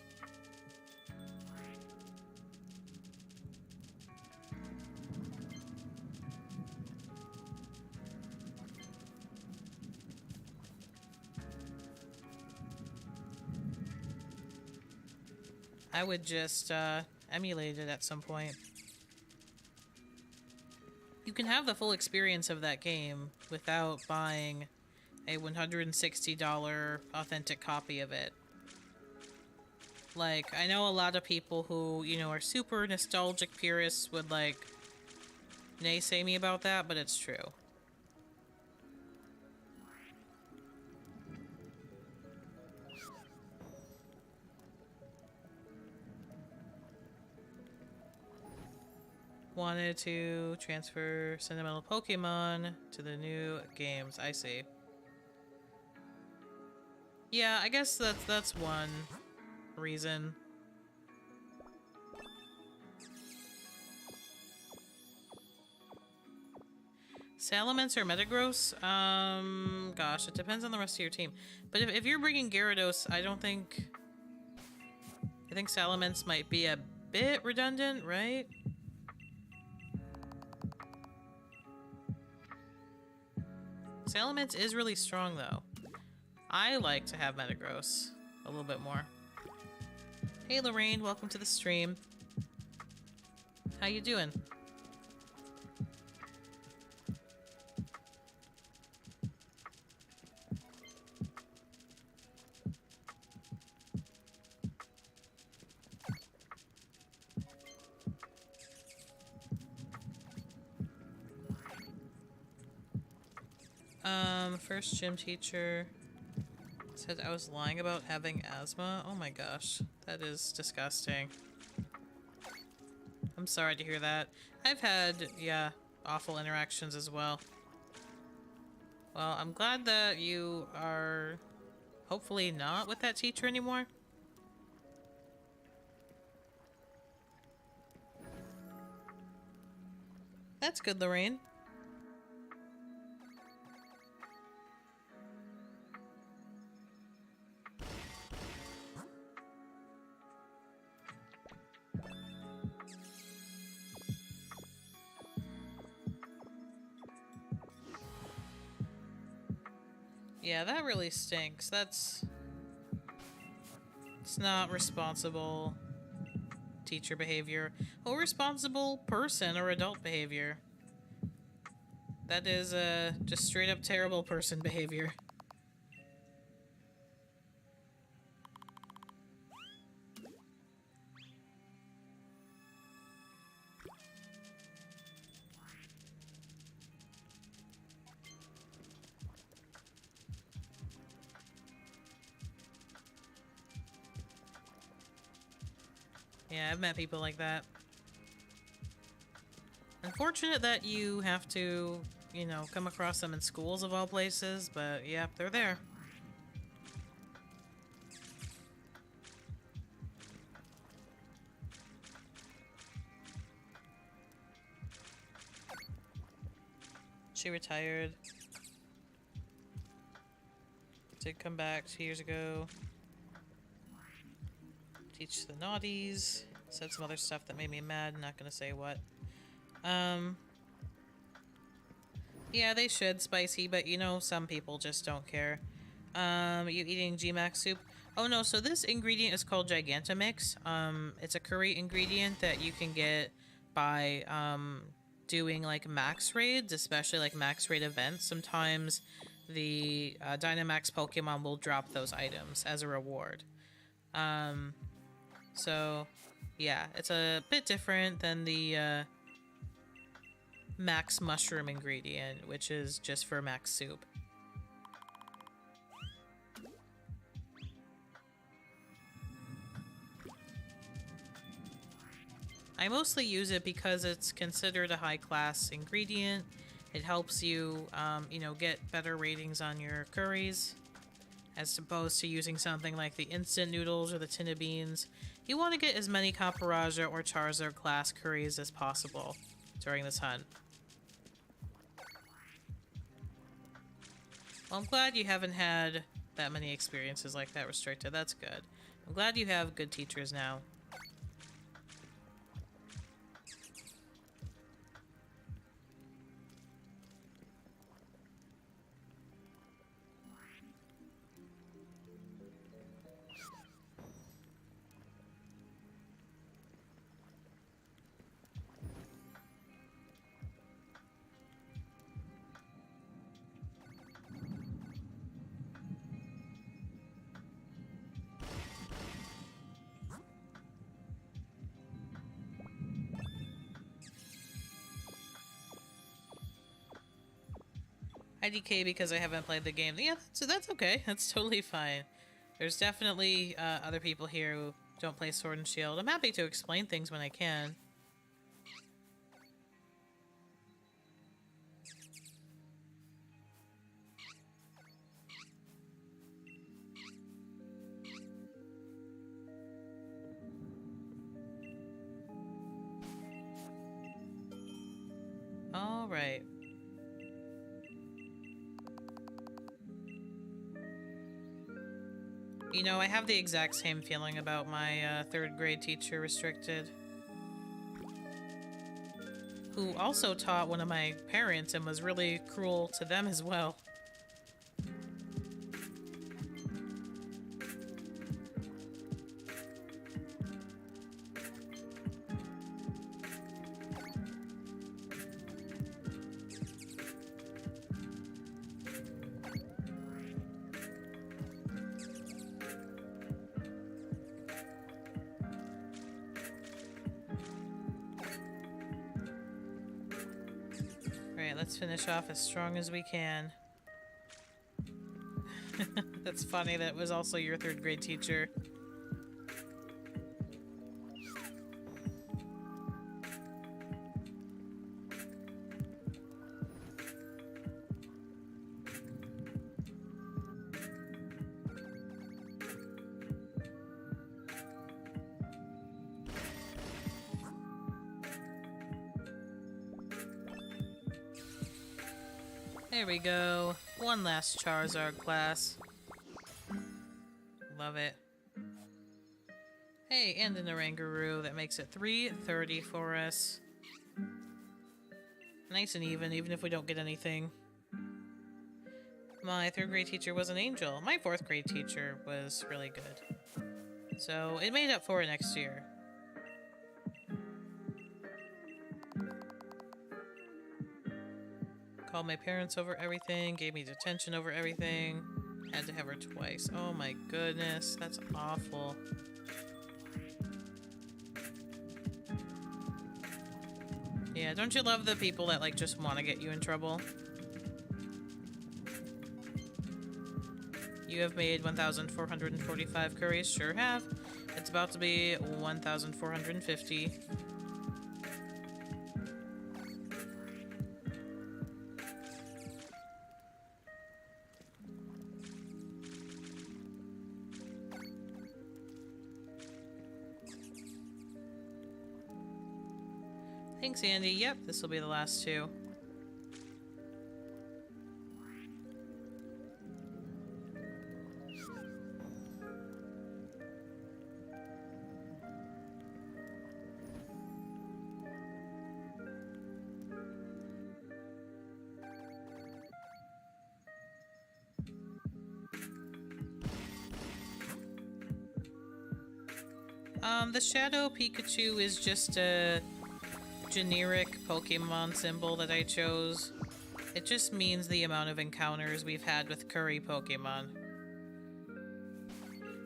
I would just emulate it at some point. You can have the full experience of that game without buying a $160 authentic copy of it. Like, I know a lot of people who, you know, are super nostalgic purists would, like, naysay me about that, but it's true. Wanted to transfer sentimental Pokemon to the new games. I see. Yeah, I guess that's one reason. Salamence or Metagross? Gosh, it depends on the rest of your team. But if you're bringing Gyarados, I think Salamence might be a bit redundant, right? Salamence is really strong, though. I like to have Metagross a little bit more. Hey, Lorraine, welcome to the stream. How you doing? First gym teacher said I was lying about having asthma. Oh my gosh, that is disgusting. I'm sorry to hear that. I've had, yeah, awful interactions as well. Well, I'm glad that you are hopefully not with that teacher anymore. That's good, Lorraine. Yeah, that really stinks. It's not responsible teacher behavior or responsible person or adult behavior. That is just straight up terrible person behavior. Yeah, I've met people like that. Unfortunate that you have to, you know, come across them in schools of all places, but yeah, they're there. She retired. Did come back 2 years ago. Teach the naughties. Said some other stuff that made me mad. Not gonna say what. Yeah, they should, spicy, but you know, some people just don't care. You eating GMAX soup? Oh no, so this ingredient is called Gigantomix. It's a curry ingredient that you can get by, doing like max raids, especially like max raid events. Sometimes the Dynamax Pokemon will drop those items as a reward. So yeah, it's a bit different than the max mushroom ingredient, which is just for max soup. I mostly use it because it's considered a high-class ingredient. It helps you, you know, get better ratings on your curries, as opposed to using something like the instant noodles or the tin of beans. You want to get as many Caparaja or Charizard class curries as possible during this hunt. Well, I'm glad you haven't had that many experiences like that restricted. That's good. I'm glad you have good teachers now. IDK because I haven't played the game. Yeah, so that's okay. That's totally fine. There's definitely other people here who don't play Sword and Shield. I'm happy to explain things when I can. All right. You know, I have the exact same feeling about my third grade teacher restricted, who also taught one of my parents and was really cruel to them as well. Alright, let's finish off as strong as we can. That's funny, that was also your third grade teacher. There we go. One last Charizard class. Love it. Hey, and an Oranguru. That makes it 330 for us. Nice and even if we don't get anything. My 3rd grade teacher was an angel. My 4th grade teacher was really good. So it made up for it next year. Called my parents over everything, gave me detention over everything. Had to have her twice. Oh my goodness, that's awful. Yeah, don't you love the people that, like, just want to get you in trouble? You have made 1,445 curries. Sure have. It's about to be 1,450. Thanks, Andy. Yep, this will be the last 2. The Shadow Pikachu is just a generic Pokemon symbol that I chose. It just means the amount of encounters we've had with curry Pokemon.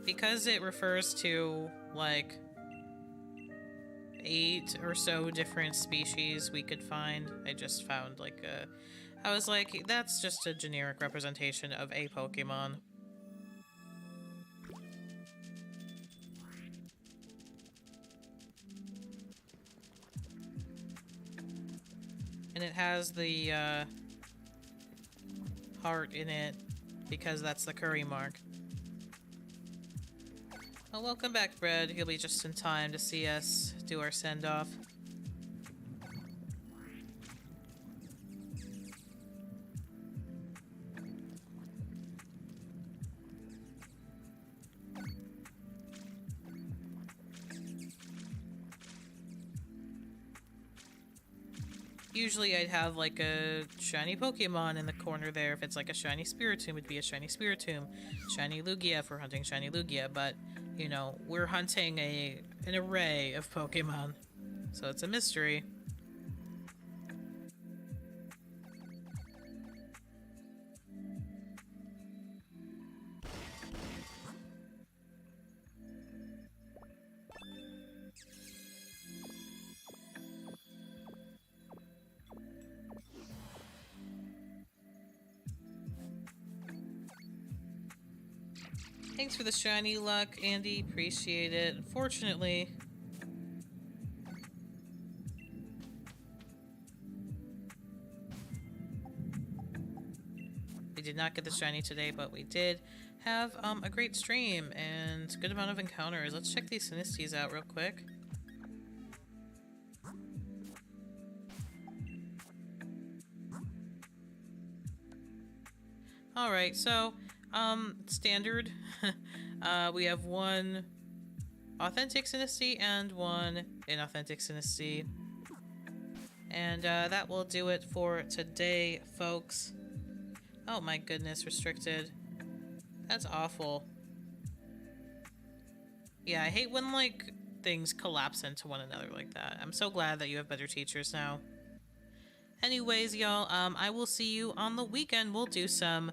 Because it refers to, like, 8 or so different species we could find, I just found, like, I was like, that's just a generic representation of a Pokemon. And it has the heart in it because that's the curry mark. Oh, welcome back, Fred. He'll be just in time to see us do our send-off. Usually I'd have like a shiny Pokemon in the corner there. If it's like a shiny Spiritomb, it'd be a shiny Spiritomb. Shiny Lugia if we're hunting shiny Lugia, but, you know, we're hunting an array of Pokemon. So it's a mystery. Thanks for the shiny luck, Andy. Appreciate it. Unfortunately, we did not get the shiny today, but we did have a great stream and good amount of encounters. Let's check these Sinisties out real quick. Alright, so standard. We have 1 authentic Sinisty and 1 inauthentic Sinisty. And that will do it for today, folks. Oh my goodness, restricted. That's awful. Yeah, I hate when, like, things collapse into one another like that. I'm so glad that you have better teachers now. Anyways, y'all, I will see you on the weekend. We'll do some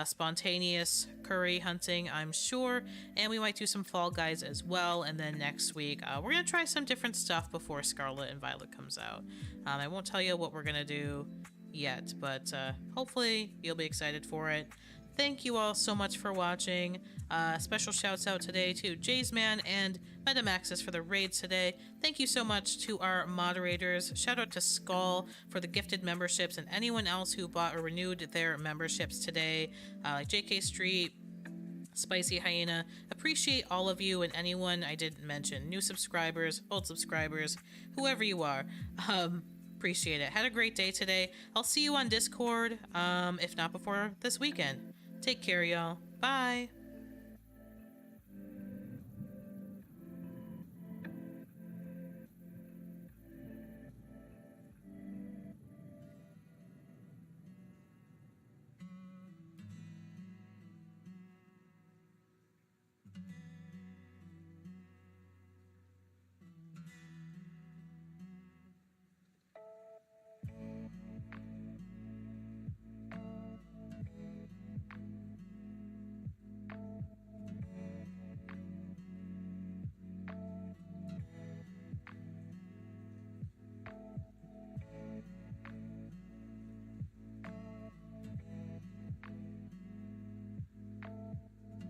spontaneous curry hunting, I'm sure, and we might do some Fall Guys as well. And then next week, we're going to try some different stuff before Scarlet and Violet comes out. I won't tell you what we're going to do yet, but hopefully you'll be excited for it. Thank you all so much for watching. Special shouts out today to Jaysman and Metamaxis for the raids today. Thank you so much to our moderators. Shout out to Skull for the gifted memberships and anyone else who bought or renewed their memberships today, like JK Street, Spicy Hyena. Appreciate all of you and anyone I didn't mention. New subscribers, old subscribers, whoever you are. Appreciate it. Had a great day today. I'll see you on Discord, if not before this weekend. Take care, y'all. Bye.